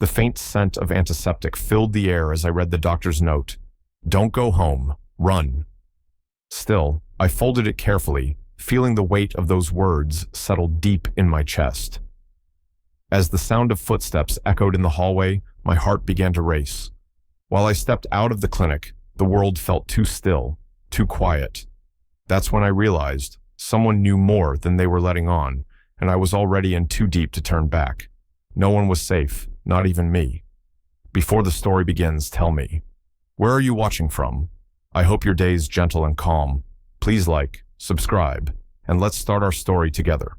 The faint scent of antiseptic filled the air as I read the doctor's note. Don't go home. Run. Still, I folded it carefully, feeling the weight of those words settle deep in my chest. As the sound of footsteps echoed in the hallway, my heart began to race. While I stepped out of the clinic, the world felt too still, too quiet. That's when I realized someone knew more than they were letting on, and I was already in too deep to turn back. No one was safe, not even me. Before the story begins, tell me, where are you watching from? I hope your day's gentle and calm. Please like, subscribe, and let's start our story together.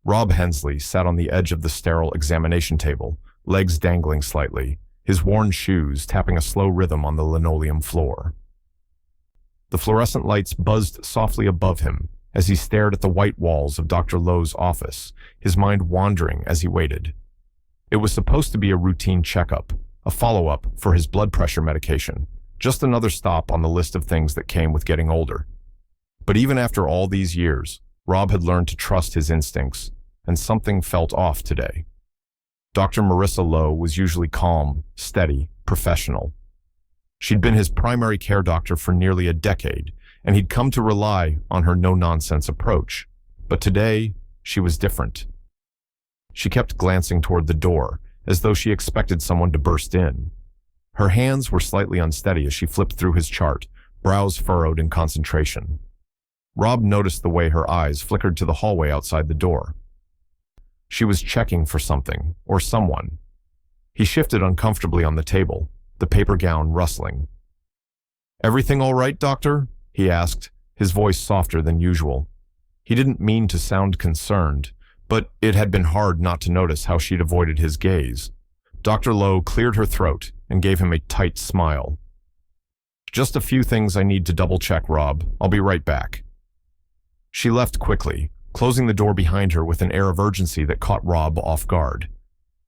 Rob Hensley sat on the edge of the sterile examination table, legs dangling slightly, his worn shoes tapping a slow rhythm on the linoleum floor. The fluorescent lights buzzed softly above him as he stared at the white walls of Dr. Lowe's office, his mind wandering as he waited. It was supposed to be a routine checkup, a follow-up for his blood pressure medication, just another stop on the list of things that came with getting older. But even after all these years, Rob had learned to trust his instincts, and something felt off today. Dr. Marissa Lowe was usually calm, steady, professional. She'd been his primary care doctor for nearly a decade, and he'd come to rely on her no-nonsense approach. But today, she was different. She kept glancing toward the door, as though she expected someone to burst in. Her hands were slightly unsteady as she flipped through his chart, brows furrowed in concentration. Rob noticed the way her eyes flickered to the hallway outside the door. She was checking for something, or someone. He shifted uncomfortably on the table, the paper gown rustling. "Everything all right, doctor?" he asked, his voice softer than usual. He didn't mean to sound concerned, but it had been hard not to notice how she'd avoided his gaze. Dr. Lowe cleared her throat and gave him a tight smile. "Just a few things I need to double-check, Rob. I'll be right back." She left quickly, closing the door behind her with an air of urgency that caught Rob off guard.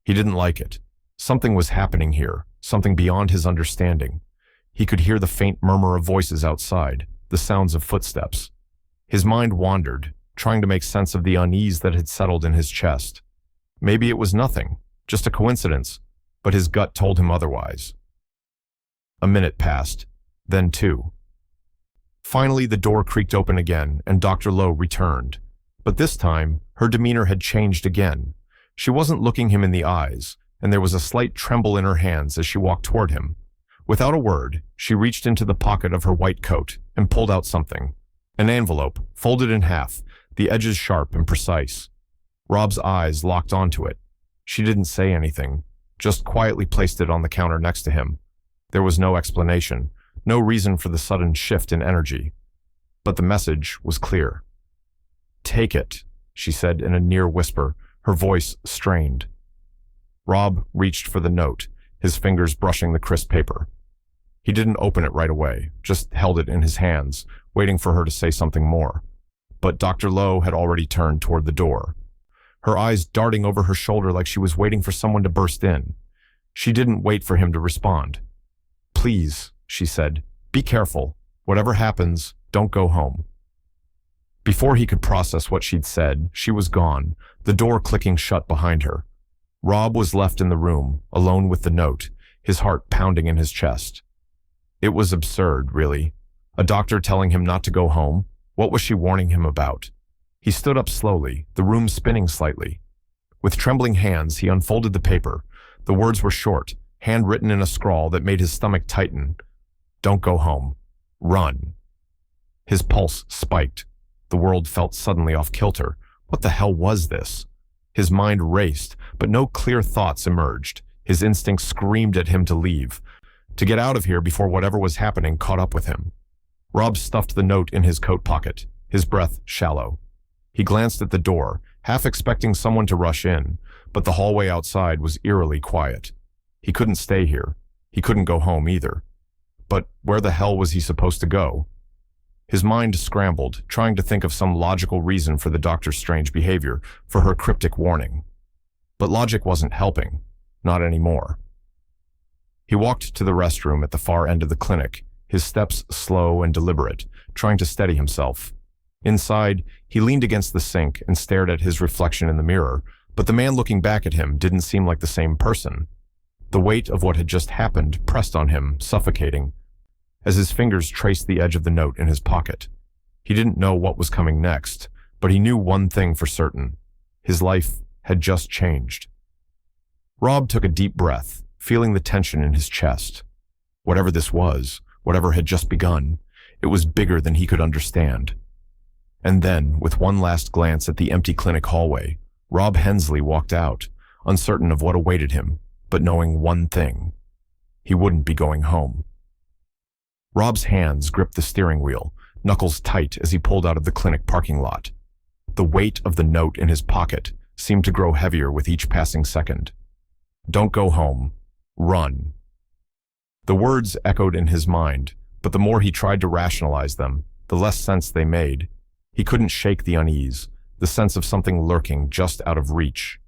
He didn't like it. Something was happening here, something beyond his understanding. He could hear the faint murmur of voices outside, the sounds of footsteps. His mind wandered, trying to make sense of the unease that had settled in his chest. Maybe it was nothing, just a coincidence, but his gut told him otherwise. A minute passed, then two. Finally, the door creaked open again, and Dr. Lowe returned. But this time, her demeanor had changed again. She wasn't looking him in the eyes, and there was a slight tremble in her hands as she walked toward him. Without a word, she reached into the pocket of her white coat and pulled out something. An envelope, folded in half, the edges sharp and precise. Rob's eyes locked onto it. She didn't say anything, just quietly placed it on the counter next to him. There was no explanation, no reason for the sudden shift in energy. But the message was clear. "Take it," she said in a near whisper, her voice strained. Rob reached for the note, his fingers brushing the crisp paper. He didn't open it right away, just held it in his hands, waiting for her to say something more. But Dr. Lowe had already turned toward the door, her eyes darting over her shoulder like she was waiting for someone to burst in. She didn't wait for him to respond. "Please," she said, "be careful. Whatever happens, don't go home." Before he could process what she'd said, she was gone, the door clicking shut behind her. Rob was left in the room, alone with the note, his heart pounding in his chest. It was absurd, really. A doctor telling him not to go home? What was she warning him about? He stood up slowly, the room spinning slightly. With trembling hands, he unfolded the paper. The words were short, handwritten in a scrawl that made his stomach tighten. "Don't go home. Run." His pulse spiked. The world felt suddenly off kilter. What the hell was this? His mind raced, but no clear thoughts emerged. His instinct screamed at him to leave, to get out of here before whatever was happening caught up with him. Rob stuffed the note in his coat pocket, his breath shallow. He glanced at the door, half expecting someone to rush in, but the hallway outside was eerily quiet. He couldn't stay here. He couldn't go home either. But where the hell was he supposed to go? His mind scrambled, trying to think of some logical reason for the doctor's strange behavior, for her cryptic warning. But logic wasn't helping. Not anymore. He walked to the restroom at the far end of the clinic, his steps slow and deliberate, trying to steady himself. Inside, he leaned against the sink and stared at his reflection in the mirror, But the man looking back at him didn't seem like the same person. The weight of what had just happened pressed on him, suffocating, as his fingers traced the edge of the note in his pocket. He didn't know what was coming next, but he knew one thing for certain. His life had just changed. Rob took a deep breath, feeling the tension in his chest. Whatever this was, whatever had just begun, it was bigger than he could understand. And then, with one last glance at the empty clinic hallway, Rob Hensley walked out, uncertain of what awaited him, but knowing one thing: he wouldn't be going home. Rob's hands gripped the steering wheel, knuckles tight as he pulled out of the clinic parking lot. The weight of the note in his pocket seemed to grow heavier with each passing second. Don't go home. Run. The words echoed in his mind, but the more he tried to rationalize them, the less sense they made. He couldn't shake the unease, the sense of something lurking just out of reach.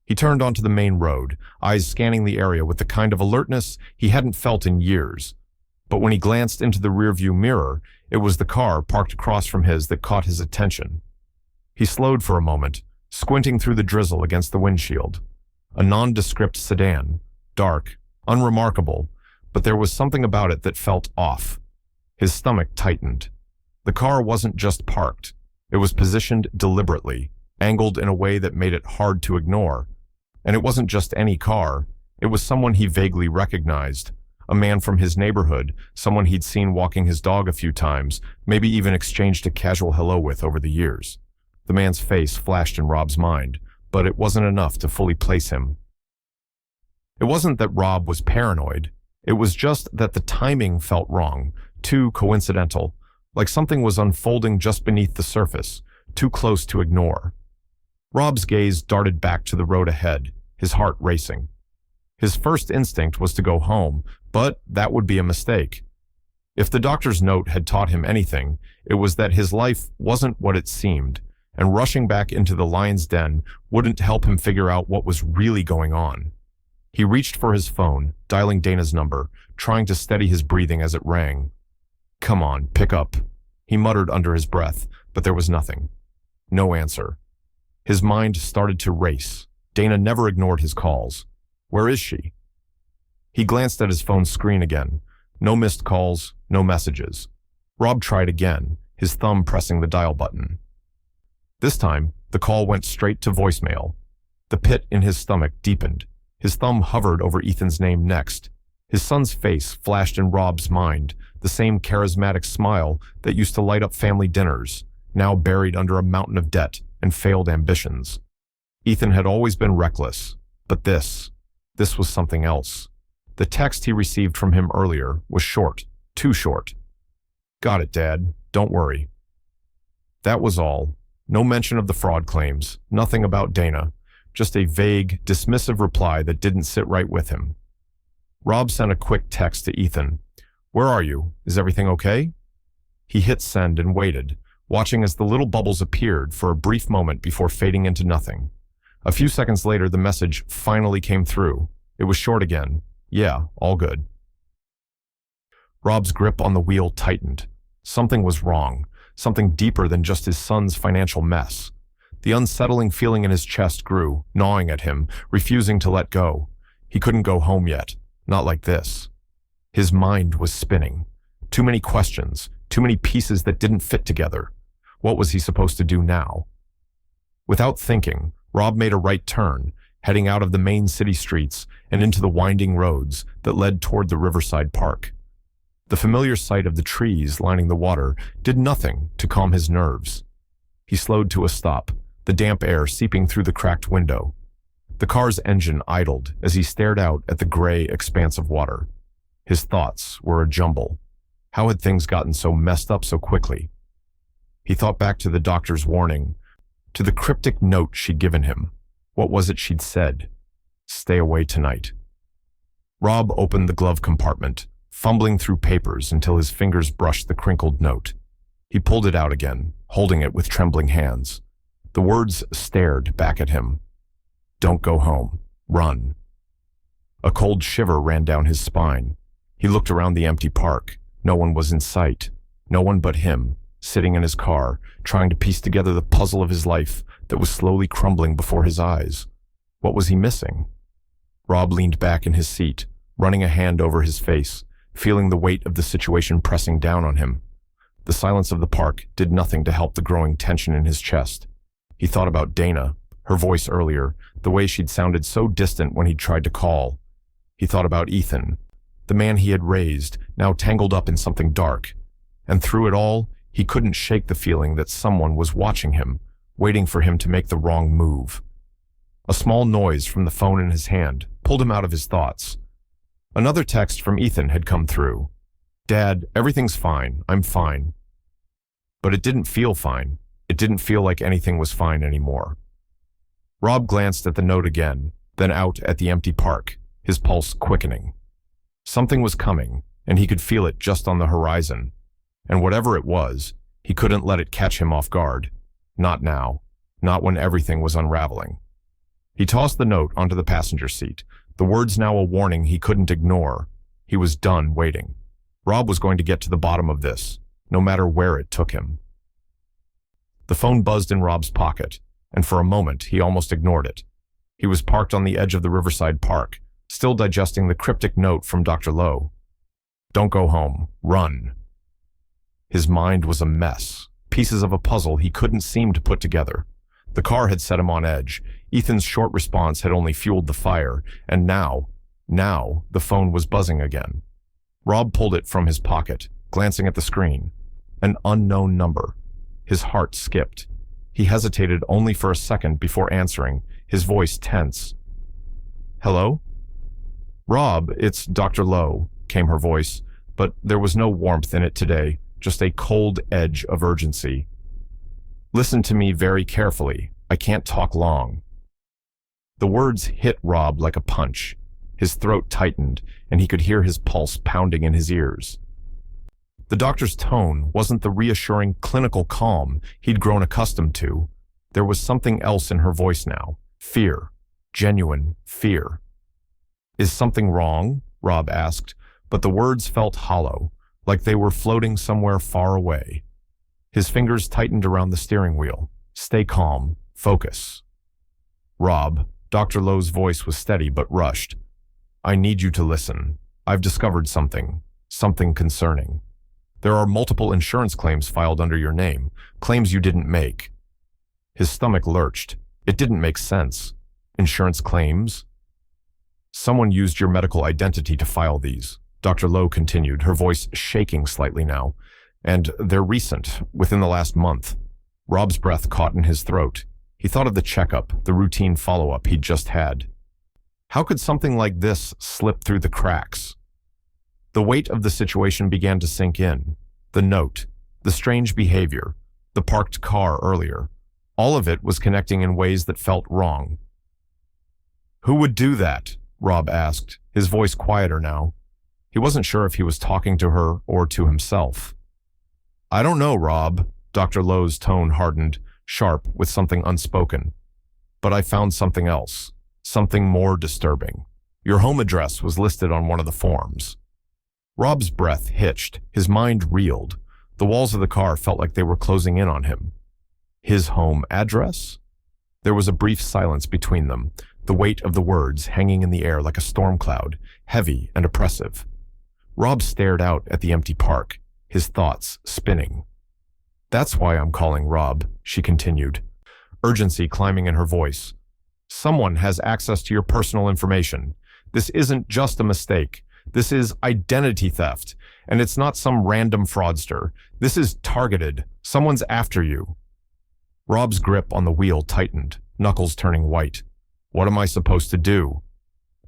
He turned onto the main road, eyes scanning the area with the kind of alertness he hadn't felt in years. But when he glanced into the rearview mirror, it was the car parked across from his that caught his attention. He slowed for a moment, squinting through the drizzle against the windshield. A nondescript sedan, dark, unremarkable, but there was something about it that felt off. His stomach tightened. The car wasn't just parked. It was positioned deliberately, angled in a way that made it hard to ignore. And it wasn't just any car. It was someone he vaguely recognized. A man from his neighborhood, someone he'd seen walking his dog a few times, maybe even exchanged a casual hello with over the years. The man's face flashed in Rob's mind, but it wasn't enough to fully place him. It wasn't that Rob was paranoid. It was just that the timing felt wrong, too coincidental, like something was unfolding just beneath the surface, too close to ignore. Rob's gaze darted back to the road ahead, his heart racing. His first instinct was to go home, but that would be a mistake. If the doctor's note had taught him anything, it was that his life wasn't what it seemed, and rushing back into the lion's den wouldn't help him figure out what was really going on. He reached for his phone, dialing Dana's number, trying to steady his breathing as it rang. "Come on, pick up," he muttered under his breath, but there was nothing. No answer. His mind started to race. Dana never ignored his calls. Where is she? He glanced at his phone's screen again. No missed calls, no messages. Rob tried again, his thumb pressing the dial button. This time, the call went straight to voicemail. The pit in his stomach deepened. His thumb hovered over Ethan's name next. His son's face flashed in Rob's mind, the same charismatic smile that used to light up family dinners, now buried under a mountain of debt and failed ambitions. Ethan had always been reckless, but this was something else. The text he received from him earlier was short, too short. "Got it, Dad. Don't worry." That was all. No mention of the fraud claims, nothing about Dana, just a vague, dismissive reply that didn't sit right with him. Rob sent a quick text to Ethan. "Where are you? Is everything okay?" He hit send and waited, watching as the little bubbles appeared for a brief moment before fading into nothing. A few seconds later, the message finally came through. It was short again. "Yeah, all good." Rob's grip on the wheel tightened. Something was wrong, something deeper than just his son's financial mess. The unsettling feeling in his chest grew, gnawing at him, refusing to let go. He couldn't go home yet, not like this. His mind was spinning. Too many questions, too many pieces that didn't fit together. What was he supposed to do now? Without thinking, Rob made a right turn, heading out of the main city streets and into the winding roads that led toward the Riverside Park. The familiar sight of the trees lining the water did nothing to calm his nerves. He slowed to a stop, the damp air seeping through the cracked window. The car's engine idled as he stared out at the gray expanse of water. His thoughts were a jumble. How had things gotten so messed up so quickly? He thought back to the doctor's warning, to the cryptic note she'd given him. What was it she'd said? "Stay away tonight." Rob opened the glove compartment, fumbling through papers until his fingers brushed the crinkled note. He pulled it out again, holding it with trembling hands. The words stared back at him. "Don't go home. Run." A cold shiver ran down his spine. He looked around the empty park. No one was in sight. No one but him. sitting in his car, trying to piece together the puzzle of his life that was slowly crumbling before his eyes. What was he missing? Rob leaned back in his seat, running a hand over his face, feeling the weight of the situation pressing down on him. The silence of the park did nothing to help the growing tension in his chest. He thought about Dana, her voice earlier, the way she'd sounded so distant when he'd tried to call. He thought about Ethan, the man he had raised, now tangled up in something dark. And through it all, he couldn't shake the feeling that someone was watching him, waiting for him to make the wrong move. A small noise from the phone in his hand pulled him out of his thoughts. Another text from Ethan had come through. "Dad, everything's fine. I'm fine." But it didn't feel fine. It didn't feel like anything was fine anymore. Rob glanced at the note again, then out at the empty park, his pulse quickening. Something was coming, and he could feel it just on the horizon. And whatever it was, he couldn't let it catch him off guard. Not now. Not when everything was unraveling. He tossed the note onto the passenger seat, the words now a warning he couldn't ignore. He was done waiting. Rob was going to get to the bottom of this, no matter where it took him. The phone buzzed in Rob's pocket, and for a moment he almost ignored it. He was parked on the edge of the Riverside Park, still digesting the cryptic note from Dr. Lowe. "Don't go home. Run." His mind was a mess, pieces of a puzzle he couldn't seem to put together. The car had set him on edge. Ethan's short response had only fueled the fire, and now the phone was buzzing again. Rob pulled it from his pocket, glancing at the screen. An unknown number. His heart skipped. He hesitated only for a second before answering, his voice tense. "Hello?" "Rob, it's Dr. Lowe," came her voice, but there was no warmth in it today, just a cold edge of urgency. "Listen to me very carefully. I can't talk long." The words hit Rob like a punch. His throat tightened, and he could hear his pulse pounding in his ears. The doctor's tone wasn't the reassuring clinical calm he'd grown accustomed to. There was something else in her voice now. Fear. Genuine fear. "Is something wrong?" Rob asked, but the words felt hollow, like they were floating somewhere far away. His fingers tightened around the steering wheel. "Stay calm. Focus." "Rob," Dr. Lowe's voice was steady but rushed. "I need you to listen. I've discovered something concerning. There are multiple insurance claims filed under your name, claims you didn't make." His stomach lurched. It didn't make sense. Insurance claims? "Someone used your medical identity to file these," Dr. Lowe continued, her voice shaking slightly now. "And they're recent, within the last month." Rob's breath caught in his throat. He thought of the checkup, the routine follow-up he'd just had. How could something like this slip through the cracks? The weight of the situation began to sink in. The note, the strange behavior, the parked car earlier. All of it was connecting in ways that felt wrong. "Who would do that?" Rob asked, his voice quieter now. He wasn't sure if he was talking to her or to himself. "I don't know, Rob." Dr. Lowe's tone hardened, sharp with something unspoken. "But I found something else, something more disturbing. Your home address was listed on one of the forms." Rob's breath hitched, his mind reeled. The walls of the car felt like they were closing in on him. His home address? There was a brief silence between them, the weight of the words hanging in the air like a storm cloud, heavy and oppressive. Rob stared out at the empty park, his thoughts spinning. "That's why I'm calling, Rob," she continued, urgency climbing in her voice. "Someone has access to your personal information. This isn't just a mistake. This is identity theft, and it's not some random fraudster. This is targeted. Someone's after you." Rob's grip on the wheel tightened, knuckles turning white. What am I supposed to do?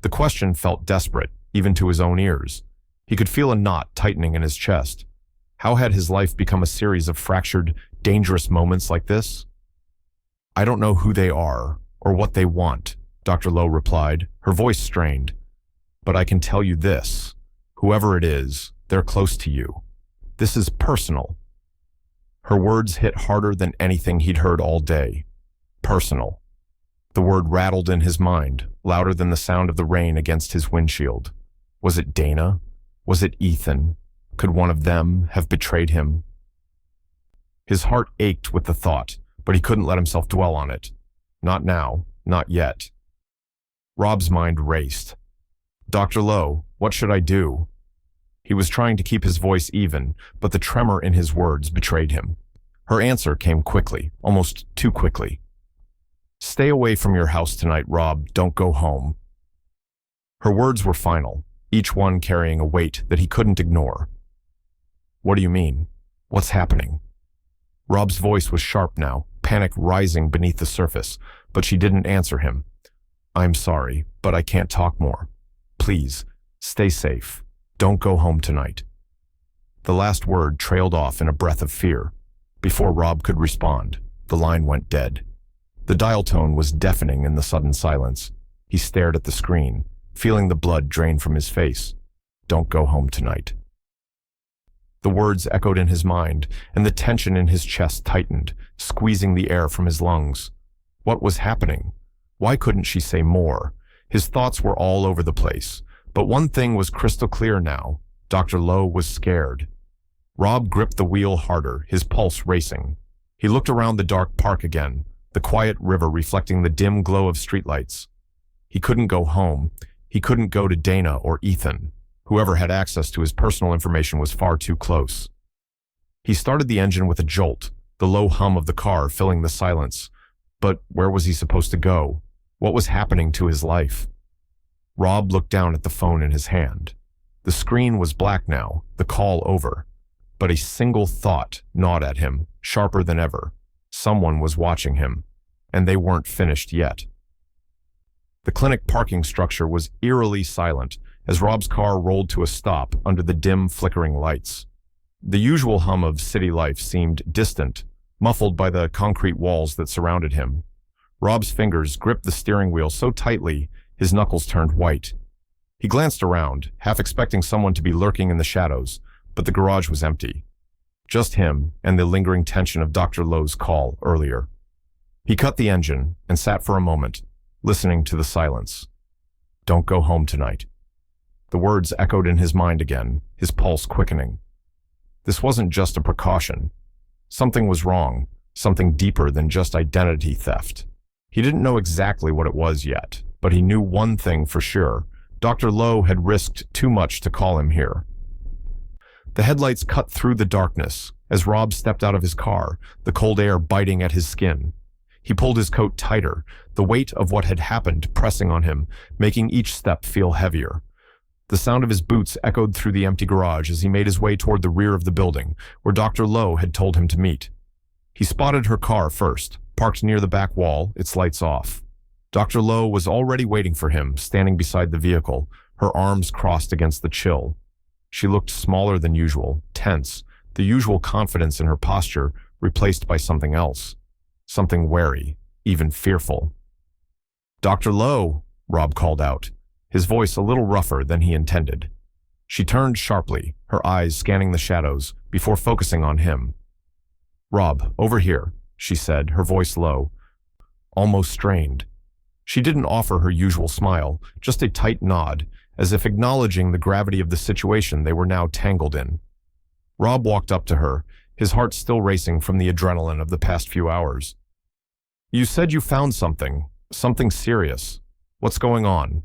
The question felt desperate, even to his own ears. He could feel a knot tightening in his chest. How had his life become a series of fractured, dangerous moments like this? "I don't know who they are, or what they want," Dr. Lowe replied, her voice strained. "But I can tell you this. Whoever it is, they're close to you. This is personal." Her words hit harder than anything he'd heard all day. Personal. The word rattled in his mind, louder than the sound of the rain against his windshield. Was it Dana? Was it Ethan? Could one of them have betrayed him? His heart ached with the thought, but he couldn't let himself dwell on it. Not now, not yet. Rob's mind raced. Dr. Lowe, what should I do? He was trying to keep his voice even, but the tremor in his words betrayed him. Her answer came quickly, almost too quickly. Stay away from your house tonight, Rob. Don't go home. Her words were final, each one carrying a weight that he couldn't ignore. What do you mean? What's happening? Rob's voice was sharp now, panic rising beneath the surface, but she didn't answer him. I'm sorry, but I can't talk more. Please, stay safe. Don't go home tonight. The last word trailed off in a breath of fear. Before Rob could respond, the line went dead. The dial tone was deafening in the sudden silence. He stared at the screen, feeling the blood drain from his face. Don't go home tonight. The words echoed in his mind, and the tension in his chest tightened, squeezing the air from his lungs. What was happening? Why couldn't she say more? His thoughts were all over the place, but one thing was crystal clear now. Dr. Lowe was scared. Rob gripped the wheel harder, his pulse racing. He looked around the dark park again, the quiet river reflecting the dim glow of streetlights. He couldn't go home. He couldn't go to Dana or Ethan. Whoever had access to his personal information was far too close. He started the engine with a jolt, the low hum of the car filling the silence. But where was he supposed to go? What was happening to his life? Rob looked down at the phone in his hand. The screen was black now, the call over. But a single thought gnawed at him, sharper than ever. Someone was watching him, and they weren't finished yet. The clinic parking structure was eerily silent as Rob's car rolled to a stop under the dim, flickering lights. The usual hum of city life seemed distant, muffled by the concrete walls that surrounded him. Rob's fingers gripped the steering wheel so tightly, his knuckles turned white. He glanced around, half expecting someone to be lurking in the shadows, but the garage was empty. Just him and the lingering tension of Dr. Lowe's call earlier. He cut the engine and sat for a moment, listening to the silence. Don't go home tonight. The words echoed in his mind again, his pulse quickening. This wasn't just a precaution. Something was wrong, something deeper than just identity theft. He didn't know exactly what it was yet, but he knew one thing for sure. Dr. Lowe had risked too much to call him here. The headlights cut through the darkness as Rob stepped out of his car, the cold air biting at his skin. He pulled his coat tighter, the weight of what had happened pressing on him, making each step feel heavier. The sound of his boots echoed through the empty garage as he made his way toward the rear of the building, where Dr. Lowe had told him to meet. He spotted her car first, parked near the back wall, its lights off. Dr. Lowe was already waiting for him, standing beside the vehicle, her arms crossed against the chill. She looked smaller than usual, tense, the usual confidence in her posture replaced by something else. Something wary, even fearful. Dr. Lowe, Rob called out, his voice a little rougher than he intended. She turned sharply, her eyes scanning the shadows, before focusing on him. Rob, over here, she said, her voice low, almost strained. She didn't offer her usual smile, just a tight nod, as if acknowledging the gravity of the situation they were now tangled in. Rob walked up to her, his heart still racing from the adrenaline of the past few hours. You said you found something serious. What's going on?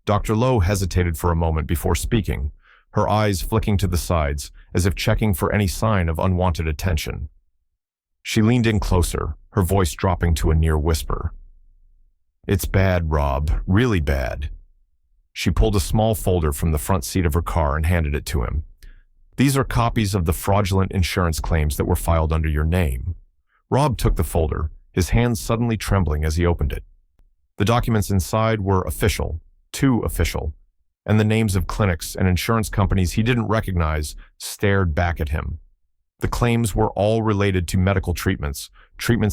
Dr. Lowe hesitated for a moment before speaking, her eyes flicking to the sides, as if checking for any sign of unwanted attention. She leaned in closer, her voice dropping to a near whisper. It's bad, Rob, really bad. She pulled a small folder from the front seat of her car and handed it to him. These are copies of the fraudulent insurance claims that were filed under your name. Rob took the folder, his hands suddenly trembling as he opened it. The documents inside were official, too official, and the names of clinics and insurance companies he didn't recognize stared back at him. The claims were all related to medical treatments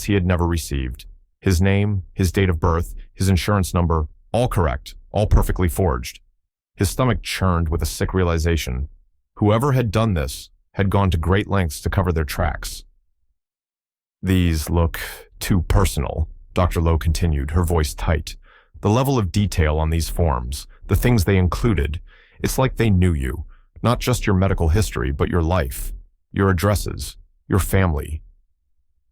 he had never received. His name, his date of birth, his insurance number, all correct, all perfectly forged. His stomach churned with a sick realization. Whoever had done this had gone to great lengths to cover their tracks. These look too personal, Dr. Lowe continued, her voice tight. The level of detail on these forms, the things they included, it's like they knew you, not just your medical history, but your life, your addresses, Your family.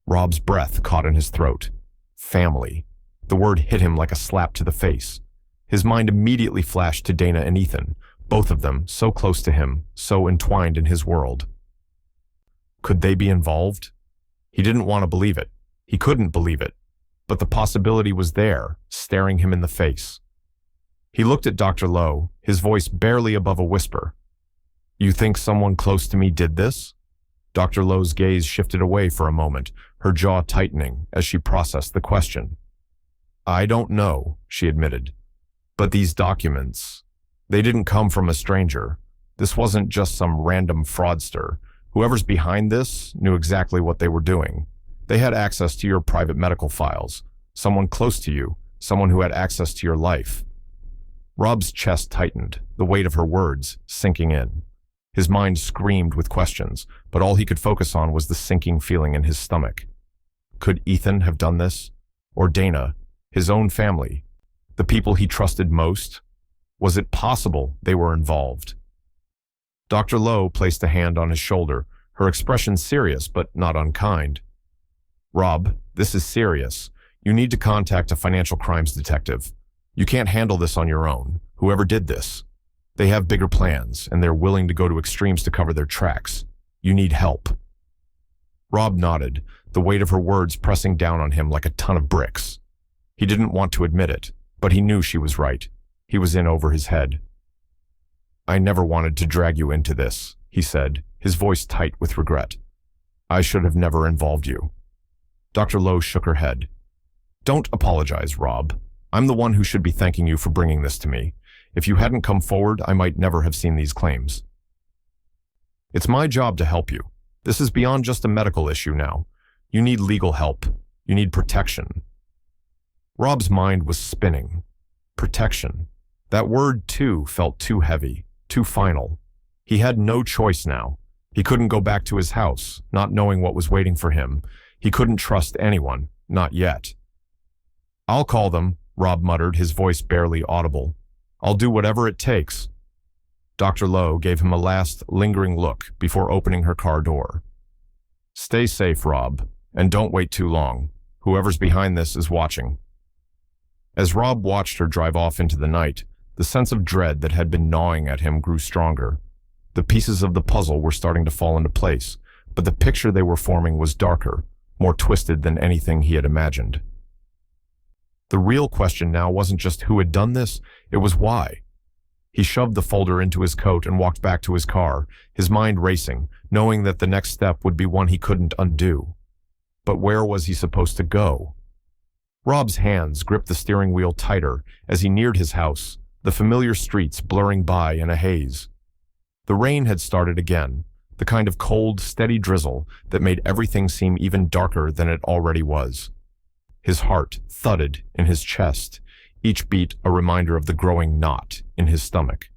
Rob's breath caught in his throat. Family. The word hit him like a slap to the face. His mind immediately flashed to Dana and Ethan, both of them so close to him, so entwined in his world. Could they be involved? He didn't want to believe it. He couldn't believe it. But the possibility was there, staring him in the face. He looked at Dr. Lowe, his voice barely above a whisper. You think someone close to me did this? Dr. Lowe's gaze shifted away for a moment, her jaw tightening as she processed the question. I don't know, she admitted. But these documents, they didn't come from a stranger. This wasn't just some random fraudster. Whoever's behind this knew exactly what they were doing. They had access to your private medical files, someone close to you, someone who had access to your life. Rob's chest tightened, the weight of her words sinking in. His mind screamed with questions, but all he could focus on was the sinking feeling in his stomach. Could Ethan have done this? Or Dana, his own family, the people he trusted most? Was it possible they were involved? Dr. Lowe placed a hand on his shoulder, her expression serious but not unkind. Rob, this is serious. You need to contact a financial crimes detective. You can't handle this on your own. Whoever did this. They have bigger plans, and they're willing to go to extremes to cover their tracks. You need help. Rob nodded, the weight of her words pressing down on him like a ton of bricks. He didn't want to admit it, but he knew she was right. He was in over his head. I never wanted to drag you into this, he said, his voice tight with regret. I should have never involved you. Dr. Lowe shook her head. Don't apologize, Rob. I'm the one who should be thanking you for bringing this to me. If you hadn't come forward, I might never have seen these claims. It's my job to help you. This is beyond just a medical issue now. You need legal help. You need protection. Rob's mind was spinning. Protection. That word, too, felt too heavy, too final. He had no choice now. He couldn't go back to his house, not knowing what was waiting for him. He couldn't trust anyone, not yet. I'll call them, Rob muttered, his voice barely audible. I'll do whatever it takes. Dr. Lowe gave him a last, lingering look before opening her car door. Stay safe, Rob, and don't wait too long. Whoever's behind this is watching. As Rob watched her drive off into the night, the sense of dread that had been gnawing at him grew stronger. The pieces of the puzzle were starting to fall into place, but the picture they were forming was darker, more twisted than anything he had imagined. The real question now wasn't just who had done this, it was why. He shoved the folder into his coat and walked back to his car, his mind racing, knowing that the next step would be one he couldn't undo. But where was he supposed to go? Rob's hands gripped the steering wheel tighter as he neared his house, the familiar streets blurring by in a haze. The rain had started again, the kind of cold, steady drizzle that made everything seem even darker than it already was. His heart thudded in his chest, each beat a reminder of the growing knot in his stomach.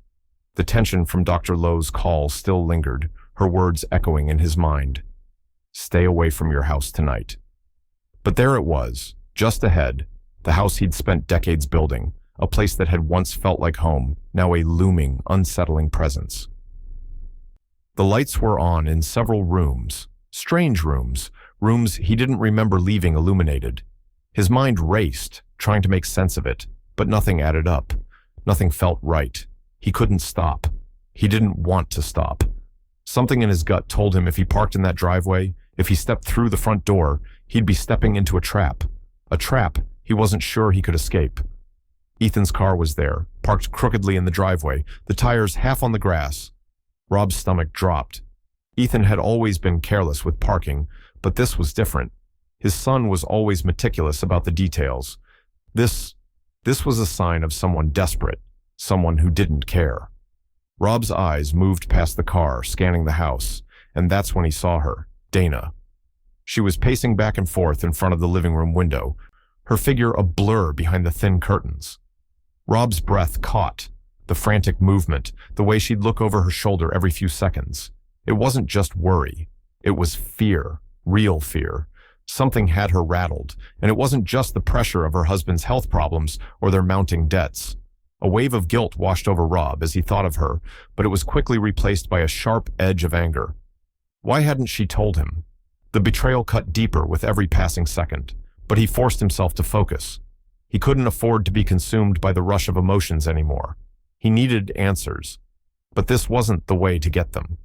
The tension from Dr. Lowe's call still lingered, her words echoing in his mind. Stay away from your house tonight. But there it was, just ahead, the house he'd spent decades building, a place that had once felt like home, now a looming, unsettling presence. The lights were on in several rooms, strange rooms, rooms he didn't remember leaving illuminated. His mind raced, trying to make sense of it, but nothing added up. Nothing felt right. He couldn't stop. He didn't want to stop. Something in his gut told him if he parked in that driveway, if he stepped through the front door, he'd be stepping into a trap. A trap he wasn't sure he could escape. Ethan's car was there, parked crookedly in the driveway, the tires half on the grass. Rob's stomach dropped. Ethan had always been careless with parking, but this was different. His son was always meticulous about the details. This was a sign of someone desperate, someone who didn't care. Rob's eyes moved past the car, scanning the house, and that's when he saw her, Dana. She was pacing back and forth in front of the living room window, her figure a blur behind the thin curtains. Rob's breath caught, the frantic movement, the way she'd look over her shoulder every few seconds. It wasn't just worry. It was fear, real fear. Something had her rattled, and it wasn't just the pressure of her husband's health problems or their mounting debts. A wave of guilt washed over Rob as he thought of her, but it was quickly replaced by a sharp edge of anger. Why hadn't she told him? The betrayal cut deeper with every passing second, but he forced himself to focus. He couldn't afford to be consumed by the rush of emotions anymore. He needed answers, but this wasn't the way to get them.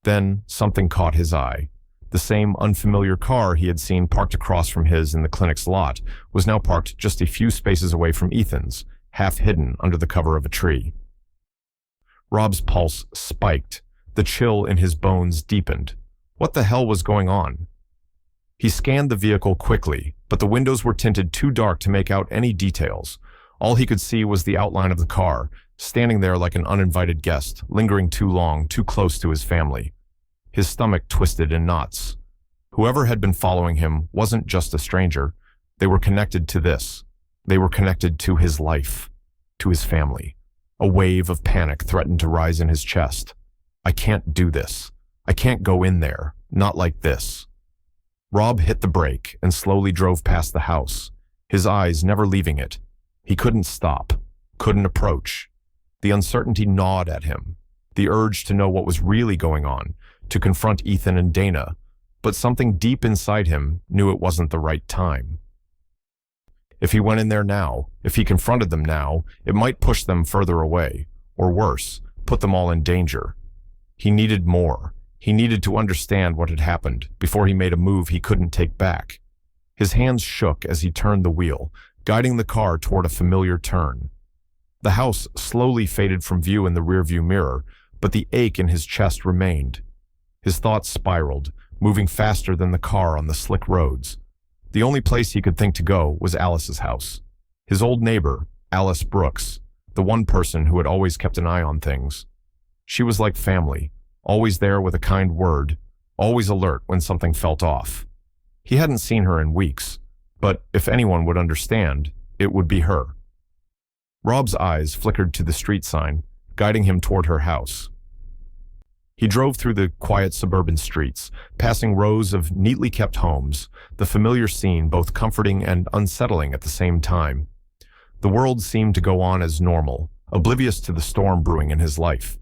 Then something caught his eye. The same unfamiliar car he had seen parked across from his in the clinic's lot was now parked just a few spaces away from Ethan's, half hidden under the cover of a tree. Rob's pulse spiked. The chill in his bones deepened. What the hell was going on? He scanned the vehicle quickly, but the windows were tinted too dark to make out any details. All he could see was the outline of the car, standing there like an uninvited guest, lingering too long, too close to his family. His stomach twisted in knots. Whoever had been following him wasn't just a stranger. They were connected to this. They were connected to his life, to his family. A wave of panic threatened to rise in his chest. I can't do this. I can't go in there. Not like this. Rob hit the brake and slowly drove past the house, his eyes never leaving it. He couldn't stop, couldn't approach. The uncertainty gnawed at him, the urge to know what was really going on, to confront Ethan and Dana, but something deep inside him knew it wasn't the right time. If he went in there now, if he confronted them now, it might push them further away, or worse, put them all in danger. He needed more. He needed to understand what had happened before he made a move he couldn't take back. His hands shook as he turned the wheel, guiding the car toward a familiar turn. The house slowly faded from view in the rearview mirror, but the ache in his chest remained. His thoughts spiraled, moving faster than the car on the slick roads. The only place he could think to go was Alice's house. His old neighbor, Alice Brooks, the one person who had always kept an eye on things. She was like family, always there with a kind word, always alert when something felt off. He hadn't seen her in weeks, but if anyone would understand, it would be her. Rob's eyes flickered to the street sign, guiding him toward her house. He drove through the quiet suburban streets, passing rows of neatly kept homes, the familiar scene both comforting and unsettling at the same time. The world seemed to go on as normal, oblivious to the storm brewing in his life.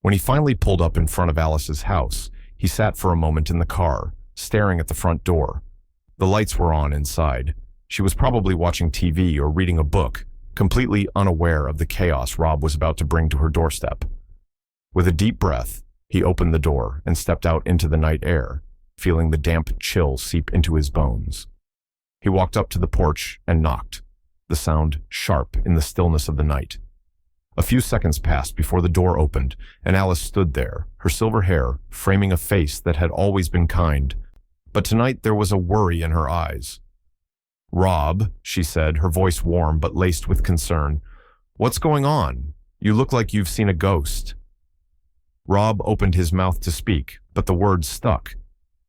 When he finally pulled up in front of Alice's house, he sat for a moment in the car, staring at the front door. The lights were on inside. She was probably watching TV or reading a book, completely unaware of the chaos Rob was about to bring to her doorstep. With a deep breath, he opened the door and stepped out into the night air, feeling the damp chill seep into his bones. He walked up to the porch and knocked, the sound sharp in the stillness of the night. A few seconds passed before the door opened, and Alice stood there, her silver hair framing a face that had always been kind. But tonight there was a worry in her eyes. "Rob," she said, her voice warm but laced with concern. "What's going on? You look like you've seen a ghost." Rob opened his mouth to speak, but the words stuck.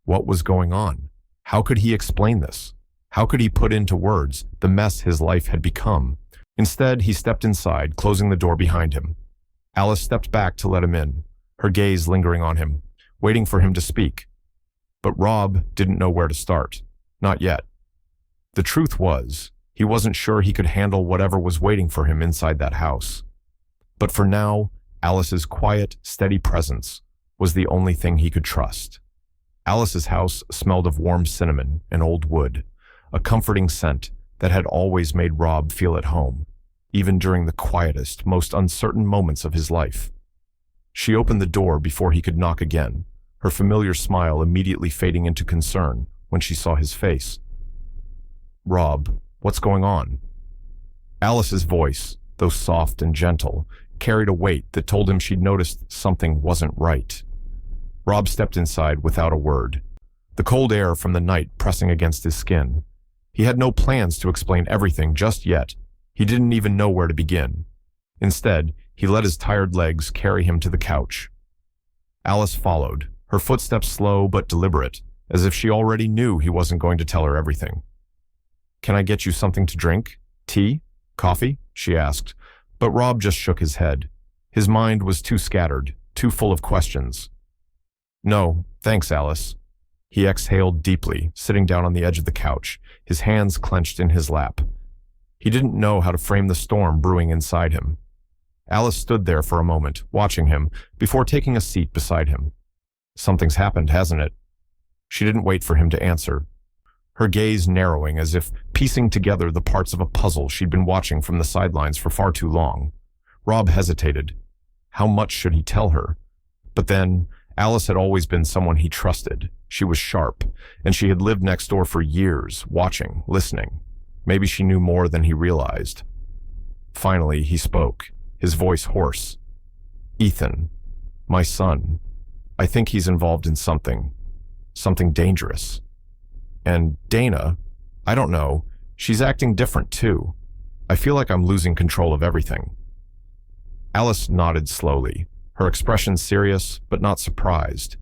What was going on? How could he explain this? How could he put into words the mess his life had become? Instead, he stepped inside, closing the door behind him. Alice stepped back to let him in, her gaze lingering on him, waiting for him to speak. But Rob didn't know where to start. Not yet. The truth was, he wasn't sure he could handle whatever was waiting for him inside that house. But for now, Alice's quiet, steady presence was the only thing he could trust. Alice's house smelled of warm cinnamon and old wood, a comforting scent that had always made Rob feel at home, even during the quietest, most uncertain moments of his life. She opened the door before he could knock again, her familiar smile immediately fading into concern when she saw his face. "Rob, what's going on?" Alice's voice, though soft and gentle, carried a weight that told him she'd noticed something wasn't right. Rob stepped inside without a word, the cold air from the night pressing against his skin. He had no plans to explain everything just yet. He didn't even know where to begin. Instead, he let his tired legs carry him to the couch. Alice followed, her footsteps slow but deliberate, as if she already knew he wasn't going to tell her everything. "Can I get you something to drink? Tea? Coffee?" she asked, but Rob just shook his head. His mind was too scattered, too full of questions. "No, thanks, Alice." He exhaled deeply, sitting down on the edge of the couch, his hands clenched in his lap. He didn't know how to frame the storm brewing inside him. Alice stood there for a moment, watching him, before taking a seat beside him. "Something's happened, hasn't it?" She didn't wait for him to answer, her gaze narrowing as if piecing together the parts of a puzzle she'd been watching from the sidelines for far too long. Rob hesitated. How much should he tell her? But then, Alice had always been someone he trusted. She was sharp, and she had lived next door for years, watching, listening. Maybe she knew more than he realized. Finally, he spoke, his voice hoarse. Ethan, my son, I think he's involved in something dangerous. And Dana, I don't know, she's acting different too. I feel like I'm losing control of everything. Alice nodded slowly, her expression serious but not surprised.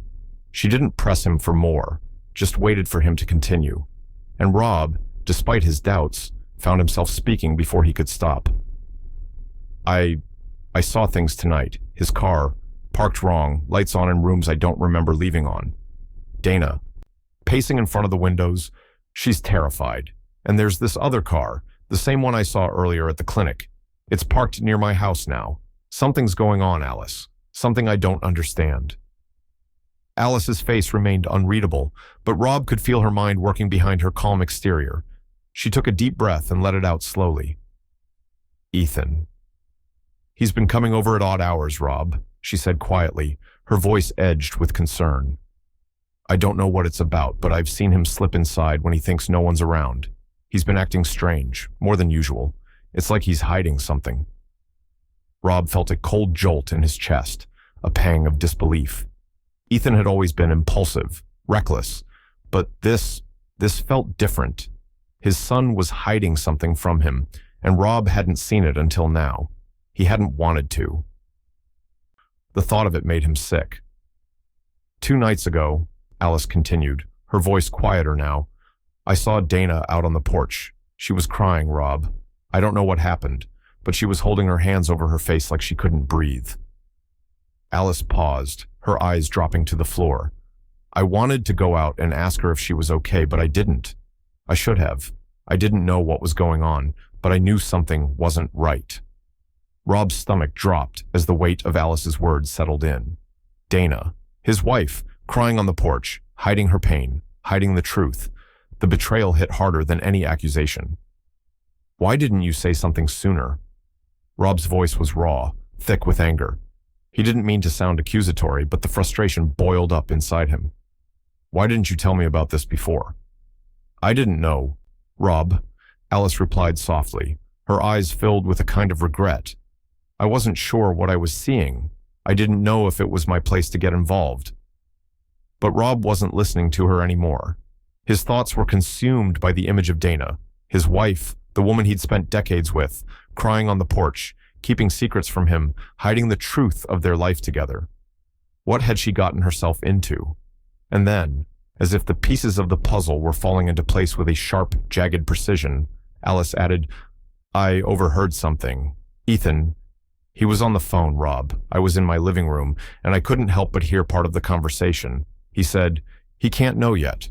She didn't press him for more, just waited for him to continue. And Rob, despite his doubts, found himself speaking before he could stop. I saw things tonight. His car, parked wrong, lights on in rooms I don't remember leaving on. Dana, pacing in front of the windows, she's terrified. And there's this other car, the same one I saw earlier at the clinic. It's parked near my house now. Something's going on, Alice. Something I don't understand. Alice's face remained unreadable, but Rob could feel her mind working behind her calm exterior. She took a deep breath and let it out slowly. Ethan. He's been coming over at odd hours, Rob, she said quietly, her voice edged with concern. I don't know what it's about, but I've seen him slip inside when he thinks no one's around. He's been acting strange, more than usual. It's like he's hiding something. Rob felt a cold jolt in his chest, a pang of disbelief. Ethan had always been impulsive, reckless, but this felt different. His son was hiding something from him, and Rob hadn't seen it until now. He hadn't wanted to. The thought of it made him sick. 2 nights ago, Alice continued, her voice quieter now, I saw Dana out on the porch. She was crying, Rob. I don't know what happened, but she was holding her hands over her face like she couldn't breathe. Alice paused, her eyes dropping to the floor. I wanted to go out and ask her if she was okay, but I didn't. I should have. I didn't know what was going on, but I knew something wasn't right. Rob's stomach dropped as the weight of Alice's words settled in. Dana, his wife, crying on the porch, hiding her pain, hiding the truth. The betrayal hit harder than any accusation. Why didn't you say something sooner? Rob's voice was raw, thick with anger. He didn't mean to sound accusatory, but the frustration boiled up inside him. Why didn't you tell me about this before? I didn't know, Rob, Alice replied softly, her eyes filled with a kind of regret. I wasn't sure what I was seeing. I didn't know if it was my place to get involved. But Rob wasn't listening to her anymore. His thoughts were consumed by the image of Dana, his wife, the woman he'd spent decades with, crying on the porch, keeping secrets from him, hiding the truth of their life together. What had she gotten herself into? And then, as if the pieces of the puzzle were falling into place with a sharp, jagged precision, Alice added, I overheard something. Ethan, he was on the phone, Rob. I was in my living room, and I couldn't help but hear part of the conversation. He said, he can't know yet.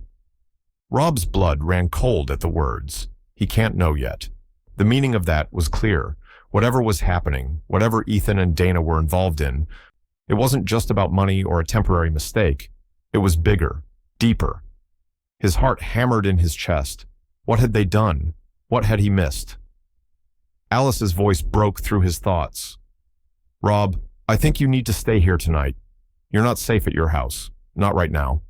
Rob's blood ran cold at the words. He can't know yet. The meaning of that was clear. Whatever was happening, whatever Ethan and Dana were involved in, it wasn't just about money or a temporary mistake. It was bigger, deeper. His heart hammered in his chest. What had they done? What had he missed? Alice's voice broke through his thoughts. Rob, I think you need to stay here tonight. You're not safe at your house. Not right now.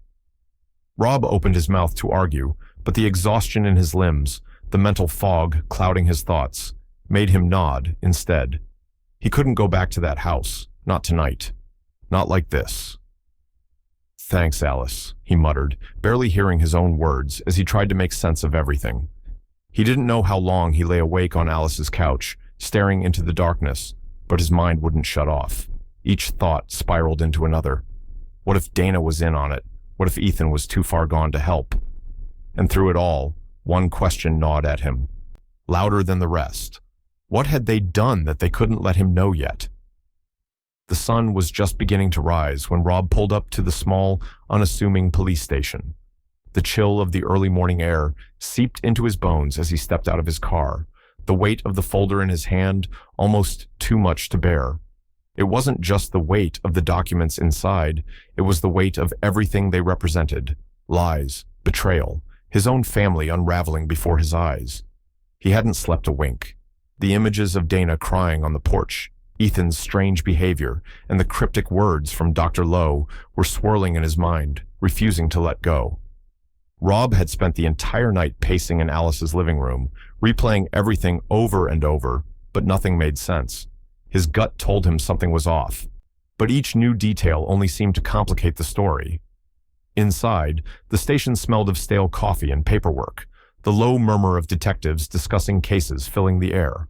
Rob opened his mouth to argue, but the exhaustion in his limbs, the mental fog clouding his thoughts, made him nod instead. He couldn't go back to that house. Not tonight. Not like this. Thanks, Alice, he muttered, barely hearing his own words as he tried to make sense of everything. He didn't know how long he lay awake on Alice's couch, staring into the darkness, but his mind wouldn't shut off. Each thought spiraled into another. What if Dana was in on it? What if Ethan was too far gone to help? And through it all, one question gnawed at him, louder than the rest. What had they done that they couldn't let him know yet? The sun was just beginning to rise when Rob pulled up to the small, unassuming police station. The chill of the early morning air seeped into his bones as he stepped out of his car, the weight of the folder in his hand almost too much to bear. It wasn't just the weight of the documents inside, it was the weight of everything they represented. Lies, betrayal, his own family unraveling before his eyes. He hadn't slept a wink. The images of Dana crying on the porch, Ethan's strange behavior, and the cryptic words from Dr. Lowe were swirling in his mind, refusing to let go. Rob had spent the entire night pacing in Alice's living room, replaying everything over and over, but nothing made sense. His gut told him something was off, but each new detail only seemed to complicate the story. Inside, the station smelled of stale coffee and paperwork, the low murmur of detectives discussing cases filling the air.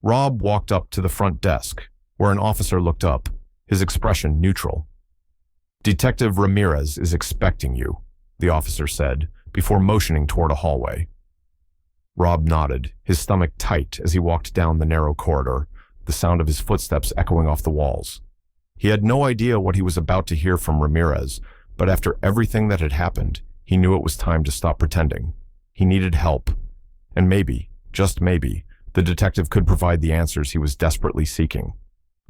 Rob walked up to the front desk, where an officer looked up, his expression neutral. "Detective Ramirez is expecting you," the officer said, before motioning toward a hallway. Rob nodded, his stomach tight as he walked down the narrow corridor, the sound of his footsteps echoing off the walls. He had no idea what he was about to hear from Ramirez, but after everything that had happened, he knew it was time to stop pretending. He needed help, and maybe, just maybe, the detective could provide the answers he was desperately seeking.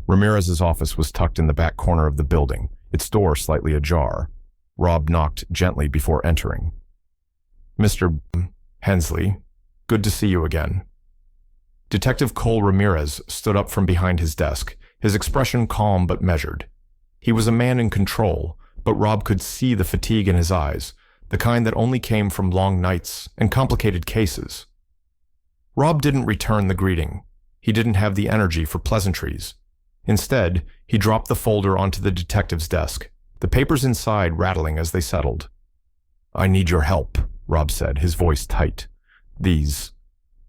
Ramirez's office was tucked in the back corner of the building, its door slightly ajar. Rob knocked gently before entering. "Mr. Hensley, good to see you again." Detective Cole Ramirez stood up from behind his desk, his expression calm but measured. He was a man in control, but Rob could see the fatigue in his eyes, the kind that only came from long nights and complicated cases. Rob didn't return the greeting. He didn't have the energy for pleasantries. Instead, he dropped the folder onto the detective's desk, the papers inside rattling as they settled. "I need your help," Rob said, his voice tight. "These,"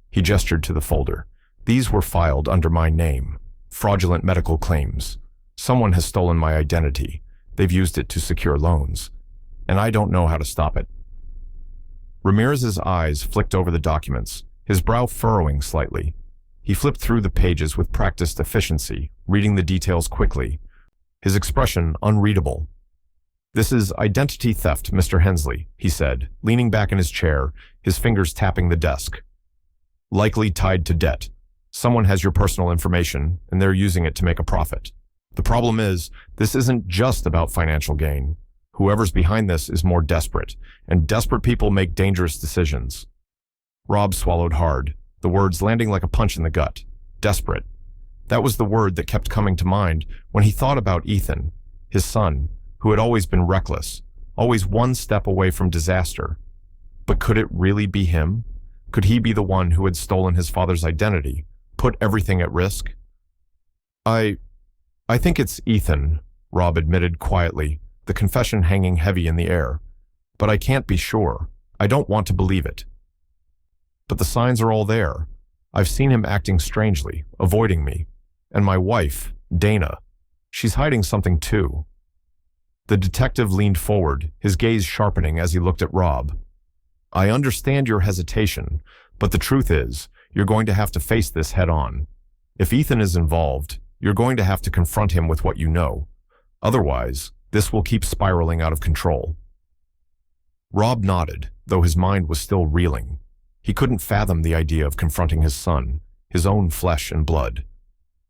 he gestured to the folder, "these were filed under my name. Fraudulent medical claims. Someone has stolen my identity. They've used it to secure loans. And I don't know how to stop it." Ramirez's eyes flicked over the documents, his brow furrowing slightly. He flipped through the pages with practiced efficiency, reading the details quickly, his expression unreadable. "This is identity theft, Mr. Hensley," he said, leaning back in his chair, his fingers tapping the desk. "Likely tied to debt. Someone has your personal information, and they're using it to make a profit. The problem is, this isn't just about financial gain. Whoever's behind this is more desperate, and desperate people make dangerous decisions." Rob swallowed hard, the words landing like a punch in the gut. Desperate. That was the word that kept coming to mind when he thought about Ethan, his son, who had always been reckless, always one step away from disaster. But could it really be him? Could he be the one who had stolen his father's identity, put everything at risk? I think it's Ethan," Rob admitted quietly, the confession hanging heavy in the air. "But I can't be sure. I don't want to believe it. But the signs are all there. I've seen him acting strangely, avoiding me. And my wife, Dana, she's hiding something too." The detective leaned forward, his gaze sharpening as he looked at Rob. "I understand your hesitation, but the truth is, you're going to have to face this head on. If Ethan is involved, you're going to have to confront him with what you know. Otherwise, this will keep spiraling out of control." Rob nodded, though his mind was still reeling. He couldn't fathom the idea of confronting his son, his own flesh and blood.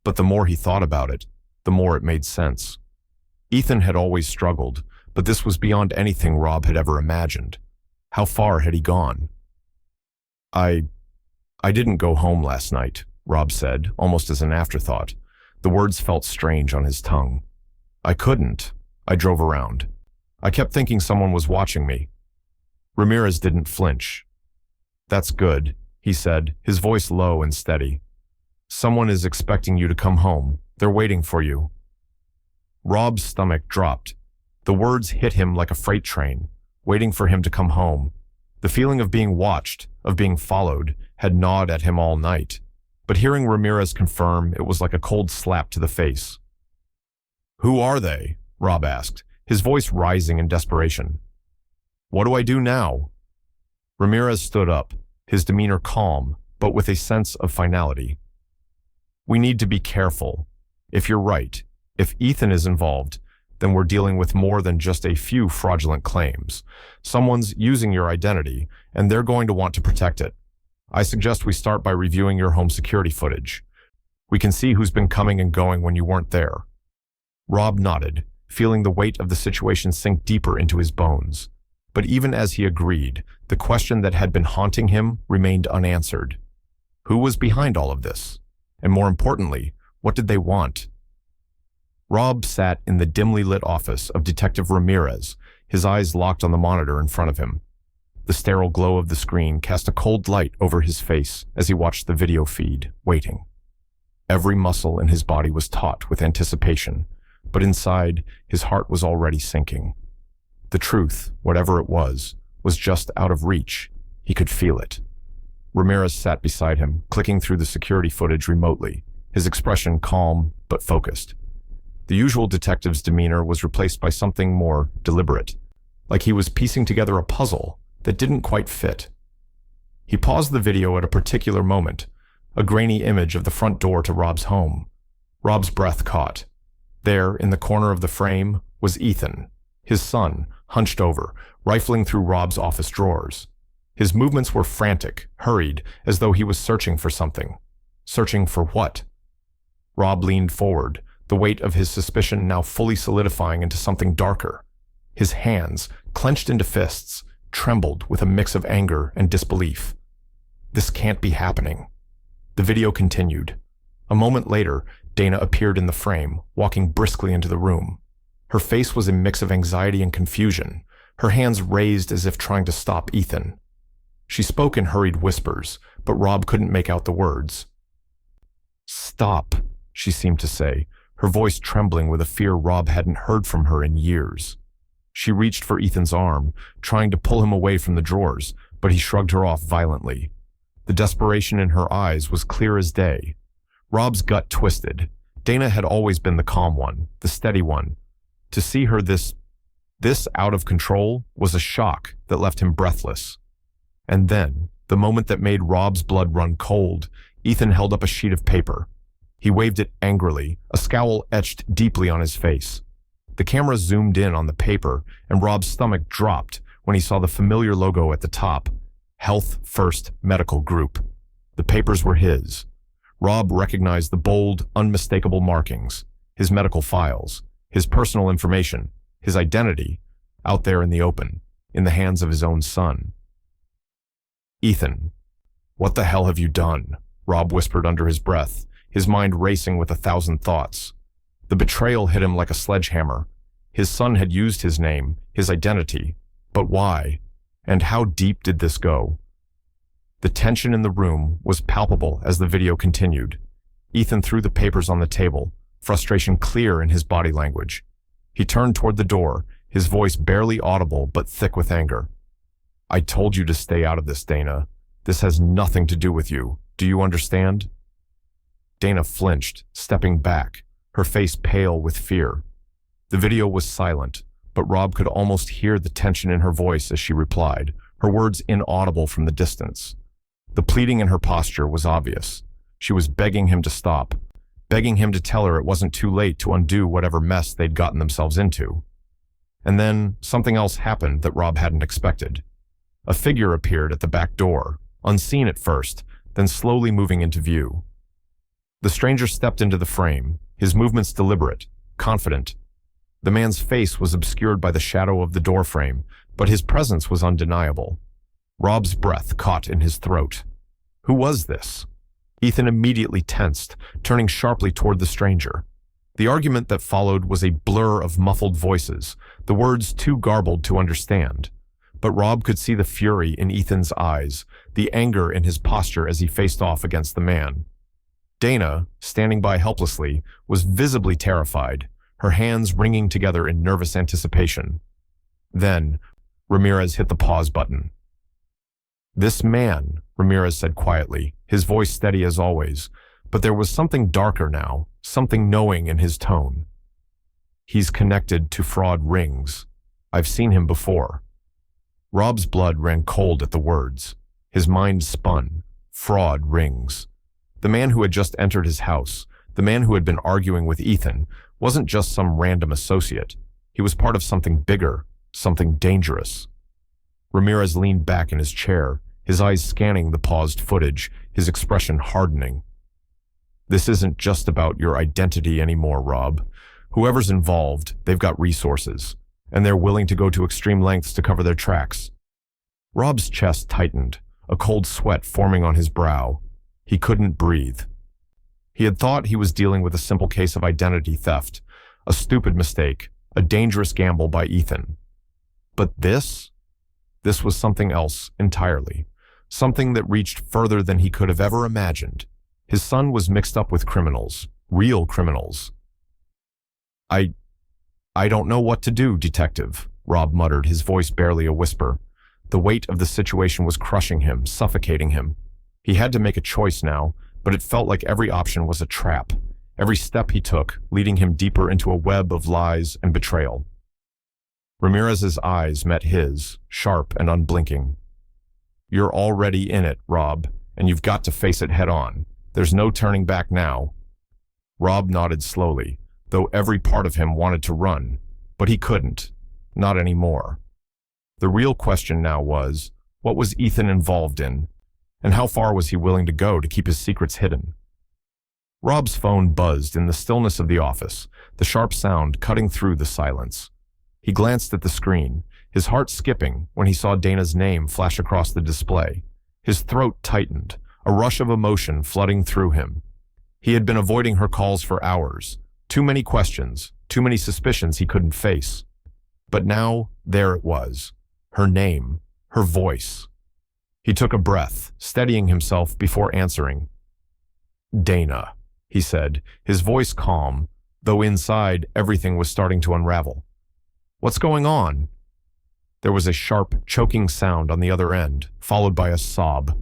But the more he thought about it, the more it made sense. Ethan had always struggled, but this was beyond anything Rob had ever imagined. How far had he gone? I didn't go home last night," Rob said, almost as an afterthought. The words felt strange on his tongue. "I couldn't. I drove around. I kept thinking someone was watching me." Ramirez didn't flinch. "That's good," he said, his voice low and steady. "Someone is expecting you to come home. They're waiting for you." Rob's stomach dropped. The words hit him like a freight train, waiting for him to come home. The feeling of being watched, of being followed, had gnawed at him all night. But hearing Ramirez confirm, it was like a cold slap to the face. "Who are they?" Rob asked, his voice rising in desperation. "What do I do now?" Ramirez stood up, his demeanor calm, but with a sense of finality. "We need to be careful. If you're right, if Ethan is involved, then we're dealing with more than just a few fraudulent claims. Someone's using your identity, and they're going to want to protect it. I suggest we start by reviewing your home security footage. We can see who's been coming and going when you weren't there." Rob nodded, feeling the weight of the situation sink deeper into his bones. But even as he agreed, the question that had been haunting him remained unanswered. Who was behind all of this? And more importantly, what did they want? Rob sat in the dimly lit office of Detective Ramirez, his eyes locked on the monitor in front of him. The sterile glow of the screen cast a cold light over his face as he watched the video feed, waiting. Every muscle in his body was taut with anticipation, but inside, his heart was already sinking. The truth, whatever it was just out of reach. He could feel it. Ramirez sat beside him, clicking through the security footage remotely, his expression calm but focused. The usual detective's demeanor was replaced by something more deliberate, like he was piecing together a puzzle that didn't quite fit. He paused the video at a particular moment, a grainy image of the front door to Rob's home. Rob's breath caught. There, in the corner of the frame, was Ethan, his son, hunched over, rifling through Rob's office drawers. His movements were frantic, hurried, as though he was searching for something. Searching for what? Rob leaned forward, the weight of his suspicion now fully solidifying into something darker. His hands, clenched into fists, trembled with a mix of anger and disbelief. This can't be happening. The video continued. A moment later, Dana appeared in the frame, walking briskly into the room. Her face was a mix of anxiety and confusion, her hands raised as if trying to stop Ethan. She spoke in hurried whispers, but Rob couldn't make out the words. "Stop," she seemed to say, her voice trembling with a fear Rob hadn't heard from her in years. She reached for Ethan's arm, trying to pull him away from the drawers, but he shrugged her off violently. The desperation in her eyes was clear as day. Rob's gut twisted. Dana had always been the calm one, the steady one. To see her this out of control was a shock that left him breathless. And then, the moment that made Rob's blood run cold, Ethan held up a sheet of paper. He waved it angrily, a scowl etched deeply on his face. The camera zoomed in on the paper, and Rob's stomach dropped when he saw the familiar logo at the top, Health First Medical Group. The papers were his. Rob recognized the bold, unmistakable markings, his medical files, his personal information, his identity, out there in the open, in the hands of his own son. "Ethan, what the hell have you done?" Rob whispered under his breath, his mind racing with 1,000 thoughts. The betrayal hit him like a sledgehammer. His son had used his name, his identity. But why? And how deep did this go? The tension in the room was palpable as the video continued. Ethan threw the papers on the table, frustration clear in his body language. He turned toward the door, his voice barely audible but thick with anger. "I told you to stay out of this, Dana. This has nothing to do with you. Do you understand?" Dana flinched, stepping back, her face pale with fear. The video was silent, but Rob could almost hear the tension in her voice as she replied, her words inaudible from the distance. The pleading in her posture was obvious. She was begging him to stop, begging him to tell her it wasn't too late to undo whatever mess they'd gotten themselves into. And then something else happened that Rob hadn't expected. A figure appeared at the back door, unseen at first, then slowly moving into view. The stranger stepped into the frame, his movements deliberate, confident. The man's face was obscured by the shadow of the doorframe, but his presence was undeniable. Rob's breath caught in his throat. Who was this? Ethan immediately tensed, turning sharply toward the stranger. The argument that followed was a blur of muffled voices, the words too garbled to understand. But Rob could see the fury in Ethan's eyes, the anger in his posture as he faced off against the man. Dana, standing by helplessly, was visibly terrified, her hands wringing together in nervous anticipation. Then, Ramirez hit the pause button. "This man," Ramirez said quietly, his voice steady as always, but there was something darker now, something knowing in his tone. "He's connected to fraud rings. I've seen him before." Rob's blood ran cold at the words. His mind spun. Fraud rings. The man who had just entered his house, the man who had been arguing with Ethan, wasn't just some random associate. He was part of something bigger, something dangerous. Ramirez leaned back in his chair, his eyes scanning the paused footage, his expression hardening. "This isn't just about your identity anymore, Rob. Whoever's involved, they've got resources. and they're willing to go to extreme lengths to cover their tracks. Rob's chest tightened, a cold sweat forming on his brow. He couldn't breathe. He had thought he was dealing with a simple case of identity theft, a stupid mistake, a dangerous gamble by Ethan. But this was something else entirely, something that reached further than he could have ever imagined. His son was mixed up with criminals, real criminals. I don't know what to do, Detective, Rob muttered, his voice barely a whisper. The weight of the situation was crushing him, suffocating him. He had to make a choice now, but it felt like every option was a trap. Every step he took, leading him deeper into a web of lies and betrayal. Ramirez's eyes met his, sharp and unblinking. You're already in it, Rob, and you've got to face it head on. There's no turning back now. Rob nodded slowly, though every part of him wanted to run, but he couldn't. Not anymore. The real question now was, what was Ethan involved in, and how far was he willing to go to keep his secrets hidden? Rob's phone buzzed in the stillness of the office, the sharp sound cutting through the silence. He glanced at the screen, his heart skipping when he saw Dana's name flash across the display. His throat tightened, a rush of emotion flooding through him. He had been avoiding her calls for hours. Too many questions, too many suspicions he couldn't face. But now, there it was. Her name, her voice. He took a breath, steadying himself before answering. Dana, he said, his voice calm, though inside everything was starting to unravel. What's going on? There was a sharp, choking sound on the other end, followed by a sob.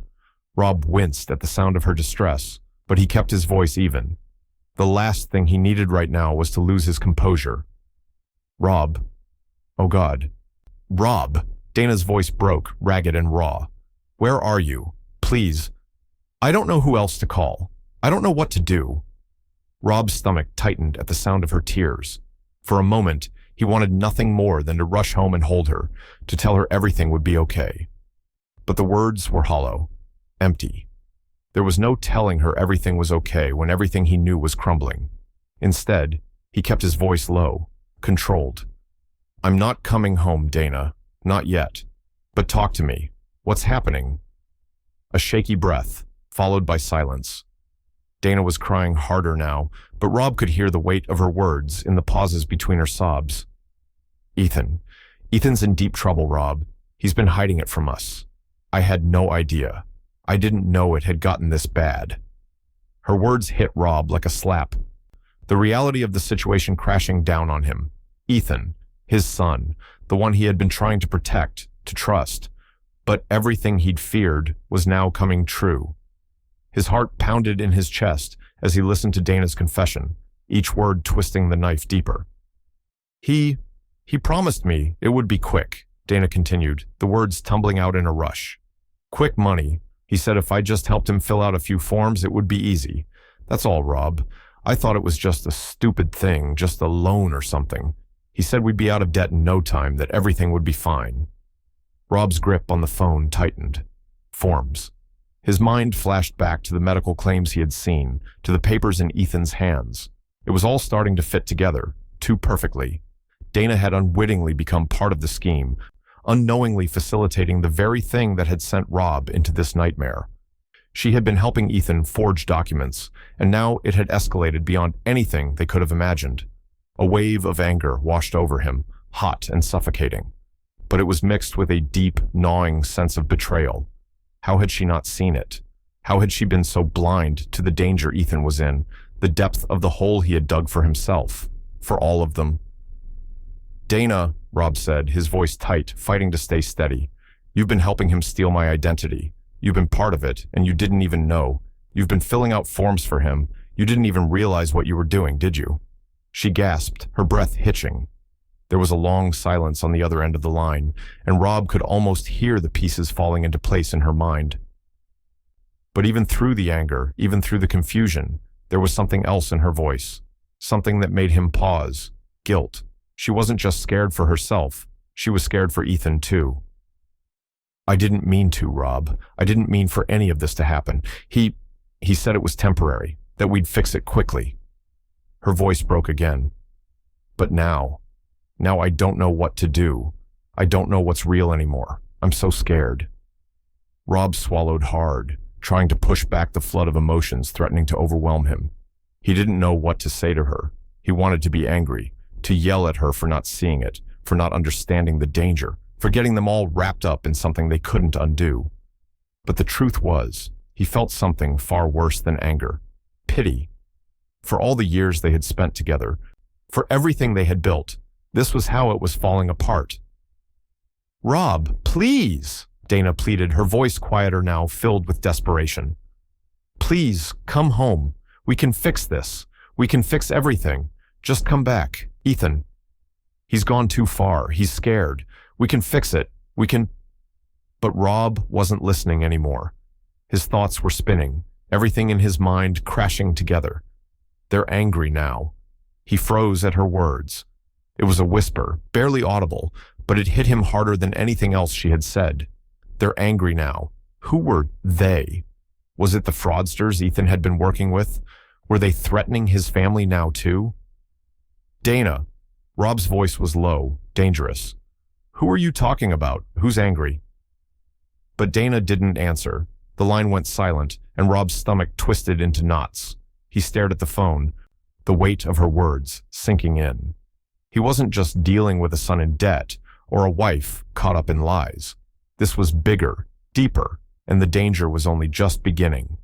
Rob winced at the sound of her distress, but he kept his voice even. The last thing he needed right now was to lose his composure. Rob. Oh God. Rob. Dana's voice broke, ragged and raw. Where are you? Please. I don't know who else to call. I don't know what to do. Rob's stomach tightened at the sound of her tears. For a moment, he wanted nothing more than to rush home and hold her, to tell her everything would be okay. But the words were hollow, empty. There was no telling her everything was okay when everything he knew was crumbling. Instead, he kept his voice low, controlled. I'm not coming home, Dana. Not yet. But talk to me. What's happening? A shaky breath, followed by silence. Dana was crying harder now, but Rob could hear the weight of her words in the pauses between her sobs. Ethan's in deep trouble, Rob. He's been hiding it from us. I had no idea. I didn't know it had gotten this bad. Her words hit Rob like a slap. The reality of the situation crashing down on him. Ethan, his son, the one he had been trying to protect, to trust. But everything he'd feared was now coming true. His heart pounded in his chest as he listened to Dana's confession, each word twisting the knife deeper. He promised me it would be quick, Dana continued, the words tumbling out in a rush. Quick money. He said if I just helped him fill out a few forms, it would be easy. That's all, Rob. I thought it was just a stupid thing, just a loan or something. He said we'd be out of debt in no time, that everything would be fine. Rob's grip on the phone tightened. Forms. His mind flashed back to the medical claims he had seen, to the papers in Ethan's hands. It was all starting to fit together, too perfectly. Dana had unwittingly become part of the scheme, unknowingly facilitating the very thing that had sent Rob into this nightmare. She had been helping Ethan forge documents, and now it had escalated beyond anything they could have imagined. A wave of anger washed over him, hot and suffocating. But it was mixed with a deep, gnawing sense of betrayal. How had she not seen it? How had she been so blind to the danger Ethan was in, the depth of the hole he had dug for himself, for all of them? Dana, Rob said, his voice tight, fighting to stay steady. You've been helping him steal my identity. You've been part of it, and you didn't even know. You've been filling out forms for him. You didn't even realize what you were doing, did you? She gasped, her breath hitching. There was a long silence on the other end of the line, and Rob could almost hear the pieces falling into place in her mind. But even through the anger, even through the confusion, there was something else in her voice, something that made him pause, guilt. She wasn't just scared for herself, she was scared for Ethan too. I didn't mean to, Rob. I didn't mean for any of this to happen. He said it was temporary, that we'd fix it quickly. Her voice broke again. But now Now I don't know what to do. I don't know what's real anymore. I'm so scared." Rob swallowed hard, trying to push back the flood of emotions threatening to overwhelm him. He didn't know what to say to her. He wanted to be angry, to yell at her for not seeing it, for not understanding the danger, for getting them all wrapped up in something they couldn't undo. But the truth was, he felt something far worse than anger. Pity. For all the years they had spent together, for everything they had built, this was how it was falling apart. "Rob, please," Dana pleaded, her voice quieter now, filled with desperation. "Please, come home. We can fix this. We can fix everything. Just come back, Ethan. He's gone too far. He's scared. We can fix it. We can—" But Rob wasn't listening anymore. His thoughts were spinning, everything in his mind crashing together. They're angry now. He froze at her words. It was a whisper, barely audible, but it hit him harder than anything else she had said. They're angry now. Who were they? Was it the fraudsters Ethan had been working with? Were they threatening his family now too? "Dana." Rob's voice was low, dangerous. "Who are you talking about? Who's angry?" But Dana didn't answer. The line went silent, and Rob's stomach twisted into knots. He stared at the phone, the weight of her words sinking in. He wasn't just dealing with a son in debt or a wife caught up in lies. This was bigger, deeper, and the danger was only just beginning.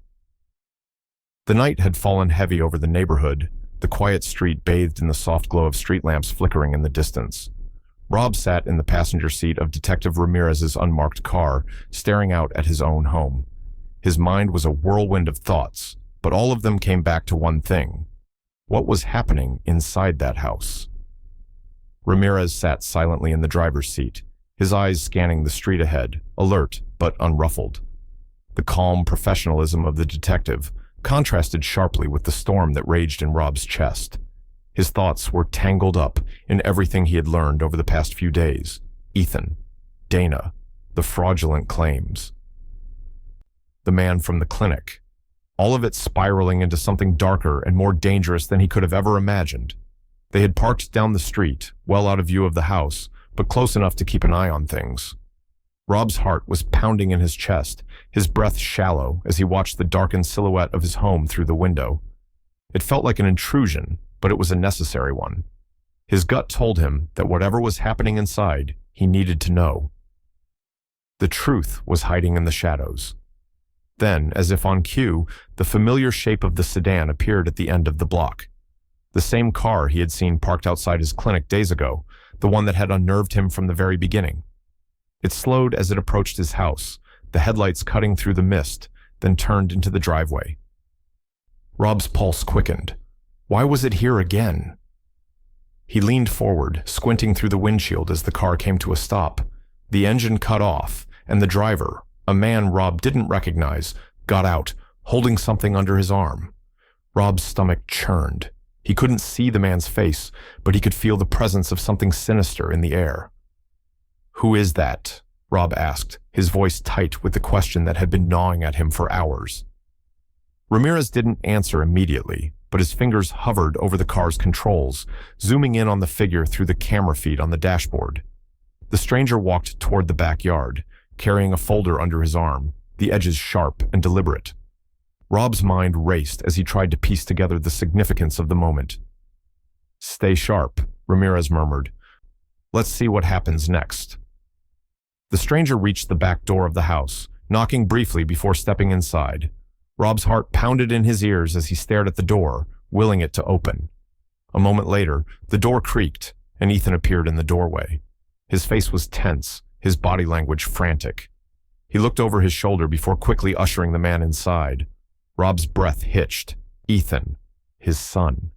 The night had fallen heavy over the neighborhood, the quiet street bathed in the soft glow of street lamps flickering in the distance. Rob sat in the passenger seat of Detective Ramirez's unmarked car, staring out at his own home. His mind was a whirlwind of thoughts, but all of them came back to one thing. What was happening inside that house? Ramirez sat silently in the driver's seat, his eyes scanning the street ahead, alert but unruffled. The calm professionalism of the detective contrasted sharply with the storm that raged in Rob's chest. His thoughts were tangled up in everything he had learned over the past few days. Ethan, Dana, the fraudulent claims. The man from the clinic. All of it spiraling into something darker and more dangerous than he could have ever imagined. They had parked down the street, well out of view of the house, but close enough to keep an eye on things. Rob's heart was pounding in his chest, his breath shallow as he watched the darkened silhouette of his home through the window. It felt like an intrusion, but it was a necessary one. His gut told him that whatever was happening inside, he needed to know. The truth was hiding in the shadows. Then, as if on cue, the familiar shape of the sedan appeared at the end of the block. The same car he had seen parked outside his clinic days ago, the one that had unnerved him from the very beginning. It slowed as it approached his house, the headlights cutting through the mist, then turned into the driveway. Rob's pulse quickened. Why was it here again? He leaned forward, squinting through the windshield as the car came to a stop. The engine cut off, and the driver, a man Rob didn't recognize, got out, holding something under his arm. Rob's stomach churned. He couldn't see the man's face, but he could feel the presence of something sinister in the air. "Who is that?" Rob asked, his voice tight with the question that had been gnawing at him for hours. Ramirez didn't answer immediately, but his fingers hovered over the car's controls, zooming in on the figure through the camera feed on the dashboard. The stranger walked toward the backyard, carrying a folder under his arm, the edges sharp and deliberate. Rob's mind raced as he tried to piece together the significance of the moment. "Stay sharp," Ramirez murmured. "Let's see what happens next." The stranger reached the back door of the house, knocking briefly before stepping inside. Rob's heart pounded in his ears as he stared at the door, willing it to open. A moment later, the door creaked, and Ethan appeared in the doorway. His face was tense, his body language frantic. He looked over his shoulder before quickly ushering the man inside. Rob's breath hitched. Ethan, his son.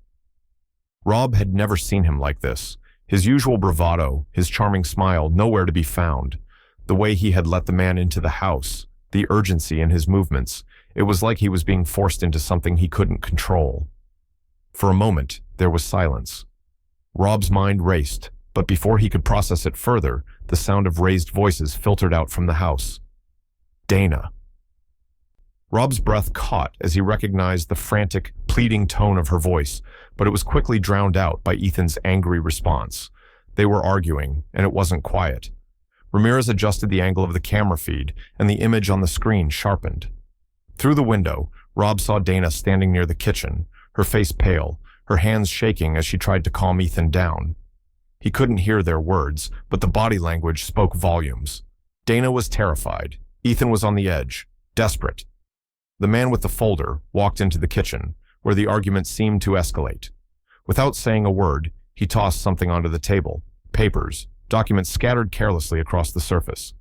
Rob had never seen him like this. His usual bravado, his charming smile, nowhere to be found. The way he had let the man into the house, the urgency in his movements, it was like he was being forced into something he couldn't control. For a moment, there was silence. Rob's mind raced, but before he could process it further, the sound of raised voices filtered out from the house. "Dana." Rob's breath caught as he recognized the frantic, pleading tone of her voice, but it was quickly drowned out by Ethan's angry response. They were arguing, and it wasn't quiet. Ramirez adjusted the angle of the camera feed, and the image on the screen sharpened. Through the window, Rob saw Dana standing near the kitchen, her face pale, her hands shaking as she tried to calm Ethan down. He couldn't hear their words, but the body language spoke volumes. Dana was terrified. Ethan was on the edge, desperate. The man with the folder walked into the kitchen, where the argument seemed to escalate. Without saying a word, he tossed something onto the table. Papers, documents scattered carelessly across the surface.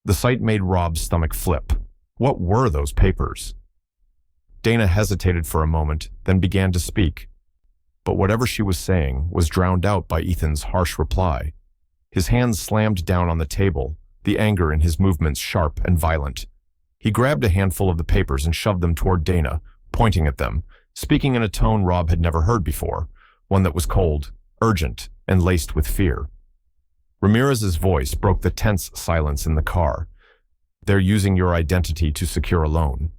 The sight made Rob's stomach flip. What were those papers? Dana hesitated for a moment, then began to speak. But whatever she was saying was drowned out by Ethan's harsh reply. His hands slammed down on the table, the anger in his movements sharp and violent. He grabbed a handful of the papers and shoved them toward Dana, pointing at them, speaking in a tone Rob had never heard before, one that was cold, urgent, and laced with fear. Ramirez's voice broke the tense silence in the car. "They're using your identity to secure a loan."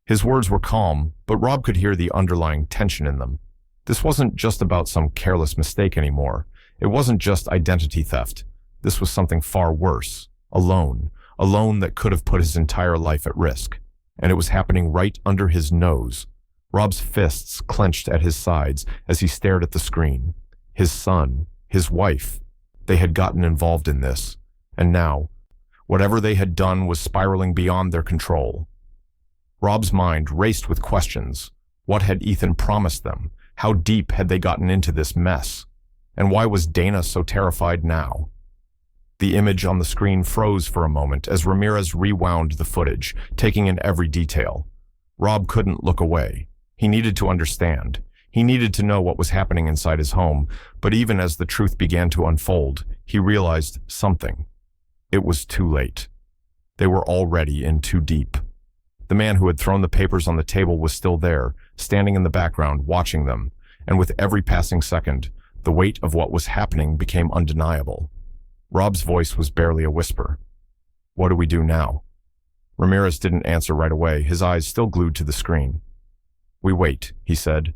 His words were calm, but Rob could hear the underlying tension in them. This wasn't just about some careless mistake anymore. It wasn't just identity theft. This was something far worse. A loan that could have put his entire life at risk. And it was happening right under his nose. Rob's fists clenched at his sides as he stared at the screen. His son, his wife, they had gotten involved in this. And now, whatever they had done was spiraling beyond their control. Rob's mind raced with questions. What had Ethan promised them? How deep had they gotten into this mess? And why was Dana so terrified now? The image on the screen froze for a moment as Ramirez rewound the footage, taking in every detail. Rob couldn't look away. He needed to understand. He needed to know what was happening inside his home, but even as the truth began to unfold, he realized something. It was too late. They were already in too deep. The man who had thrown the papers on the table was still there, standing in the background, watching them, and with every passing second, the weight of what was happening became undeniable. Rob's voice was barely a whisper. "What do we do now?" Ramirez didn't answer right away, his eyes still glued to the screen. "We wait," he said,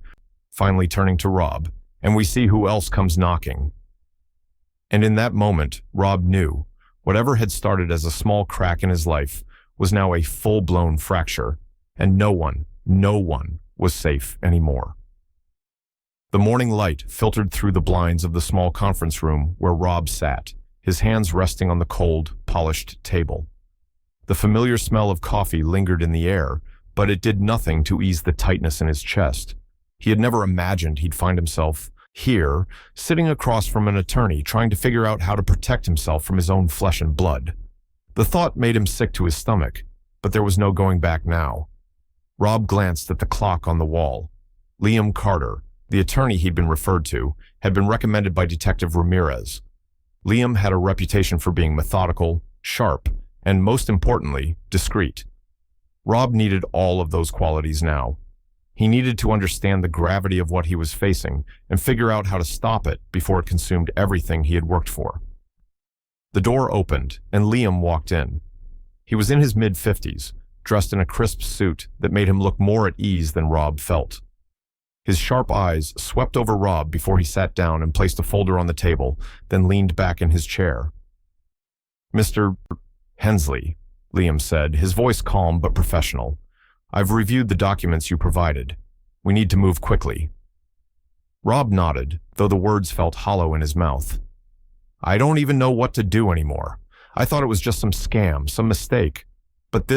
finally turning to Rob, "and we see who else comes knocking." And in that moment, Rob knew, whatever had started as a small crack in his life was now a full-blown fracture, and no one was safe anymore. The morning light filtered through the blinds of the small conference room where Rob sat, his hands resting on the cold, polished table. The familiar smell of coffee lingered in the air, but it did nothing to ease the tightness in his chest. He had never imagined he'd find himself here, sitting across from an attorney trying to figure out how to protect himself from his own flesh and blood. The thought made him sick to his stomach, but there was no going back now. Rob glanced at the clock on the wall. Liam Carter, the attorney he'd been referred to, had been recommended by Detective Ramirez. Liam had a reputation for being methodical, sharp, and most importantly, discreet. Rob needed all of those qualities now. He needed to understand the gravity of what he was facing and figure out how to stop it before it consumed everything he had worked for. The door opened, and Liam walked in. He was in his mid-50s, dressed in a crisp suit that made him look more at ease than Rob felt. His sharp eyes swept over Rob before he sat down and placed a folder on the table, then leaned back in his chair. "Mr. Hensley," Liam said, his voice calm but professional. "I've reviewed the documents you provided. We need to move quickly." Rob nodded, though the words felt hollow in his mouth. "I don't even know what to do anymore. I thought it was just some scam, some mistake. But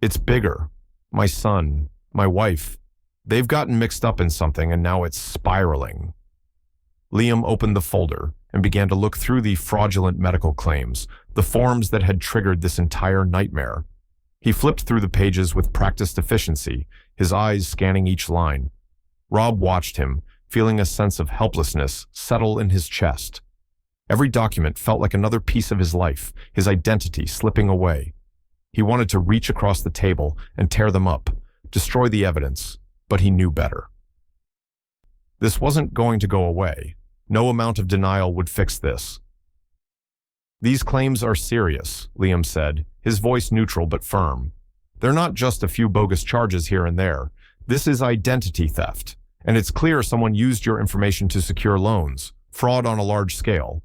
it's bigger. My son, my wife, they've gotten mixed up in something and now it's spiraling." Liam opened the folder and began to look through the fraudulent medical claims, the forms that had triggered this entire nightmare. He flipped through the pages with practiced efficiency, his eyes scanning each line. Rob watched him, feeling a sense of helplessness settle in his chest. Every document felt like another piece of his life, his identity slipping away. He wanted to reach across the table and tear them up, destroy the evidence, but he knew better. This wasn't going to go away. No amount of denial would fix this. "These claims are serious," Liam said, his voice neutral but firm. "They're not just a few bogus charges here and there. This is identity theft, and it's clear someone used your information to secure loans, Fraud on a large scale.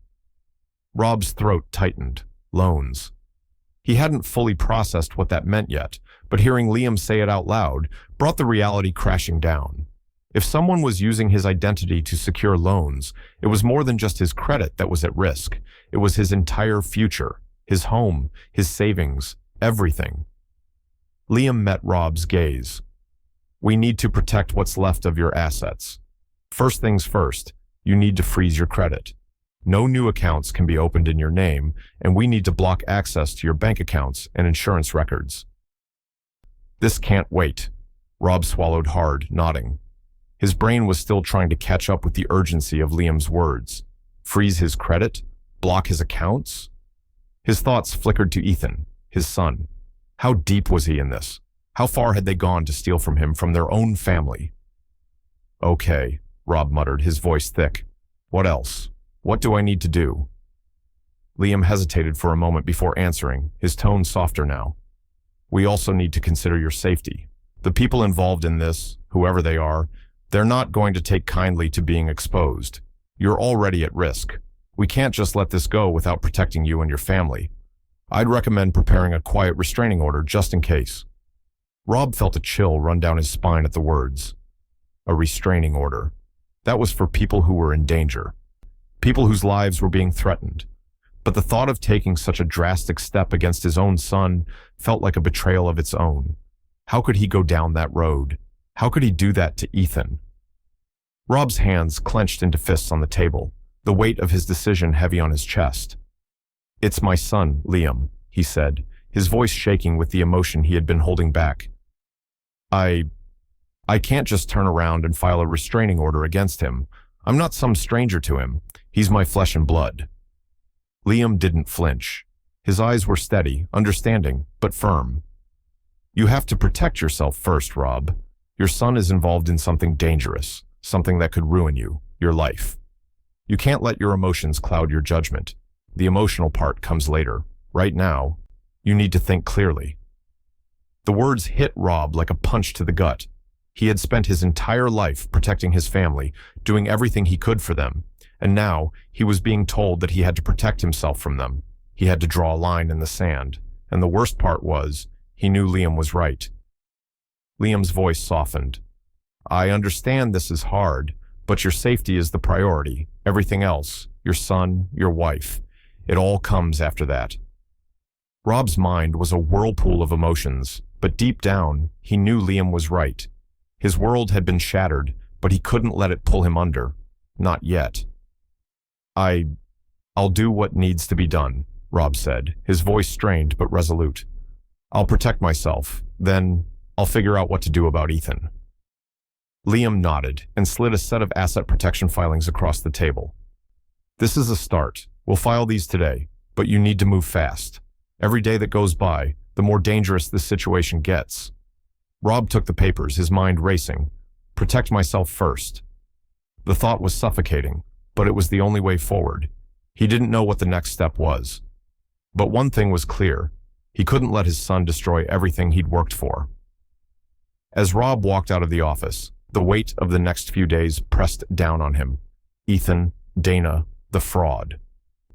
Rob's throat tightened. Loans. He hadn't fully processed what that meant yet, but hearing Liam say it out loud brought the reality crashing down. If someone was using his identity to secure loans, it was more than just his credit that was at risk. It was his entire future, his home, his savings, everything. Liam met Rob's gaze. We need to protect what's left of your assets. First things first, you need to freeze your credit. No new accounts can be opened in your name, and we need to block access to your bank accounts and insurance records. This can't wait. Rob swallowed hard, nodding. His brain was still trying to catch up with the urgency of Liam's words. Freeze his credit? Block his accounts? His thoughts flickered to Ethan, his son. How deep was he in this? How far had they gone to steal from him from their own family? Okay, Rob muttered, his voice thick. What else? What do I need to do? Liam hesitated for a moment before answering, his tone softer now. We also need to consider your safety. The people involved in this, whoever they are, they're not going to take kindly to being exposed. You're already at risk. We can't just let this go without protecting you and your family. I'd recommend preparing a quiet restraining order just in case. Rob felt a chill run down his spine at the words. A restraining order. That was for people who were in danger. People whose lives were being threatened. But the thought of taking such a drastic step against his own son felt like a betrayal of its own. How could he go down that road? How could he do that to Ethan? Rob's hands clenched into fists on the table, the weight of his decision heavy on his chest. It's my son, Liam, he said, his voice shaking with the emotion he had been holding back. I can't just turn around and file a restraining order against him. I'm not some stranger to him. He's my flesh and blood. Liam didn't flinch. His eyes were steady, understanding, but firm. You have to protect yourself first, Rob. Your son is involved in something dangerous, something that could ruin you, your life. You can't let your emotions cloud your judgment. The emotional part comes later. Right now, you need to think clearly. The words hit Rob like a punch to the gut. He had spent his entire life protecting his family, doing everything he could for them, and now he was being told that he had to protect himself from them. He had to draw a line in the sand, and the worst part was, he knew Liam was right. Liam's voice softened. I understand this is hard, but your safety is the priority. Everything else, your son, your wife, it all comes after that. Rob's mind was a whirlpool of emotions, but deep down, he knew Liam was right. His world had been shattered, but he couldn't let it pull him under. Not yet. I'll do what needs to be done, Rob said, his voice strained but resolute. I'll protect myself, then I'll figure out what to do about Ethan. Liam nodded and slid a set of asset protection filings across the table. This is a start. We'll file these today, but you need to move fast. Every day that goes by, the more dangerous this situation gets. Rob took the papers, his mind racing. Protect myself first. The thought was suffocating, but it was the only way forward. He didn't know what the next step was. But one thing was clear. He couldn't let his son destroy everything he'd worked for. As Rob walked out of the office, the weight of the next few days pressed down on him. Ethan, Dana, the fraud.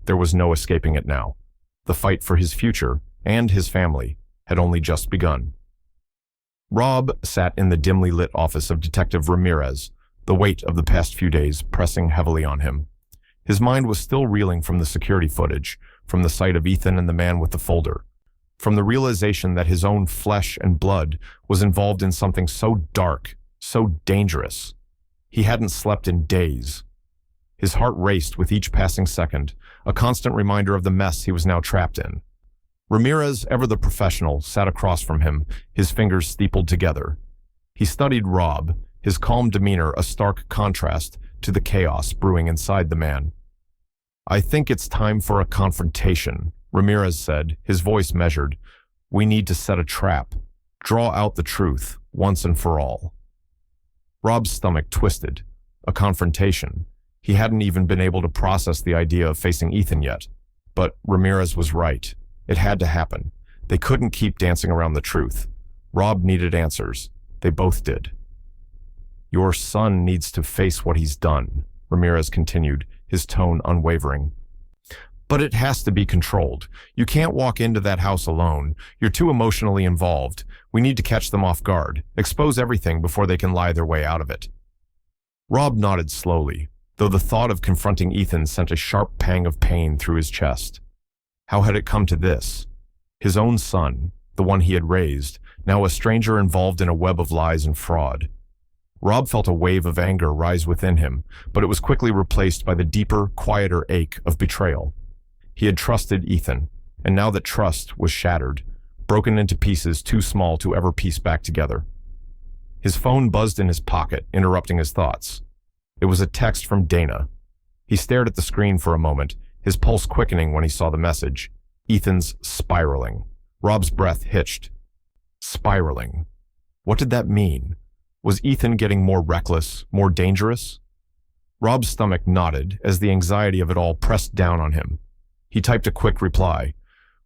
There was no escaping it now. The fight for his future and his family had only just begun. Rob sat in the dimly lit office of Detective Ramirez, the weight of the past few days pressing heavily on him. His mind was still reeling from the security footage, from the sight of Ethan and the man with the folder, from the realization that his own flesh and blood was involved in something so dark, so dangerous. He hadn't slept in days. His heart raced with each passing second, a constant reminder of the mess he was now trapped in. Ramirez, ever the professional, sat across from him, his fingers steepled together. He studied Rob, his calm demeanor a stark contrast to the chaos brewing inside the man. I think it's time for a confrontation, Ramirez said, his voice measured. We need to set a trap, draw out the truth, once and for all. Rob's stomach twisted. A confrontation. He hadn't even been able to process the idea of facing Ethan yet. But Ramirez was right. It had to happen. They couldn't keep dancing around the truth. Rob needed answers. They both did. Your son needs to face what he's done, Ramirez continued, his tone unwavering. But it has to be controlled. You can't walk into that house alone. You're too emotionally involved. We need to catch them off guard, expose everything before they can lie their way out of it. Rob nodded slowly, though the thought of confronting Ethan sent a sharp pang of pain through his chest. How had it come to this? His own son, the one he had raised, now a stranger involved in a web of lies and fraud. Rob felt a wave of anger rise within him, but it was quickly replaced by the deeper, quieter ache of betrayal. He had trusted Ethan, and now that trust was shattered, broken into pieces too small to ever piece back together. His phone buzzed in his pocket, interrupting his thoughts. It was a text from Dana. He stared at the screen for a moment, his pulse quickening when he saw the message. Ethan's spiraling. Rob's breath hitched. Spiraling. What did that mean? Was Ethan getting more reckless, more dangerous? Rob's stomach knotted as the anxiety of it all pressed down on him. He typed a quick reply.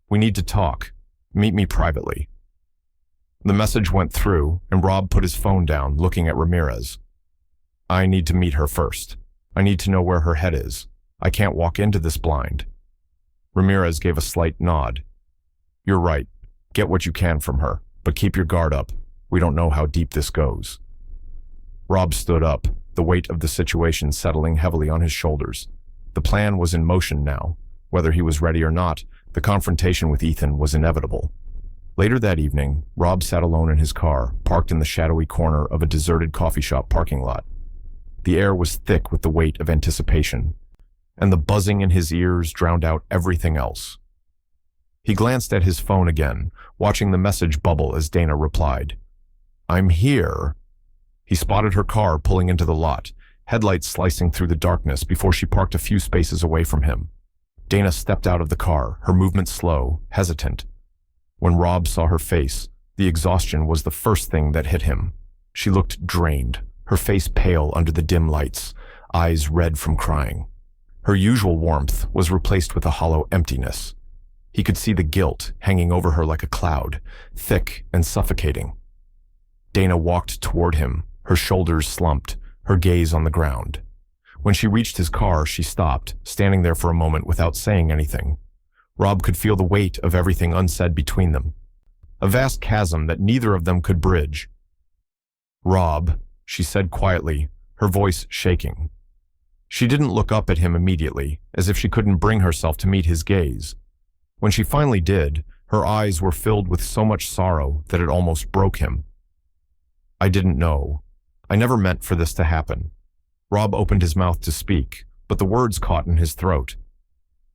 "We need to talk. Meet me privately." The message went through, and Rob put his phone down, looking at Ramirez. "I need to meet her first. I need to know where her head is. I can't walk into this blind." Ramirez gave a slight nod. "You're right. Get what you can from her, but keep your guard up. We don't know how deep this goes." Rob stood up, the weight of the situation settling heavily on his shoulders. The plan was in motion now. Whether he was ready or not, the confrontation with Ethan was inevitable. Later that evening, Rob sat alone in his car, parked in the shadowy corner of a deserted coffee shop parking lot. The air was thick with the weight of anticipation, and the buzzing in his ears drowned out everything else. He glanced at his phone again, watching the message bubble as Dana replied. "I'm here." He spotted her car pulling into the lot, headlights slicing through the darkness before she parked a few spaces away from him. Dana stepped out of the car, her movement slow, hesitant. When Rob saw her face, the exhaustion was the first thing that hit him. She looked drained, her face pale under the dim lights, eyes red from crying. Her usual warmth was replaced with a hollow emptiness. He could see the guilt hanging over her like a cloud, thick and suffocating. Dana walked toward him, her shoulders slumped, her gaze on the ground. When she reached his car, she stopped, standing there for a moment without saying anything. Rob could feel the weight of everything unsaid between them, a vast chasm that neither of them could bridge. "Rob," she said quietly, her voice shaking. She didn't look up at him immediately, as if she couldn't bring herself to meet his gaze. When she finally did, her eyes were filled with so much sorrow that it almost broke him. "I didn't know. I never meant for this to happen." Rob opened his mouth to speak, but the words caught in his throat.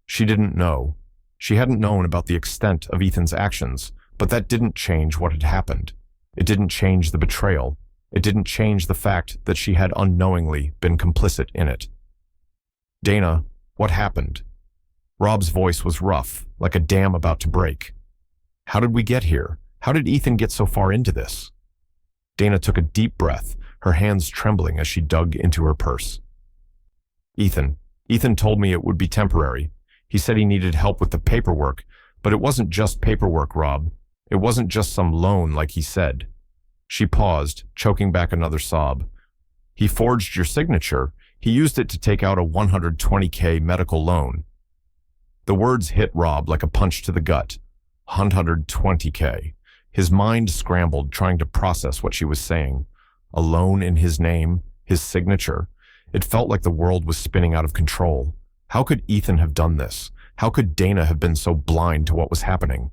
She didn't know. She hadn't known about the extent of Ethan's actions, but that didn't change what had happened. It didn't change the betrayal. It didn't change the fact that she had unknowingly been complicit in it. "Dana, what happened?" Rob's voice was rough, like a dam about to break. "How did we get here? How did Ethan get so far into this?" Dana took a deep breath, her hands trembling as she dug into her purse. Ethan told me it would be temporary. He said he needed help with the paperwork, but it wasn't just paperwork, Rob. It wasn't just some loan like he said." She paused, choking back another sob. "He forged your signature. He used it to take out a $120K medical loan." The words hit Rob like a punch to the gut. $120K. His mind scrambled, trying to process what she was saying. A loan in his name, his signature. It felt like the world was spinning out of control. How could Ethan have done this? How could Dana have been so blind to what was happening?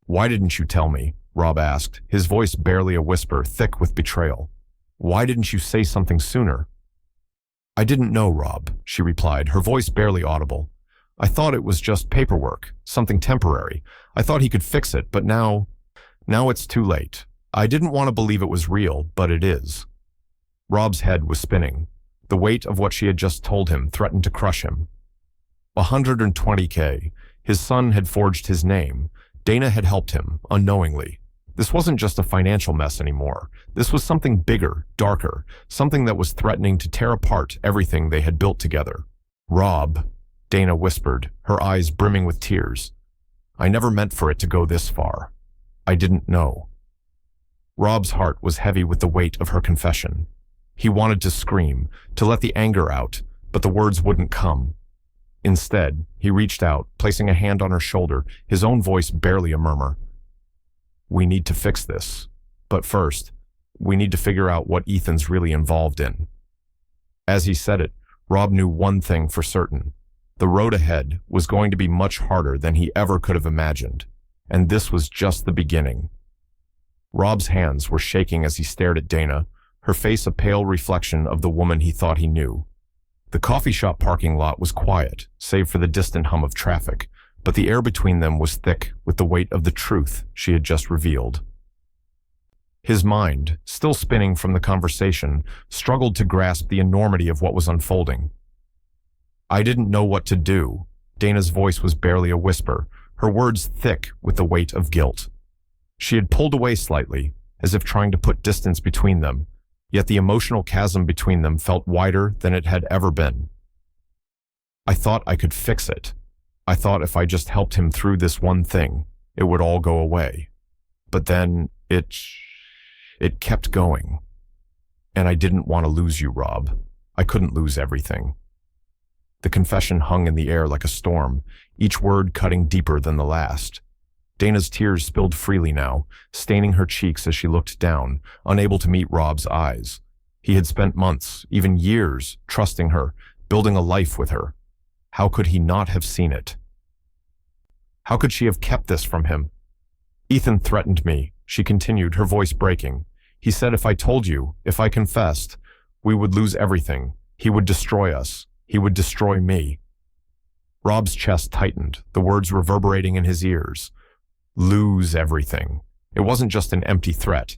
"Why didn't you tell me?" Rob asked, his voice barely a whisper, thick with betrayal. "Why didn't you say something sooner?" "I didn't know, Rob," she replied, her voice barely audible. "I thought it was just paperwork, something temporary. I thought he could fix it, but now it's too late. I didn't want to believe it was real, but it is." Rob's head was spinning. The weight of what she had just told him threatened to crush him. 120K. His son had forged his name. Dana had helped him, unknowingly. This wasn't just a financial mess anymore. This was something bigger, darker, something that was threatening to tear apart everything they had built together. "Rob," Dana whispered, her eyes brimming with tears. "I never meant for it to go this far. I didn't know." Rob's heart was heavy with the weight of her confession. He wanted to scream, to let the anger out, but the words wouldn't come. Instead, he reached out, placing a hand on her shoulder, his own voice barely a murmur. "We need to fix this. But first, we need to figure out what Ethan's really involved in." As he said it, Rob knew one thing for certain. The road ahead was going to be much harder than he ever could have imagined, and this was just the beginning. Rob's hands were shaking as he stared at Dana, her face a pale reflection of the woman he thought he knew. The coffee shop parking lot was quiet, save for the distant hum of traffic, but the air between them was thick with the weight of the truth she had just revealed. His mind, still spinning from the conversation, struggled to grasp the enormity of what was unfolding. "I didn't know what to do." Dana's voice was barely a whisper, her words thick with the weight of guilt. She had pulled away slightly, as if trying to put distance between them, yet the emotional chasm between them felt wider than it had ever been. "I thought I could fix it. I thought if I just helped him through this one thing, it would all go away. But then it kept going. And I didn't want to lose you, Rob. I couldn't lose everything." The confession hung in the air like a storm, each word cutting deeper than the last. Dana's tears spilled freely now, staining her cheeks as she looked down, unable to meet Rob's eyes. He had spent months, even years, trusting her, building a life with her. How could he not have seen it? How could she have kept this from him? "Ethan threatened me," she continued, her voice breaking. "He said if I told you, if I confessed, we would lose everything. He would destroy us. He would destroy me." Rob's chest tightened, the words reverberating in his ears. Lose everything. It wasn't just an empty threat.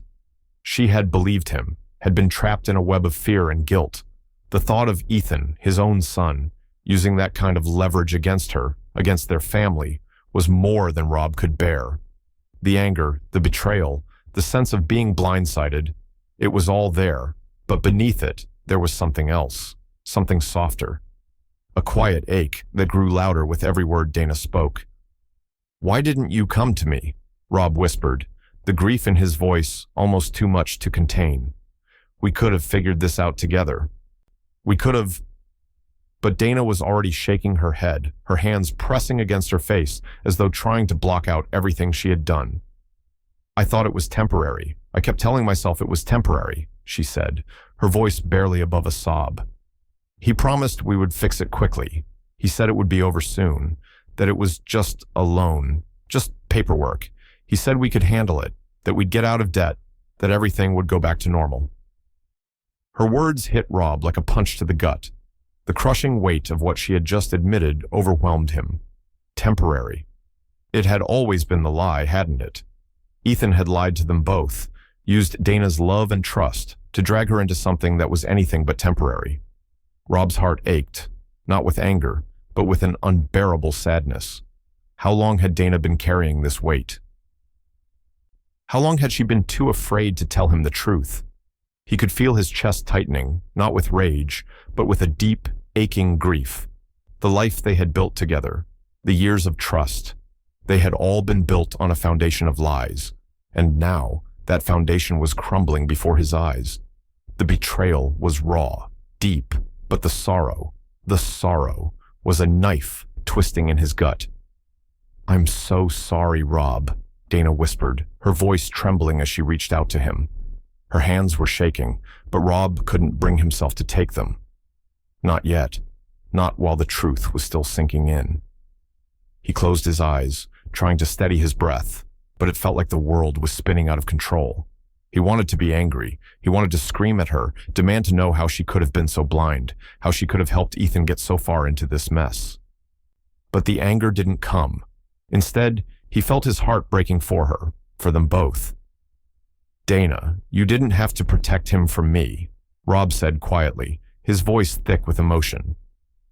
She had believed him, had been trapped in a web of fear and guilt. The thought of Ethan, his own son, using that kind of leverage against her, against their family, was more than Rob could bear. The anger, the betrayal, the sense of being blindsided, it was all there, but beneath it, there was something else, something softer. A quiet ache that grew louder with every word Dana spoke. "Why didn't you come to me?" Rob whispered, the grief in his voice almost too much to contain. "We could have figured this out together. We could have—" But Dana was already shaking her head, her hands pressing against her face as though trying to block out everything she had done. "I thought it was temporary. I kept telling myself it was temporary," she said, her voice barely above a sob. "He promised we would fix it quickly. He said it would be over soon, that it was just a loan, just paperwork. He said we could handle it, that we'd get out of debt, that everything would go back to normal." Her words hit Rob like a punch to the gut. The crushing weight of what she had just admitted overwhelmed him. Temporary. It had always been the lie, hadn't it? Ethan had lied to them both, used Dana's love and trust to drag her into something that was anything but temporary. Rob's heart ached, not with anger, but with an unbearable sadness. How long had Dana been carrying this weight? How long had she been too afraid to tell him the truth? He could feel his chest tightening, not with rage, but with a deep, aching grief. The life they had built together, the years of trust, they had all been built on a foundation of lies, and now that foundation was crumbling before his eyes. The betrayal was raw, deep, but the sorrow was a knife twisting in his gut. "I'm so sorry, Rob," Dana whispered, her voice trembling as she reached out to him. Her hands were shaking, but Rob couldn't bring himself to take them. Not yet, not while the truth was still sinking in. He closed his eyes, trying to steady his breath, but it felt like the world was spinning out of control. He wanted to be angry. He wanted to scream at her, demand to know how she could have been so blind, how she could have helped Ethan get so far into this mess. But the anger didn't come. Instead, he felt his heart breaking for her, for them both. "Dana, you didn't have to protect him from me," Rob said quietly, his voice thick with emotion.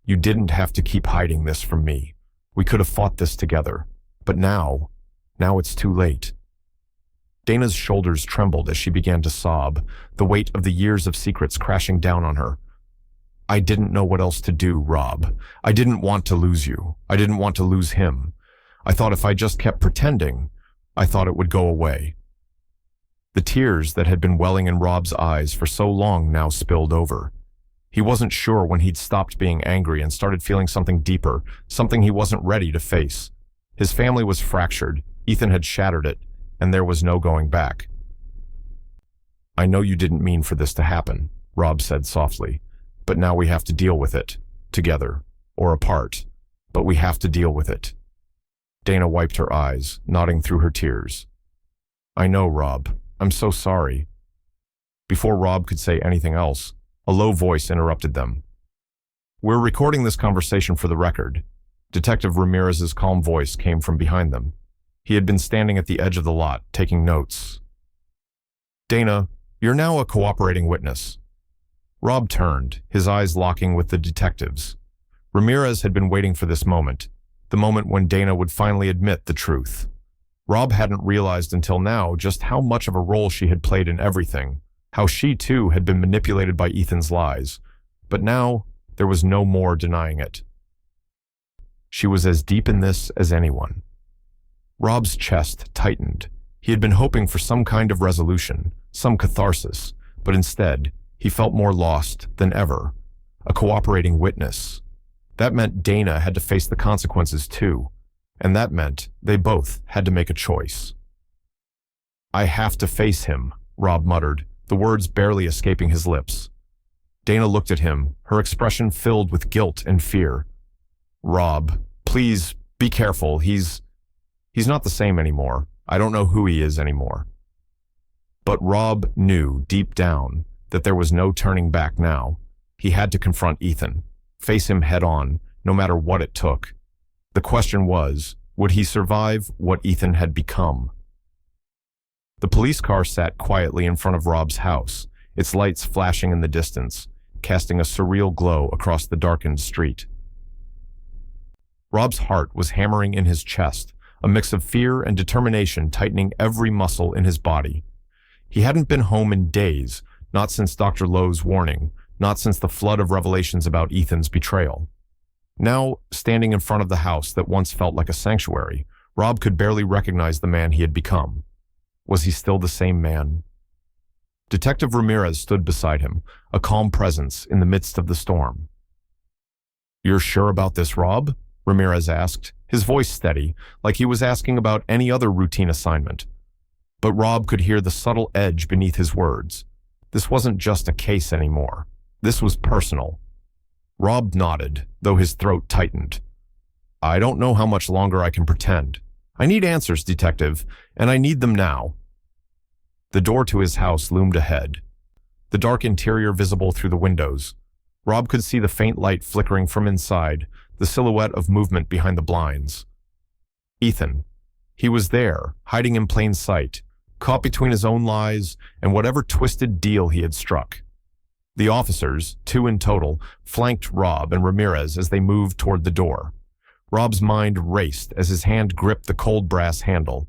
"You didn't have to keep hiding this from me. We could have fought this together. But now it's too late." Dana's shoulders trembled as she began to sob, the weight of the years of secrets crashing down on her. "I didn't know what else to do, Rob. I didn't want to lose you. I didn't want to lose him. I thought if I just kept pretending, I thought it would go away." The tears that had been welling in Rob's eyes for so long now spilled over. He wasn't sure when he'd stopped being angry and started feeling something deeper, something he wasn't ready to face. His family was fractured, Ethan had shattered it, and there was no going back. "I know you didn't mean for this to happen," Rob said softly, "but now we have to deal with it, together, or apart, but we have to deal with it." Dana wiped her eyes, nodding through her tears. "I know, Rob. I'm so sorry." Before Rob could say anything else, a low voice interrupted them. "We're recording this conversation for the record." Detective Ramirez's calm voice came from behind them. He had been standing at the edge of the lot, taking notes. "Dana, you're now a cooperating witness." Rob turned, his eyes locking with the detective's. Ramirez had been waiting for this moment, the moment when Dana would finally admit the truth. Rob hadn't realized until now just how much of a role she had played in everything, how she too had been manipulated by Ethan's lies. But now, there was no more denying it. She was as deep in this as anyone. Rob's chest tightened. He had been hoping for some kind of resolution, some catharsis, but instead, he felt more lost than ever. A cooperating witness. That meant Dana had to face the consequences too, and that meant they both had to make a choice. "I have to face him," Rob muttered, the words barely escaping his lips. Dana looked at him, her expression filled with guilt and fear. "Rob, please, be careful. He's not the same anymore. I don't know who he is anymore." But Rob knew deep down that there was no turning back now. He had to confront Ethan, face him head on, no matter what it took. The question was, would he survive what Ethan had become? The police car sat quietly in front of Rob's house, its lights flashing in the distance, casting a surreal glow across the darkened street. Rob's heart was hammering in his chest, a mix of fear and determination tightening every muscle in his body. He hadn't been home in days, not since Dr. Lowe's warning, not since the flood of revelations about Ethan's betrayal. Now, standing in front of the house that once felt like a sanctuary, Rob could barely recognize the man he had become. Was he still the same man? Detective Ramirez stood beside him, a calm presence in the midst of the storm. "You're sure about this, Rob?" Ramirez asked, his voice steady, like he was asking about any other routine assignment. But Rob could hear the subtle edge beneath his words. This wasn't just a case anymore. This was personal. Rob nodded, though his throat tightened. "I don't know how much longer I can pretend. I need answers, Detective, and I need them now." The door to his house loomed ahead, the dark interior visible through the windows. Rob could see the faint light flickering from inside, the silhouette of movement behind the blinds. Ethan. He was there, hiding in plain sight, caught between his own lies and whatever twisted deal he had struck. The officers, 2 in total, flanked Rob and Ramirez as they moved toward the door. Rob's mind raced as his hand gripped the cold brass handle.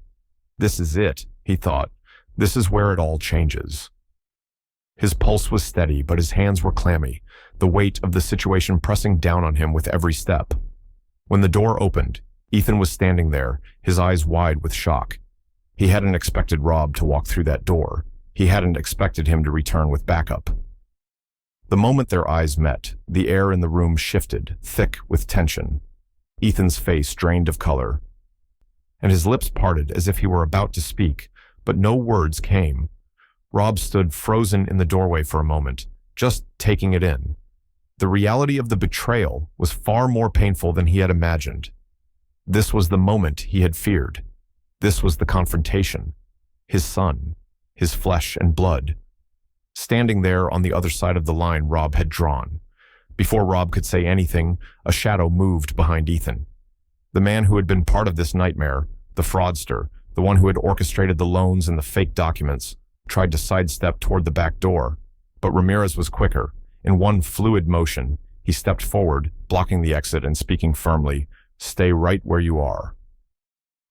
This is it, he thought. This is where it all changes. His pulse was steady, but his hands were clammy, the weight of the situation pressing down on him with every step. When the door opened, Ethan was standing there, his eyes wide with shock. He hadn't expected Rob to walk through that door. He hadn't expected him to return with backup. The moment their eyes met, the air in the room shifted, thick with tension. Ethan's face drained of color, and his lips parted as if he were about to speak, but no words came. Rob stood frozen in the doorway for a moment, just taking it in. The reality of the betrayal was far more painful than he had imagined. This was the moment he had feared. This was the confrontation. His son, his flesh and blood. Standing there on the other side of the line Rob had drawn. Before Rob could say anything, a shadow moved behind Ethan. The man who had been part of this nightmare, the fraudster, the one who had orchestrated the loans and the fake documents, tried to sidestep toward the back door. But Ramirez was quicker. In one fluid motion, he stepped forward, blocking the exit and speaking firmly, "Stay right where you are."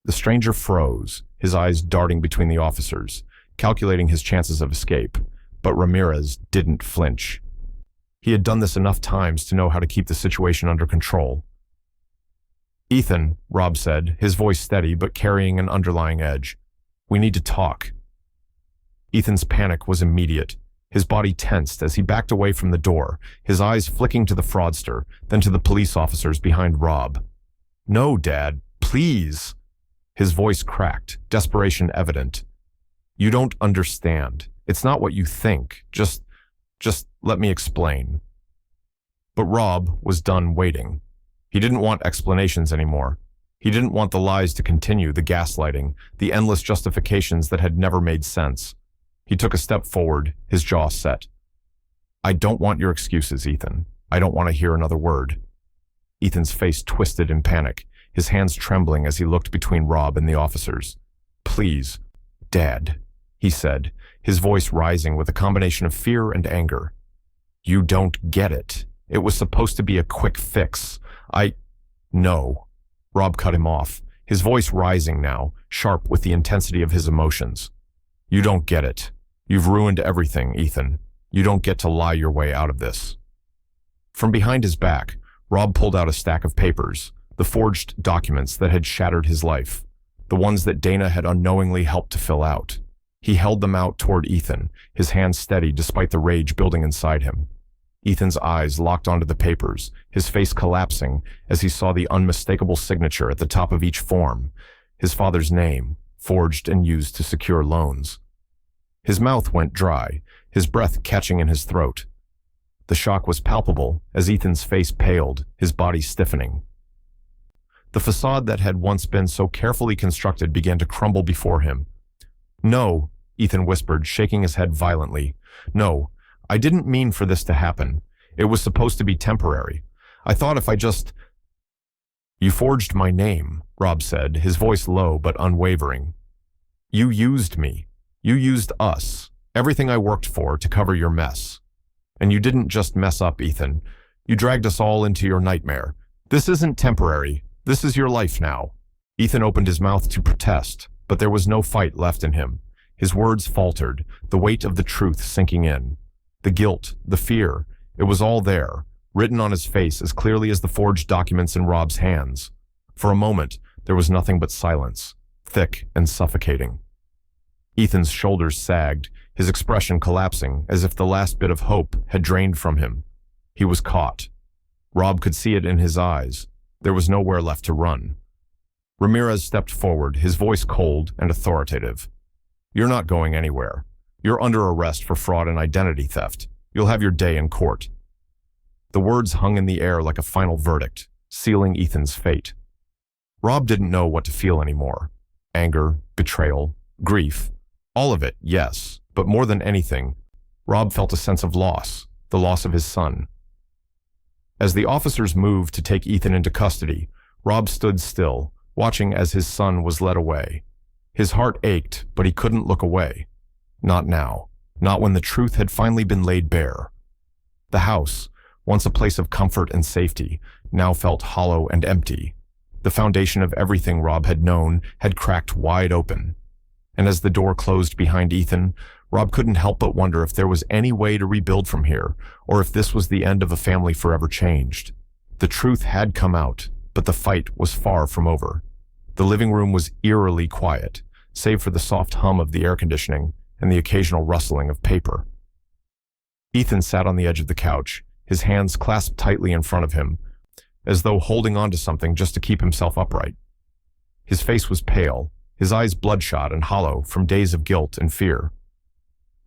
The stranger froze, his eyes darting between the officers, calculating his chances of escape. But Ramirez didn't flinch. He had done this enough times to know how to keep the situation under control. "Ethan," Rob said, his voice steady but carrying an underlying edge. "We need to talk." Ethan's panic was immediate. His body tensed as he backed away from the door, his eyes flicking to the fraudster, then to the police officers behind Rob. "No, Dad, please." His voice cracked, desperation evident. "You don't understand. It's not what you think. Just let me explain." But Rob was done waiting. He didn't want explanations anymore. He didn't want the lies to continue, the gaslighting, the endless justifications that had never made sense. He took a step forward, his jaw set. "I don't want your excuses, Ethan. I don't want to hear another word." Ethan's face twisted in panic, his hands trembling as he looked between Rob and the officers. "Please, Dad," he said, his voice rising with a combination of fear and anger. "You don't get it. It was supposed to be a quick fix. No." Rob cut him off, his voice rising now, sharp with the intensity of his emotions. "You don't get it. You've ruined everything, Ethan. You don't get to lie your way out of this." From behind his back, Rob pulled out a stack of papers, the forged documents that had shattered his life, the ones that Dana had unknowingly helped to fill out. He held them out toward Ethan, his hands steady despite the rage building inside him. Ethan's eyes locked onto the papers, his face collapsing as he saw the unmistakable signature at the top of each form, his father's name, forged and used to secure loans. His mouth went dry, his breath catching in his throat. The shock was palpable as Ethan's face paled, his body stiffening. The facade that had once been so carefully constructed began to crumble before him. "No," Ethan whispered, shaking his head violently. "No, I didn't mean for this to happen. It was supposed to be temporary. I thought if I just—" "You forged my name," Rob said, his voice low but unwavering. "You used me. You used us, everything I worked for, to cover your mess. And you didn't just mess up, Ethan. You dragged us all into your nightmare. This isn't temporary. This is your life now." Ethan opened his mouth to protest, but there was no fight left in him. His words faltered, the weight of the truth sinking in. The guilt, the fear, it was all there, written on his face as clearly as the forged documents in Rob's hands. For a moment, there was nothing but silence, thick and suffocating. Ethan's shoulders sagged, his expression collapsing as if the last bit of hope had drained from him. He was caught. Rob could see it in his eyes. There was nowhere left to run. Ramirez stepped forward, his voice cold and authoritative. "You're not going anywhere. You're under arrest for fraud and identity theft. You'll have your day in court." The words hung in the air like a final verdict, sealing Ethan's fate. Rob didn't know what to feel anymore. Anger, betrayal, grief. All of it, yes, but more than anything, Rob felt a sense of loss, the loss of his son. As the officers moved to take Ethan into custody, Rob stood still, watching as his son was led away. His heart ached, but he couldn't look away. Not now, not when the truth had finally been laid bare. The house, once a place of comfort and safety, now felt hollow and empty. The foundation of everything Rob had known had cracked wide open. And as the door closed behind Ethan, Rob couldn't help but wonder if there was any way to rebuild from here, or if this was the end of a family forever changed. The truth had come out, but the fight was far from over. The living room was eerily quiet, save for the soft hum of the air conditioning and the occasional rustling of paper. Ethan sat on the edge of the couch, his hands clasped tightly in front of him, as though holding on to something just to keep himself upright. His face was pale, his eyes bloodshot and hollow from days of guilt and fear.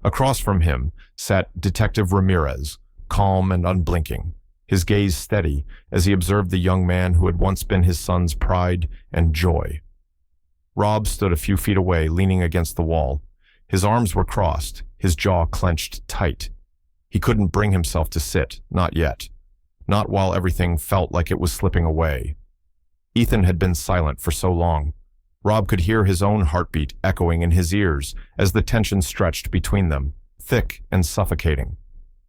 Across from him sat Detective Ramirez, calm and unblinking, his gaze steady as he observed the young man who had once been his son's pride and joy. Rob stood a few feet away, leaning against the wall. His arms were crossed, his jaw clenched tight. He couldn't bring himself to sit, not yet. Not while everything felt like it was slipping away. Ethan had been silent for so long. Rob could hear his own heartbeat echoing in his ears as the tension stretched between them, thick and suffocating.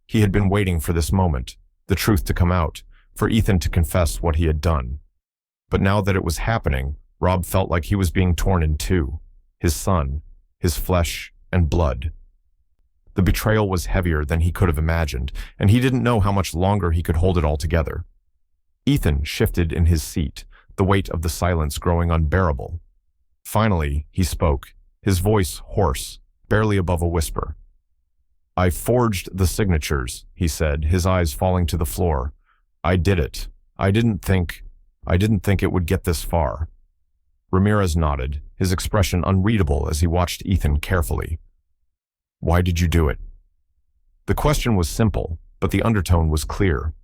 He had been waiting for this moment, the truth to come out, for Ethan to confess what he had done. But now that it was happening, Rob felt like he was being torn in two, his son, his flesh and blood. The betrayal was heavier than he could have imagined, and he didn't know how much longer he could hold it all together. Ethan shifted in his seat, the weight of the silence growing unbearable. Finally, he spoke, his voice hoarse, barely above a whisper. I forged the signatures, he said, his eyes falling to the floor. I did it. I didn't think it would get this far. Ramirez nodded, his expression unreadable as he watched Ethan carefully. Why did you do it? The question was simple, but the undertone was clear.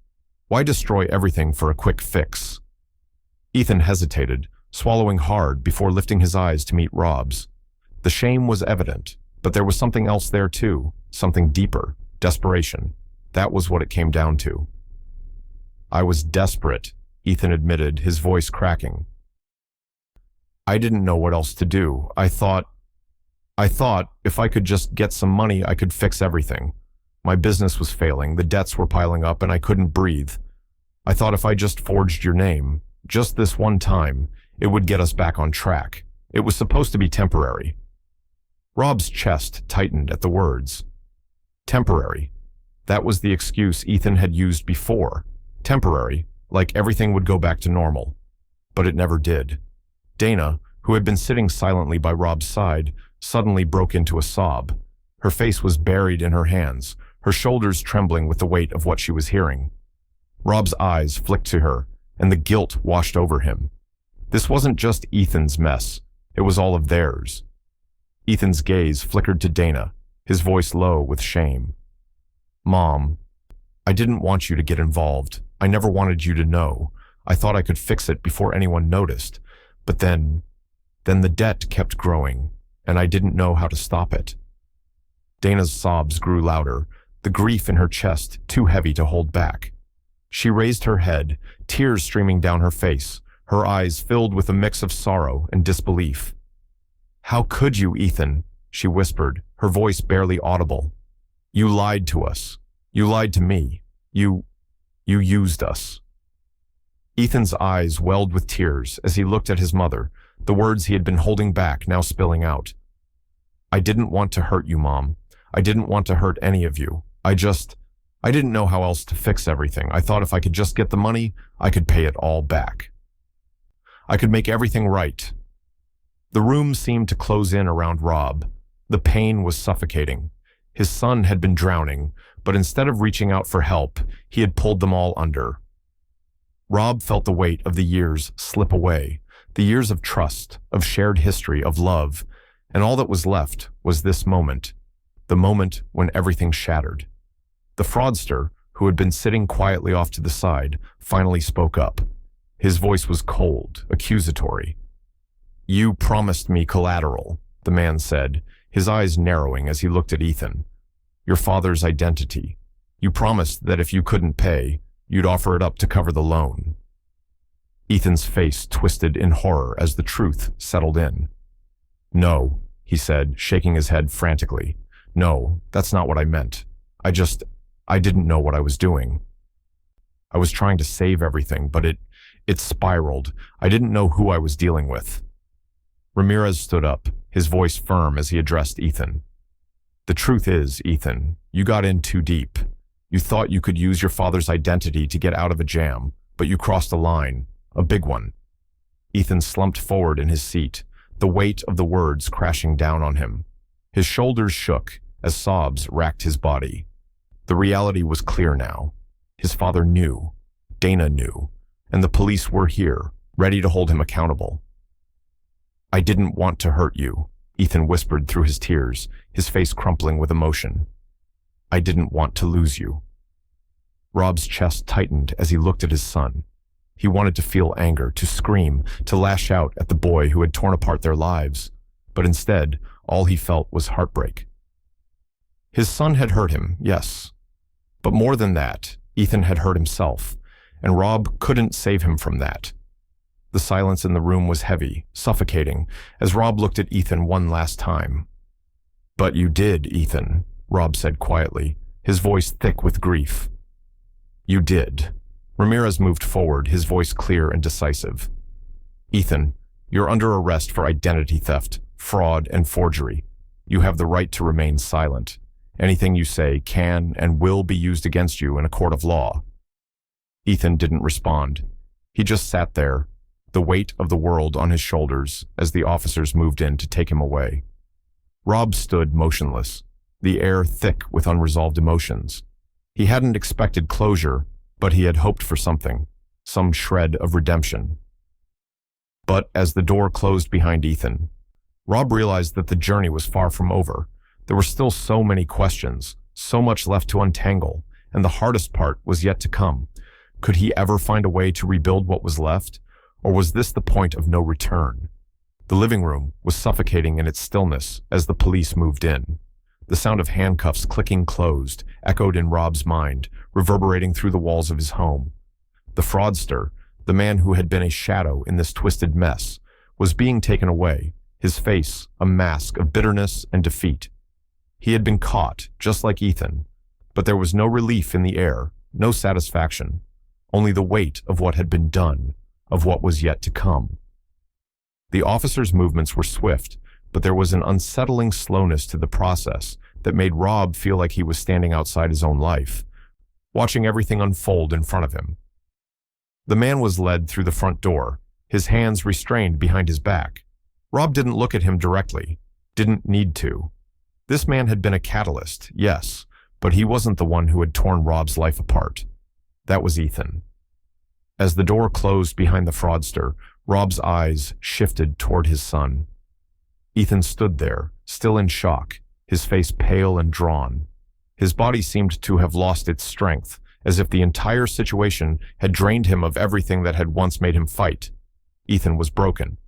Why destroy everything for a quick fix? Ethan hesitated, swallowing hard before lifting his eyes to meet Rob's. The shame was evident, but there was something else there too, something deeper, desperation. That was what it came down to. I was desperate, Ethan admitted, his voice cracking. I didn't know what else to do. I thought if I could just get some money, I could fix everything. My business was failing, the debts were piling up, and I couldn't breathe. I thought if I just forged your name, just this one time, it would get us back on track. It was supposed to be temporary. Rob's chest tightened at the words. Temporary. That was the excuse Ethan had used before. Temporary, like everything would go back to normal. But it never did. Dana, who had been sitting silently by Rob's side, suddenly broke into a sob. Her face was buried in her hands, her shoulders trembling with the weight of what she was hearing. Rob's eyes flicked to her, and the guilt washed over him. This wasn't just Ethan's mess, it was all of theirs. Ethan's gaze flickered to Dana, his voice low with shame. Mom, I didn't want you to get involved. I never wanted you to know. I thought I could fix it before anyone noticed. But then the debt kept growing, and I didn't know how to stop it. Dana's sobs grew louder, the grief in her chest too heavy to hold back. She raised her head, tears streaming down her face, her eyes filled with a mix of sorrow and disbelief. How could you, Ethan? She whispered, her voice barely audible. You lied to us. You lied to me. You used us. Ethan's eyes welled with tears as he looked at his mother, the words he had been holding back now spilling out. I didn't want to hurt you, Mom. I didn't want to hurt any of you. I didn't know how else to fix everything. I thought if I could just get the money, I could pay it all back. I could make everything right. The room seemed to close in around Rob. The pain was suffocating. His son had been drowning, but instead of reaching out for help, he had pulled them all under. Rob felt the weight of the years slip away, the years of trust, of shared history, of love, and all that was left was this moment, the moment when everything shattered. The fraudster, who had been sitting quietly off to the side, finally spoke up. His voice was cold, accusatory. You promised me collateral, the man said, his eyes narrowing as he looked at Ethan. Your father's identity. You promised that if you couldn't pay, you'd offer it up to cover the loan. Ethan's face twisted in horror as the truth settled in. No, he said, shaking his head frantically. No, that's not what I meant. I didn't know what I was doing. I was trying to save everything, but it spiraled. I didn't know who I was dealing with. Ramirez stood up, his voice firm as he addressed Ethan. The truth is, Ethan, you got in too deep. You thought you could use your father's identity to get out of a jam, but you crossed a line, a big one. Ethan slumped forward in his seat, the weight of the words crashing down on him. His shoulders shook as sobs racked his body. The reality was clear now. His father knew, Dana knew, and the police were here, ready to hold him accountable. I didn't want to hurt you, Ethan whispered through his tears, his face crumpling with emotion. I didn't want to lose you. Rob's chest tightened as he looked at his son. He wanted to feel anger, to scream, to lash out at the boy who had torn apart their lives, but instead, all he felt was heartbreak. His son had hurt him, yes, but more than that, Ethan had hurt himself, and Rob couldn't save him from that. The silence in the room was heavy, suffocating, as Rob looked at Ethan one last time. But you did, Ethan, Rob said quietly, his voice thick with grief. You did. Ramirez moved forward, his voice clear and decisive. Ethan, you're under arrest for identity theft, fraud, and forgery. You have the right to remain silent. Anything you say can and will be used against you in a court of law. Ethan didn't respond. He just sat there, the weight of the world on his shoulders as the officers moved in to take him away. Rob stood motionless, the air thick with unresolved emotions. He hadn't expected closure, but he had hoped for something, some shred of redemption. But as the door closed behind Ethan, Rob realized that the journey was far from over. There were still so many questions, so much left to untangle, and the hardest part was yet to come. Could he ever find a way to rebuild what was left, or was this the point of no return? The living room was suffocating in its stillness as the police moved in. The sound of handcuffs clicking closed echoed in Rob's mind, reverberating through the walls of his home. The fraudster, the man who had been a shadow in this twisted mess, was being taken away, his face a mask of bitterness and defeat. He had been caught, just like Ethan, but there was no relief in the air, no satisfaction, only the weight of what had been done, of what was yet to come. The officer's movements were swift, but there was an unsettling slowness to the process that made Rob feel like he was standing outside his own life, watching everything unfold in front of him. The man was led through the front door, his hands restrained behind his back. Rob didn't look at him directly, didn't need to. This man had been a catalyst, yes, but he wasn't the one who had torn Rob's life apart. That was Ethan. As the door closed behind the fraudster, Rob's eyes shifted toward his son. Ethan stood there, still in shock, his face pale and drawn. His body seemed to have lost its strength, as if the entire situation had drained him of everything that had once made him fight. Ethan was broken.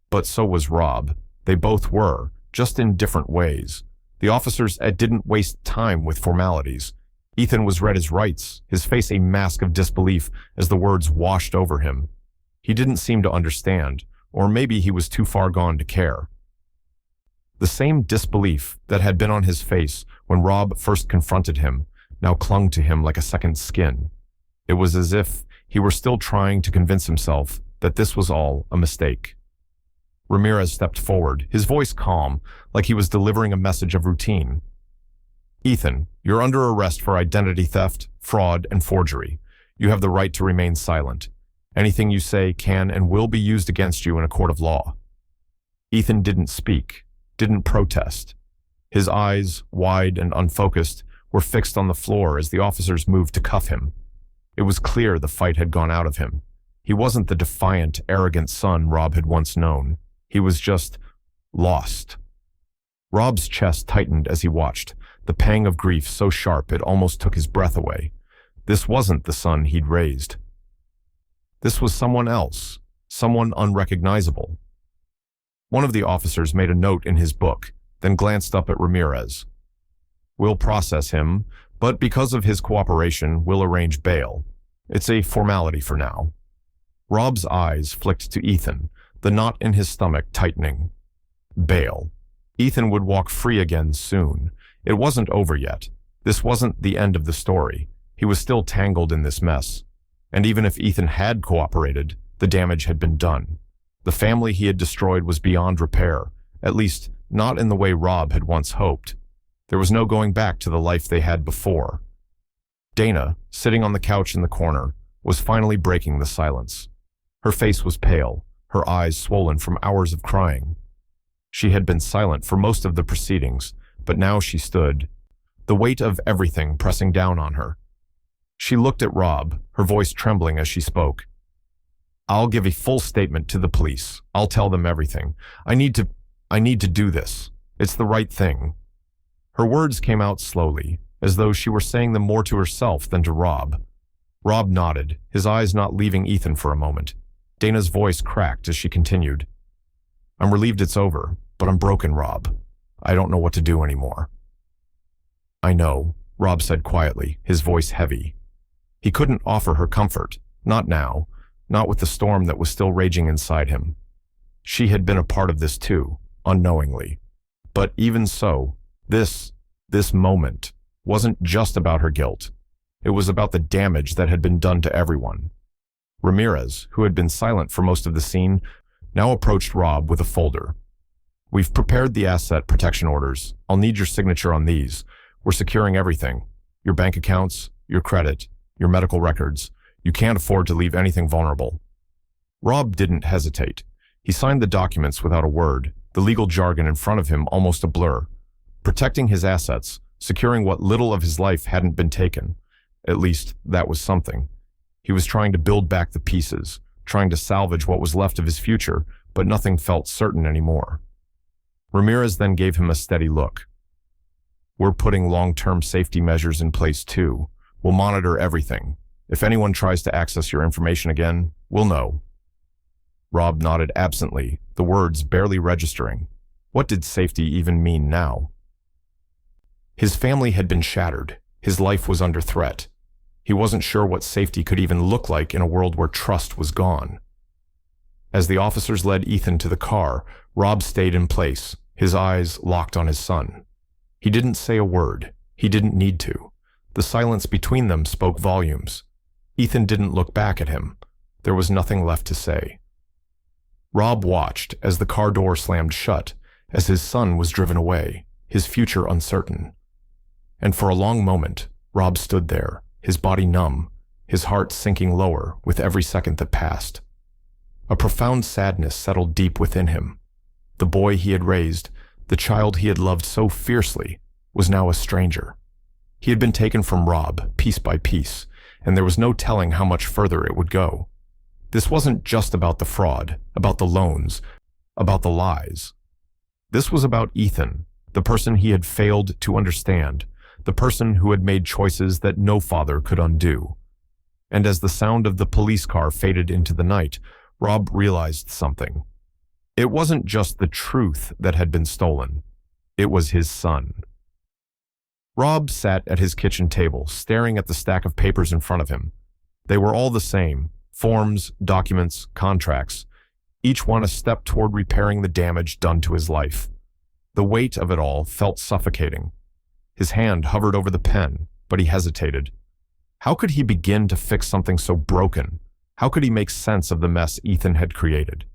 But so was Rob. They both were, just in different ways. The officers didn't waste time with formalities. Ethan was read his rights, his face a mask of disbelief as the words washed over him. He didn't seem to understand, or maybe he was too far gone to care. The same disbelief that had been on his face when Rob first confronted him now clung to him like a second skin. It was as if he were still trying to convince himself that this was all a mistake. Ramirez stepped forward, his voice calm, like he was delivering a message of routine. Ethan, you're under arrest for identity theft, fraud, and forgery. You have the right to remain silent. Anything you say can and will be used against you in a court of law. Ethan didn't speak, didn't protest. His eyes, wide and unfocused, were fixed on the floor as the officers moved to cuff him. It was clear the fight had gone out of him. He wasn't the defiant, arrogant son Rob had once known. He was just lost. Rob's chest tightened as he watched, the pang of grief so sharp it almost took his breath away. This wasn't the son he'd raised. This was someone else, someone unrecognizable. One of the officers made a note in his book, then glanced up at Ramirez. We'll process him, but because of his cooperation, we'll arrange bail. It's a formality for now. Rob's eyes flicked to Ethan, the knot in his stomach tightening. Bail. Ethan would walk free again soon. It wasn't over yet. This wasn't the end of the story. He was still tangled in this mess. And even if Ethan had cooperated, the damage had been done. The family he had destroyed was beyond repair, at least not in the way Rob had once hoped. There was no going back to the life they had before. Dana, sitting on the couch in the corner, was finally breaking the silence. Her face was pale, her eyes swollen from hours of crying. She had been silent for most of the proceedings, but now she stood, the weight of everything pressing down on her. She looked at Rob, her voice trembling as she spoke. I'll give a full statement to the police. I'll tell them everything. I need to do this. It's the right thing. Her words came out slowly, as though she were saying them more to herself than to Rob. Rob nodded, his eyes not leaving Ethan for a moment. Dana's voice cracked as she continued. I'm relieved it's over, but I'm broken, Rob. I don't know what to do anymore. I know, Rob said quietly, his voice heavy. He couldn't offer her comfort, not now, not with the storm that was still raging inside him. She had been a part of this too, unknowingly. But even so, this moment wasn't just about her guilt. It was about the damage that had been done to everyone. Ramirez, who had been silent for most of the scene, now approached Rob with a folder. We've prepared the asset protection orders. I'll need your signature on these. We're securing everything. Your bank accounts, your credit, your medical records. You can't afford to leave anything vulnerable. Rob didn't hesitate. He signed the documents without a word, the legal jargon in front of him almost a blur. protecting his assets, securing what little of his life hadn't been taken. At least, that was something. He was trying to build back the pieces, trying to salvage what was left of his future, but nothing felt certain anymore. Ramirez then gave him a steady look. "We're putting long-term safety measures in place too. We'll monitor everything. If anyone tries to access your information again, we'll know." Rob nodded absently, the words barely registering. What did safety even mean now? His family had been shattered. His life was under threat. He wasn't sure what safety could even look like in a world where trust was gone. As the officers led Ethan to the car, Rob stayed in place, his eyes locked on his son. He didn't say a word. He didn't need to. The silence between them spoke volumes. Ethan didn't look back at him. There was nothing left to say. Rob watched as the car door slammed shut, as his son was driven away, his future uncertain. And for a long moment, Rob stood there, his body numb, his heart sinking lower with every second that passed. A profound sadness settled deep within him. The boy he had raised, the child he had loved so fiercely, was now a stranger. He had been taken from Rob, piece by piece, and there was no telling how much further it would go. This wasn't just about the fraud, about the loans, about the lies. This was about Ethan, the person he had failed to understand, the person who had made choices that no father could undo. And as the sound of the police car faded into the night, Rob realized something. It wasn't just the truth that had been stolen. It was his son. Rob sat at his kitchen table, staring at the stack of papers in front of him. They were all the same: forms, documents, contracts, each one a step toward repairing the damage done to his life. The weight of it all felt suffocating. His hand hovered over the pen, but he hesitated. How could he begin to fix something so broken? How could he make sense of the mess Ethan had created?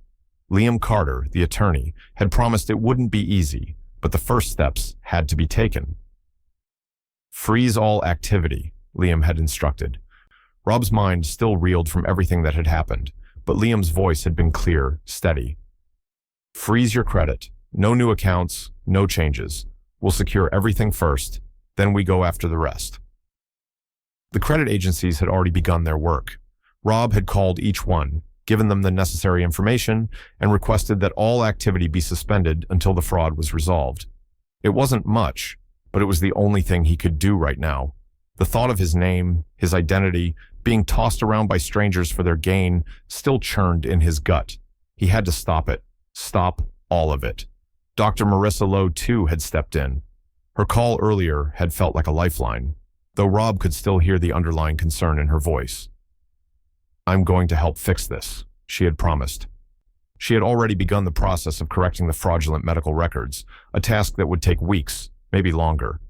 Liam Carter, the attorney, had promised it wouldn't be easy, but the first steps had to be taken. "Freeze all activity," Liam had instructed. Rob's mind still reeled from everything that had happened, but Liam's voice had been clear, steady. "Freeze your credit. No new accounts, no changes. We'll secure everything first, then we go after the rest." The credit agencies had already begun their work. Rob had called each one, given them the necessary information, and requested that all activity be suspended until the fraud was resolved. It wasn't much, but it was the only thing he could do right now. The thought of his name, his identity, being tossed around by strangers for their gain still churned in his gut. He had to stop it. Stop all of it. Dr. Marissa Lowe, too, had stepped in. Her call earlier had felt like a lifeline, though Rob could still hear the underlying concern in her voice. "I'm going to help fix this," she had promised. She had already begun the process of correcting the fraudulent medical records, a task that would take weeks, maybe longer.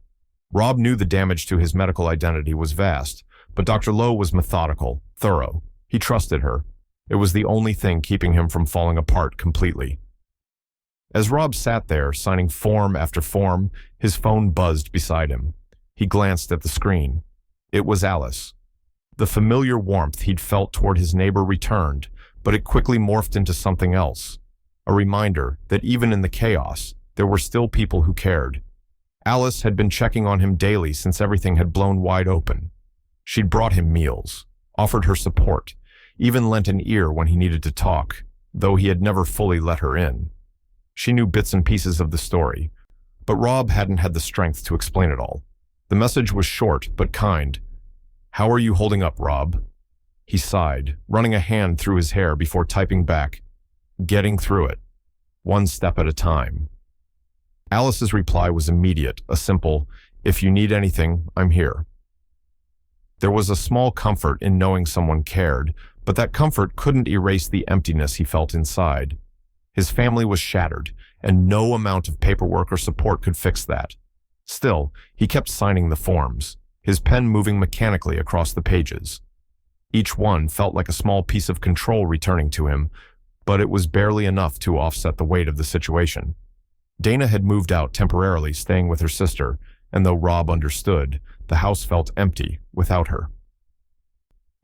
Rob knew the damage to his medical identity was vast, but Dr. Lowe was methodical, thorough. He trusted her. It was the only thing keeping him from falling apart completely. As Rob sat there, signing form after form, his phone buzzed beside him. He glanced at the screen. It was Alice. The familiar warmth he'd felt toward his neighbor returned, but it quickly morphed into something else. A reminder that even in the chaos, there were still people who cared. Alice had been checking on him daily since everything had blown wide open. She'd brought him meals, offered her support, even lent an ear when he needed to talk, though he had never fully let her in. She knew bits and pieces of the story, but Rob hadn't had the strength to explain it all. The message was short but kind. "How are you holding up, Rob?" He sighed, running a hand through his hair before typing back, "Getting through it, one step at a time." Alice's reply was immediate, a simple, "If you need anything, I'm here." There was a small comfort in knowing someone cared, but that comfort couldn't erase the emptiness he felt inside. His family was shattered, and no amount of paperwork or support could fix that. Still, he kept signing the forms, his pen moving mechanically across the pages. Each one felt like a small piece of control returning to him, but it was barely enough to offset the weight of the situation. Dana had moved out temporarily, staying with her sister, and though Rob understood, the house felt empty without her.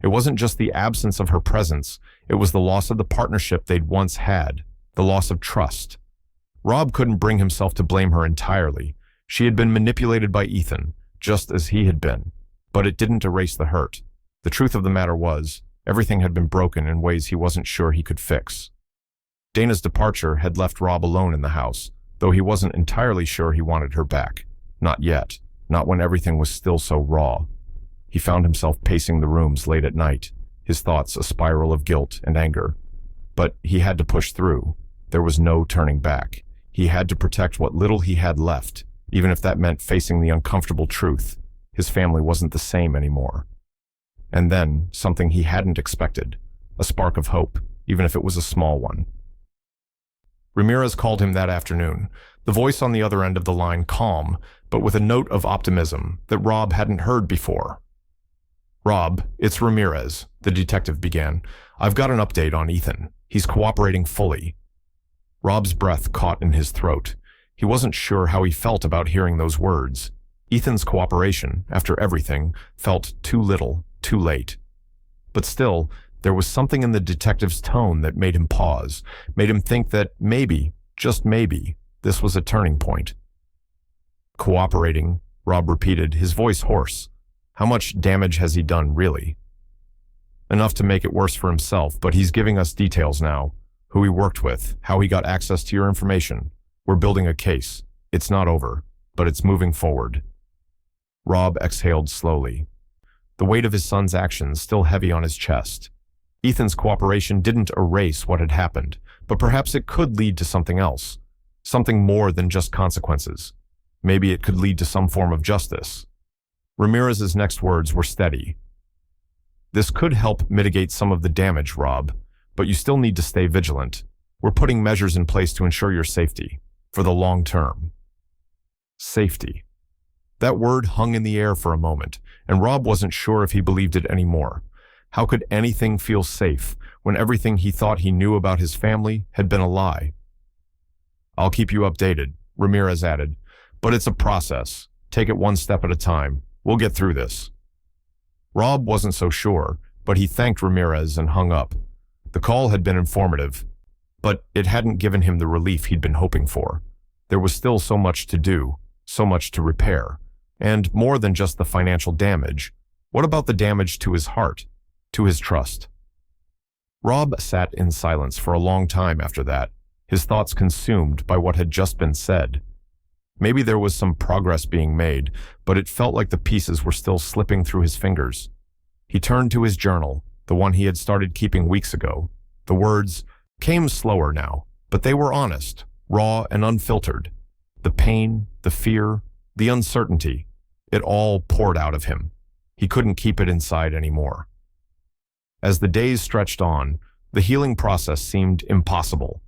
It wasn't just the absence of her presence, it was the loss of the partnership they'd once had, the loss of trust. Rob couldn't bring himself to blame her entirely. She had been manipulated by Ethan, just as he had been, but it didn't erase the hurt. The truth of the matter was, everything had been broken in ways he wasn't sure he could fix. Dana's departure had left Rob alone in the house, though he wasn't entirely sure he wanted her back. Not yet, not when everything was still so raw. He found himself pacing the rooms late at night, his thoughts a spiral of guilt and anger. But he had to push through. There was no turning back. He had to protect what little he had left, even if that meant facing the uncomfortable truth. His family wasn't the same anymore. And then, something he hadn't expected, a spark of hope, even if it was a small one. Ramirez called him that afternoon, the voice on the other end of the line calm, but with a note of optimism that Rob hadn't heard before. "Rob, it's Ramirez," the detective began. "I've got an update on Ethan. He's cooperating fully." Rob's breath caught in his throat. He wasn't sure how he felt about hearing those words. Ethan's cooperation, after everything, felt too little, too late. But still, there was something in the detective's tone that made him pause, made him think that maybe, just maybe, this was a turning point. "Cooperating," Rob repeated, his voice hoarse. "How much damage has he done, really?" "Enough to make it worse for himself, but he's giving us details now. Who he worked with, how he got access to your information. We're building a case. It's not over, but it's moving forward." Rob exhaled slowly, the weight of his son's actions still heavy on his chest. Ethan's cooperation didn't erase what had happened, but perhaps it could lead to something else, something more than just consequences. Maybe it could lead to some form of justice. Ramirez's next words were steady. "This could help mitigate some of the damage, Rob, but you still need to stay vigilant. We're putting measures in place to ensure your safety, for the long term." Safety. That word hung in the air for a moment, and Rob wasn't sure if he believed it anymore. How could anything feel safe when everything he thought he knew about his family had been a lie? "I'll keep you updated," Ramirez added, "but it's a process. Take it one step at a time. We'll get through this." Rob wasn't so sure, but he thanked Ramirez and hung up. The call had been informative, but it hadn't given him the relief he'd been hoping for. There was still so much to do, so much to repair, and more than just the financial damage. What about the damage to his heart, to his trust? Rob sat in silence for a long time after that, his thoughts consumed by what had just been said. Maybe there was some progress being made, but it felt like the pieces were still slipping through his fingers. He turned to his journal, the one he had started keeping weeks ago. The words came slower now, but they were honest, raw and unfiltered. The pain, the fear, the uncertainty, it all poured out of him. He couldn't keep it inside anymore. As the days stretched on, the healing process seemed impossible.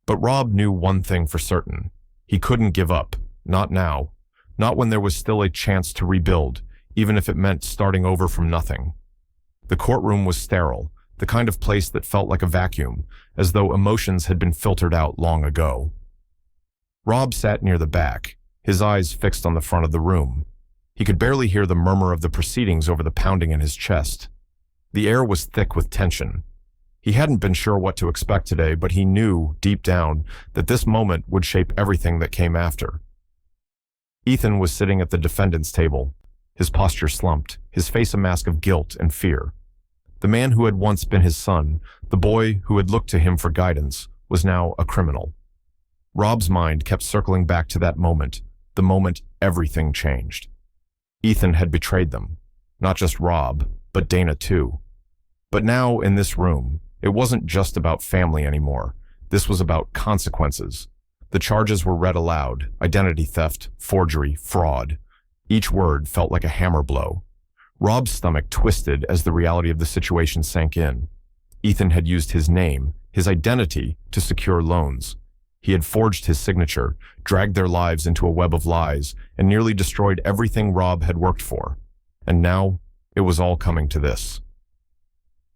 But Rob knew one thing for certain. He couldn't give up, not now, not when there was still a chance to rebuild, even if it meant starting over from nothing. The courtroom was sterile, the kind of place that felt like a vacuum, as though emotions had been filtered out long ago. Rob sat near the back, his eyes fixed on the front of the room. He could barely hear the murmur of the proceedings over the pounding in his chest. The air was thick with tension. He hadn't been sure what to expect today, but he knew, deep down, that this moment would shape everything that came after. Ethan was sitting at the defendant's table, his posture slumped, his face a mask of guilt and fear. The man who had once been his son, the boy who had looked to him for guidance, was now a criminal. Rob's mind kept circling back to that moment, the moment everything changed. Ethan had betrayed them. Not just Rob, but Dana too. But now, in this room, it wasn't just about family anymore. This was about consequences. The charges were read aloud: identity theft, forgery, fraud. Each word felt like a hammer blow. Rob's stomach twisted as the reality of the situation sank in. Ethan had used his name, his identity, to secure loans. He had forged his signature, dragged their lives into a web of lies, and nearly destroyed everything Rob had worked for. And now, it was all coming to this.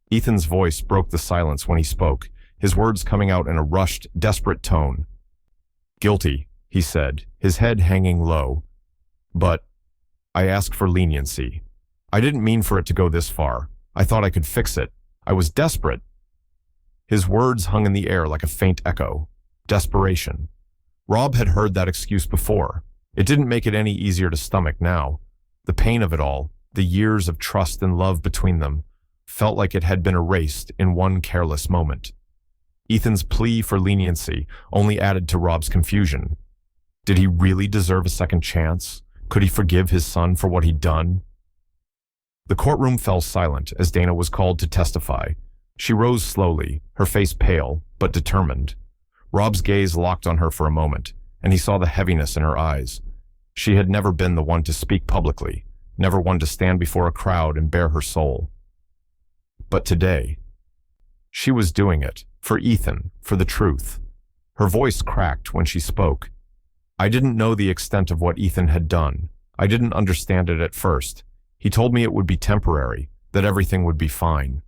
Ethan's voice broke the silence when he spoke, his words coming out in a rushed, desperate tone. "Guilty," he said, his head hanging low. "But I ask for leniency. I didn't mean for it to go this far. I thought I could fix it. I was desperate." His words hung in the air like a faint echo. Desperation. Rob had heard that excuse before. It didn't make it any easier to stomach now. The pain of it all, the years of trust and love between them, felt like it had been erased in one careless moment. Ethan's plea for leniency only added to Rob's confusion. Did he really deserve a second chance? Could he forgive his son for what he'd done? The courtroom fell silent as Dana was called to testify. She rose slowly, her face pale, but determined. Rob's gaze locked on her for a moment, and he saw the heaviness in her eyes. She had never been the one to speak publicly, never one to stand before a crowd and bare her soul. But today, she was doing it, for Ethan, for the truth. Her voice cracked when she spoke. I didn't know the extent of what Ethan had done. I didn't understand it at first. He told me it would be temporary, that everything would be fine.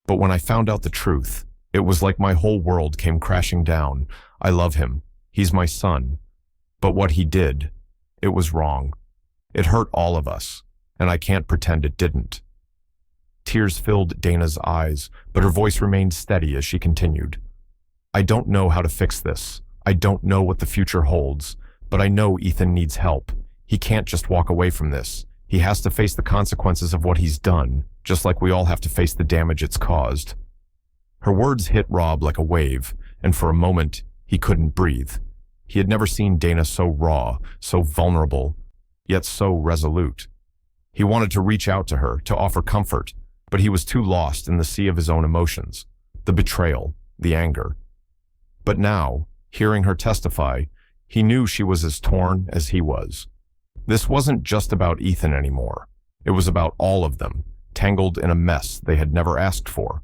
But when I found out the truth, it was like my whole world came crashing down. I love him. He's my son. But what he did, it was wrong. It hurt all of us, and I can't pretend it didn't. Tears filled Dana's eyes, but her voice remained steady as she continued. I don't know how to fix this. I don't know what the future holds, but I know Ethan needs help. He can't just walk away from this. He has to face the consequences of what he's done, just like we all have to face the damage it's caused. Her words hit Rob like a wave, and for a moment, he couldn't breathe. He had never seen Dana so raw, so vulnerable, yet so resolute. He wanted to reach out to her, to offer comfort, but he was too lost in the sea of his own emotions, the betrayal, the anger. But now, hearing her testify, he knew she was as torn as he was. This wasn't just about Ethan anymore. It was about all of them, tangled in a mess they had never asked for.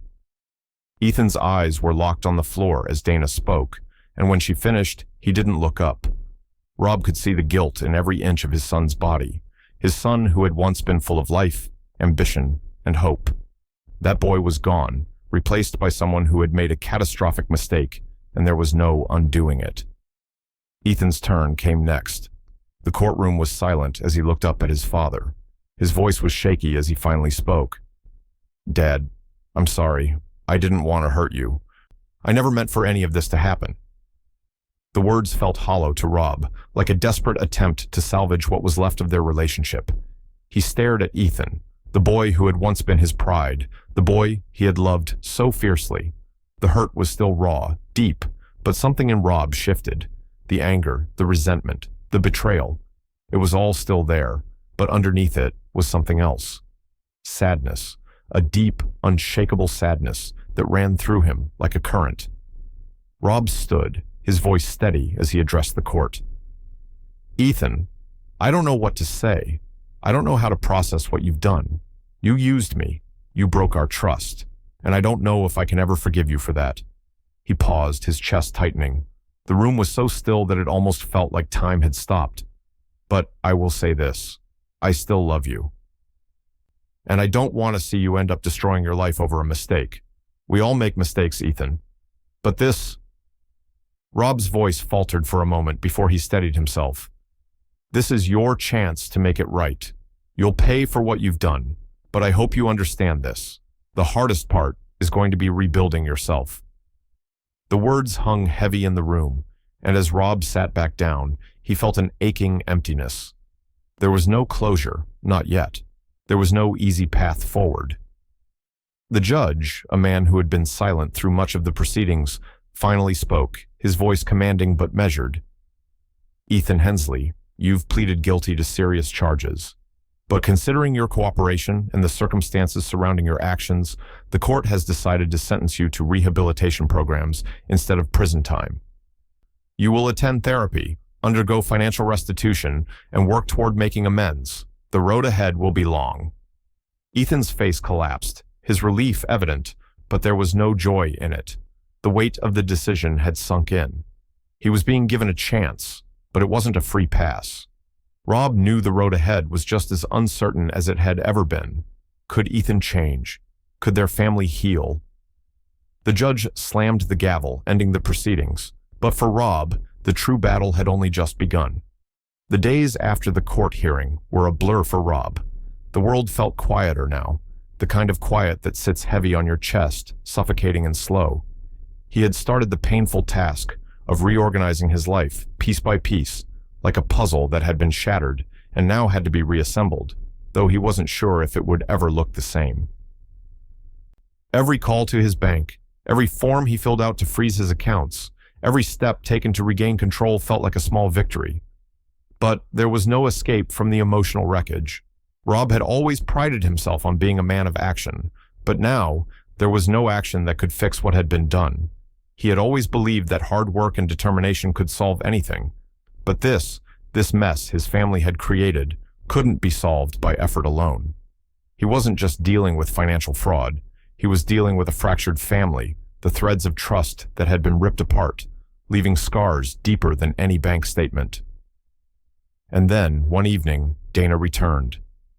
Ethan's eyes were locked on the floor as Dana spoke, and when she finished, he didn't look up. Rob could see the guilt in every inch of his son's body, his son who had once been full of life, ambition, and hope. That boy was gone, replaced by someone who had made a catastrophic mistake, and there was no undoing it. Ethan's turn came next. The courtroom was silent as he looked up at his father. His voice was shaky as he finally spoke. Dad, I'm sorry. I didn't want to hurt you. I never meant for any of this to happen. The words felt hollow to Rob, like a desperate attempt to salvage what was left of their relationship. He stared at Ethan, the boy who had once been his pride, the boy he had loved so fiercely. The hurt was still raw, deep, but something in Rob shifted. The anger, the resentment, the betrayal. It was all still there, but underneath it was something else. Sadness, a deep, unshakable sadness that ran through him like a current. Rob stood, his voice steady as he addressed the court. Ethan, I don't know what to say. I don't know how to process what you've done. You used me. You broke our trust. And I don't know if I can ever forgive you for that. He paused, his chest tightening. The room was so still that it almost felt like time had stopped. But I will say this. I still love you. And I don't want to see you end up destroying your life over a mistake. We all make mistakes, Ethan. But this... Rob's voice faltered for a moment before he steadied himself. This is your chance to make it right. You'll pay for what you've done, but I hope you understand this. The hardest part is going to be rebuilding yourself. The words hung heavy in the room, and as Rob sat back down, he felt an aching emptiness. There was no closure, not yet. There was no easy path forward. The judge, a man who had been silent through much of the proceedings, finally spoke, his voice commanding but measured. Ethan Hensley, you've pleaded guilty to serious charges. But considering your cooperation and the circumstances surrounding your actions, the court has decided to sentence you to rehabilitation programs instead of prison time. You will attend therapy, undergo financial restitution, and work toward making amends. The road ahead will be long. Ethan's face collapsed, his relief evident, but there was no joy in it. The weight of the decision had sunk in. He was being given a chance, but it wasn't a free pass. Rob knew the road ahead was just as uncertain as it had ever been. Could Ethan change? Could their family heal? The judge slammed the gavel, ending the proceedings. But for Rob, the true battle had only just begun. The days after the court hearing were a blur for Rob. The world felt quieter now, the kind of quiet that sits heavy on your chest, suffocating and slow. He had started the painful task of reorganizing his life, piece by piece, like a puzzle that had been shattered and now had to be reassembled, though he wasn't sure if it would ever look the same. Every call to his bank, every form he filled out to freeze his accounts, every step taken to regain control felt like a small victory. But there was no escape from the emotional wreckage. Rob had always prided himself on being a man of action, but now there was no action that could fix what had been done. He had always believed that hard work and determination could solve anything, but this mess his family had created couldn't be solved by effort alone. He wasn't just dealing with financial fraud. He was dealing with a fractured family, the threads of trust that had been ripped apart, leaving scars deeper than any bank statement. And then, one evening, Dana returned.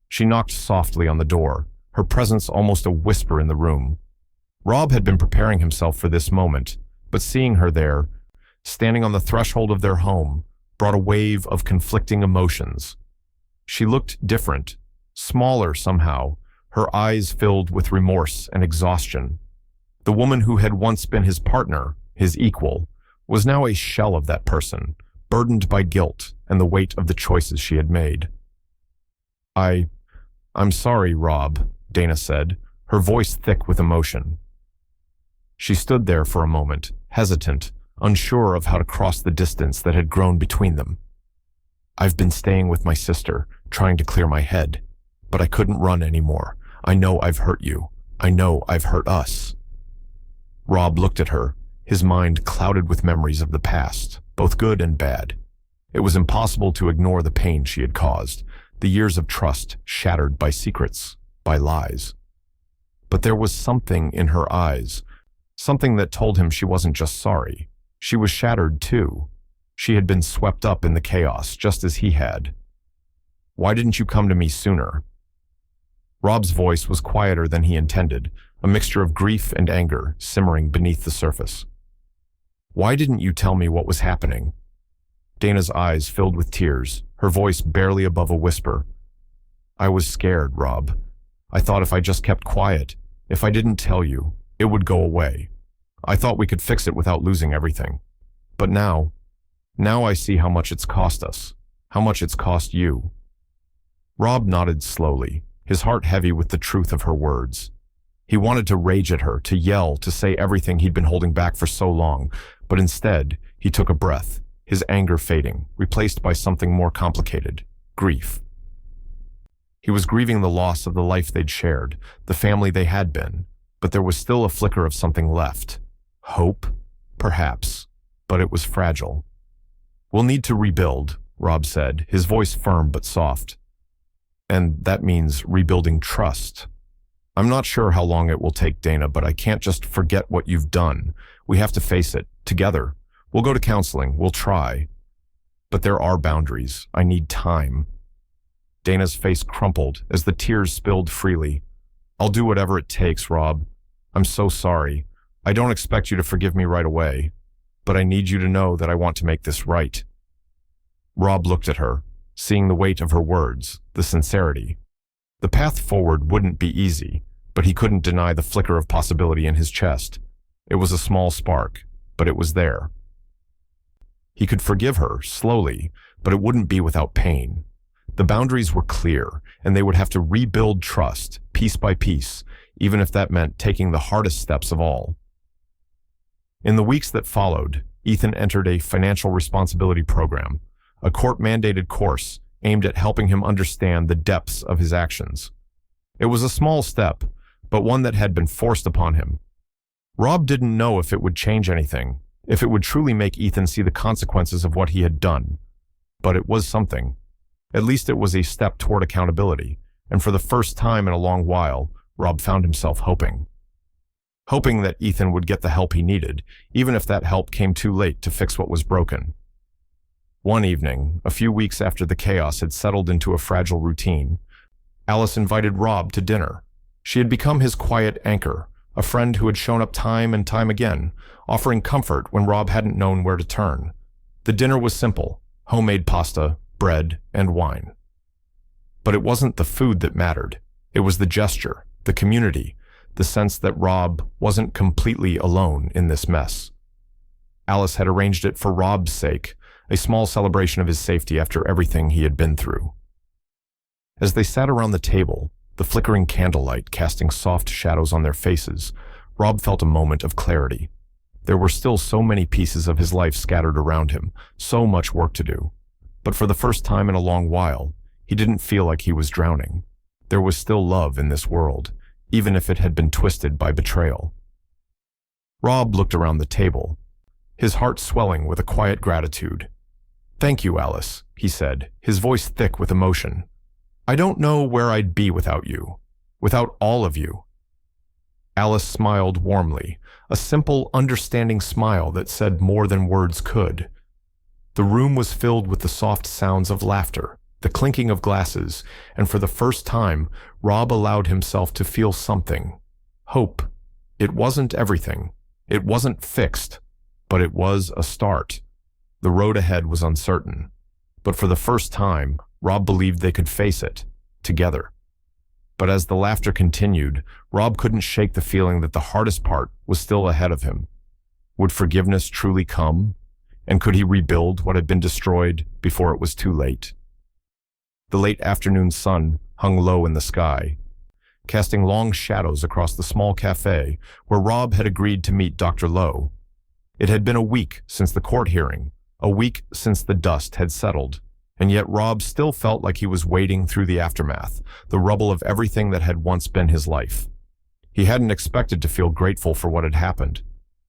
She knocked softly on the door, her presence almost a whisper in the room. Rob had been preparing himself for this moment, but seeing her there, standing on the threshold of their home, brought a wave of conflicting emotions. She looked different, smaller somehow, her eyes filled with remorse and exhaustion. The woman who had once been his partner, his equal, was now a shell of that person, burdened by guilt and the weight of the choices she had made. I'm sorry, Rob, Dana said, her voice thick with emotion. She stood there for a moment, hesitant, unsure of how to cross the distance that had grown between them. I've been staying with my sister, trying to clear my head, but I couldn't run anymore. I know I've hurt you. I know I've hurt us. Rob looked at her, his mind clouded with memories of the past, both good and bad. It was impossible to ignore the pain she had caused, the years of trust shattered by secrets, by lies. But there was something in her eyes, something that told him she wasn't just sorry. She was shattered too. She had been swept up in the chaos, just as he had. Why didn't you come to me sooner? Rob's voice was quieter than he intended, a mixture of grief and anger simmering beneath the surface. Why didn't you tell me what was happening? Dana's eyes filled with tears, her voice barely above a whisper. I was scared, Rob. I thought if I just kept quiet, if I didn't tell you, it would go away. I thought we could fix it without losing everything. But now I see how much it's cost us, how much it's cost you. Rob nodded slowly, his heart heavy with the truth of her words. He wanted to rage at her, to yell, to say everything he'd been holding back for so long, but instead, he took a breath, his anger fading, replaced by something more complicated, grief. He was grieving the loss of the life they'd shared, the family they had been, but there was still a flicker of something left. Hope? Perhaps, but it was fragile. We'll need to rebuild, Rob said, his voice firm but soft. And that means rebuilding trust. I'm not sure how long it will take, Dana, but I can't just forget what you've done. We have to face it, together. We'll go to counseling, we'll try. But there are boundaries. I need time. Dana's face crumpled as the tears spilled freely. I'll do whatever it takes, Rob. I'm so sorry. I don't expect you to forgive me right away, but I need you to know that I want to make this right. Rob looked at her, seeing the weight of her words, the sincerity. The path forward wouldn't be easy, but he couldn't deny the flicker of possibility in his chest. It was a small spark, but it was there. He could forgive her, slowly, but it wouldn't be without pain. The boundaries were clear, and they would have to rebuild trust, piece by piece, even if that meant taking the hardest steps of all. In the weeks that followed, Ethan entered a financial responsibility program, a court-mandated course aimed at helping him understand the depths of his actions. It was a small step, but one that had been forced upon him. Rob didn't know if it would change anything, if it would truly make Ethan see the consequences of what he had done. But it was something. At least it was a step toward accountability, and for the first time in a long while, Rob found himself hoping. Hoping that Ethan would get the help he needed, even if that help came too late to fix what was broken. One evening, a few weeks after the chaos had settled into a fragile routine, Alice invited Rob to dinner. She had become his quiet anchor, a friend who had shown up time and time again, offering comfort when Rob hadn't known where to turn. The dinner was simple, homemade pasta, bread, and wine. But it wasn't the food that mattered. It was the gesture, the community, the sense that Rob wasn't completely alone in this mess. Alice had arranged it for Rob's sake, a small celebration of his safety after everything he had been through. As they sat around the table, the flickering candlelight casting soft shadows on their faces, Rob felt a moment of clarity. There were still so many pieces of his life scattered around him, so much work to do. But for the first time in a long while, he didn't feel like he was drowning. There was still love in this world, even if it had been twisted by betrayal. Rob looked around the table, his heart swelling with a quiet gratitude. "Thank you, Alice," he said, his voice thick with emotion. "I don't know where I'd be without you, without all of you." Alice smiled warmly, a simple, understanding smile that said more than words could. The room was filled with the soft sounds of laughter, the clinking of glasses, and for the first time, Rob allowed himself to feel something. Hope. It wasn't everything. It wasn't fixed, but it was a start. The road ahead was uncertain, but for the first time, Rob believed they could face it, together. But as the laughter continued, Rob couldn't shake the feeling that the hardest part was still ahead of him. Would forgiveness truly come? And could he rebuild what had been destroyed before it was too late? The late afternoon sun hung low in the sky, casting long shadows across the small cafe where Rob had agreed to meet Dr. Lowe. It had been a week since the court hearing, a week since the dust had settled, and yet Rob still felt like he was wading through the aftermath, the rubble of everything that had once been his life. He hadn't expected to feel grateful for what had happened.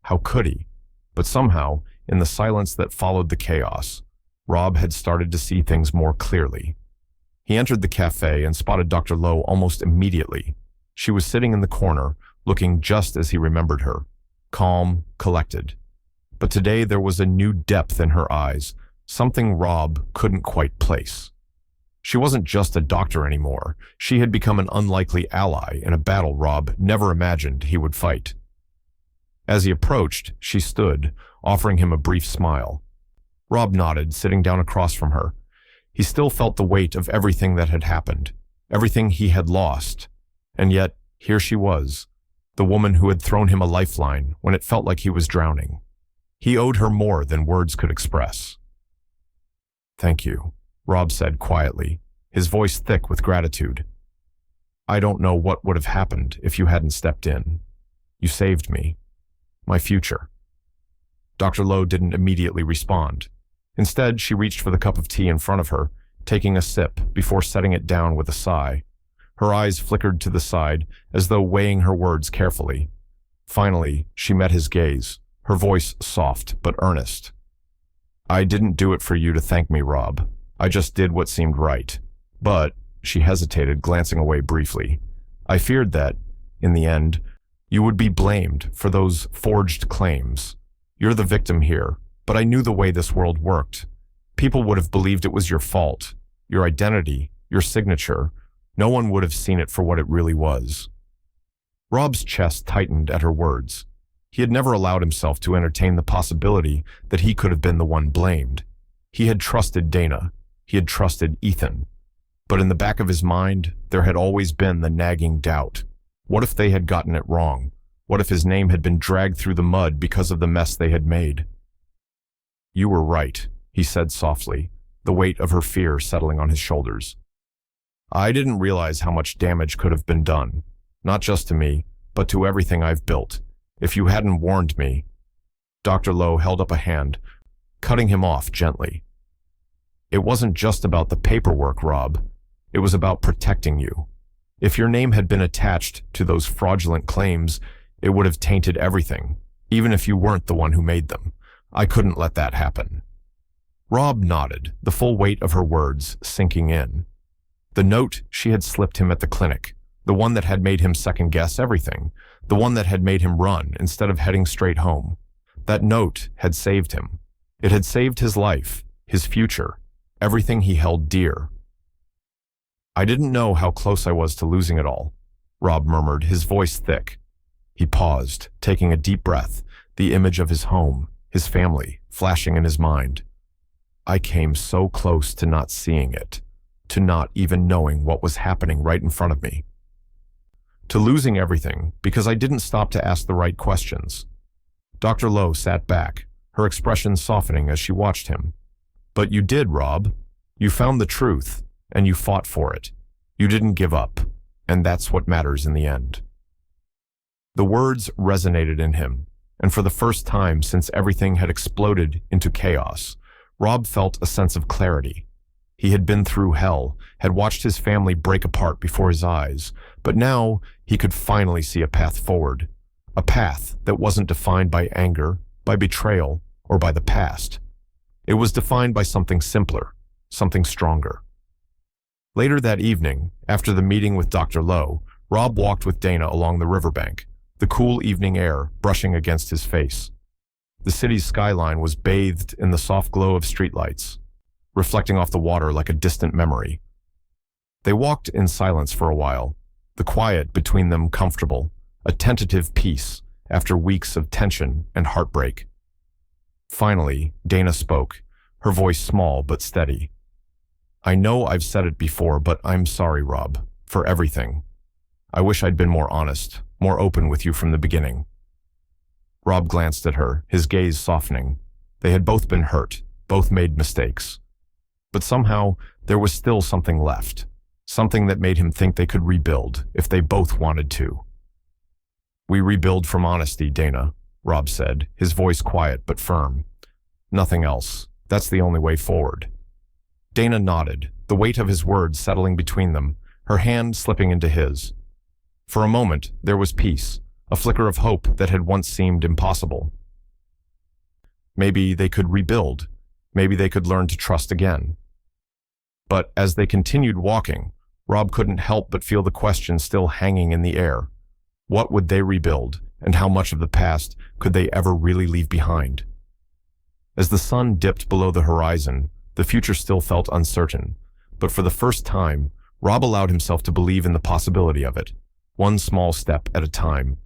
How could he? But somehow, in the silence that followed the chaos, Rob had started to see things more clearly. He entered the cafe and spotted Dr. Lowe almost immediately. She was sitting in the corner, looking just as he remembered her, calm, collected. But today there was a new depth in her eyes, something Rob couldn't quite place. She wasn't just a doctor anymore. She had become an unlikely ally in a battle Rob never imagined he would fight. As he approached, she stood, offering him a brief smile. Rob nodded, sitting down across from her. He still felt the weight of everything that had happened, everything he had lost. And yet, here she was, the woman who had thrown him a lifeline when it felt like he was drowning. He owed her more than words could express. "Thank you," Rob said quietly, his voice thick with gratitude. "I don't know what would have happened if you hadn't stepped in. You saved me. My future." Dr. Lowe didn't immediately respond. Instead, she reached for the cup of tea in front of her, taking a sip before setting it down with a sigh. Her eyes flickered to the side, as though weighing her words carefully. Finally, she met his gaze, her voice soft but earnest. "I didn't do it for you to thank me, Rob. I just did what seemed right. But," she hesitated, glancing away briefly, "I feared that, in the end, you would be blamed for those forged claims. You're the victim here, but I knew the way this world worked. People would have believed it was your fault, your identity, your signature. No one would have seen it for what it really was." Rob's chest tightened at her words. He had never allowed himself to entertain the possibility that he could have been the one blamed. He had trusted Dana. He had trusted Ethan. But in the back of his mind, there had always been the nagging doubt. What if they had gotten it wrong? What if his name had been dragged through the mud because of the mess they had made? "You were right," he said softly, the weight of her fear settling on his shoulders. "I didn't realize how much damage could have been done, not just to me, but to everything I've built. If you hadn't warned me..." Dr. Lowe held up a hand, cutting him off gently. "It wasn't just about the paperwork, Rob. It was about protecting you. If your name had been attached to those fraudulent claims, it would have tainted everything, even if you weren't the one who made them. I couldn't let that happen." Rob nodded, the full weight of her words sinking in. The note she had slipped him at the clinic, the one that had made him second-guess everything, the one that had made him run instead of heading straight home. That note had saved him. It had saved his life, his future, everything he held dear. "I didn't know how close I was to losing it all," Rob murmured, his voice thick. He paused, taking a deep breath, the image of his home, his family, flashing in his mind. "I came so close to not seeing it, to not even knowing what was happening right in front of me. To losing everything because I didn't stop to ask the right questions." Dr. Lowe sat back, her expression softening as she watched him. But you did, Rob. You found the truth, and you fought for it. You didn't give up, and that's what matters in the end. The words resonated in him, and for the first time since everything had exploded into chaos, Rob felt a sense of clarity. He had been through hell, had watched his family break apart before his eyes, but now he could finally see a path forward. A path that wasn't defined by anger, by betrayal, or by the past. It was defined by something simpler, something stronger. Later that evening, after the meeting with Dr. Lowe, Rob walked with Dana along the riverbank, the cool evening air brushing against his face. The city's skyline was bathed in the soft glow of streetlights, reflecting off the water like a distant memory. They walked in silence for a while, the quiet between them comfortable, a tentative peace after weeks of tension and heartbreak. Finally, Dana spoke, her voice small but steady. I know I've said it before, but I'm sorry, Rob, for everything. I wish I'd been more honest, more open with you from the beginning. Rob glanced at her, his gaze softening. They had both been hurt, both made mistakes. But somehow, there was still something left, something that made him think they could rebuild if they both wanted to. We rebuild from honesty, Dana, Rob said, his voice quiet but firm. Nothing else. That's the only way forward. Dana nodded, the weight of his words settling between them, her hand slipping into his. For a moment, there was peace, a flicker of hope that had once seemed impossible. Maybe they could rebuild. Maybe they could learn to trust again. But as they continued walking, Rob couldn't help but feel the question still hanging in the air. What would they rebuild, and how much of the past could they ever really leave behind? As the sun dipped below the horizon, the future still felt uncertain, but for the first time, Rob allowed himself to believe in the possibility of it, one small step at a time,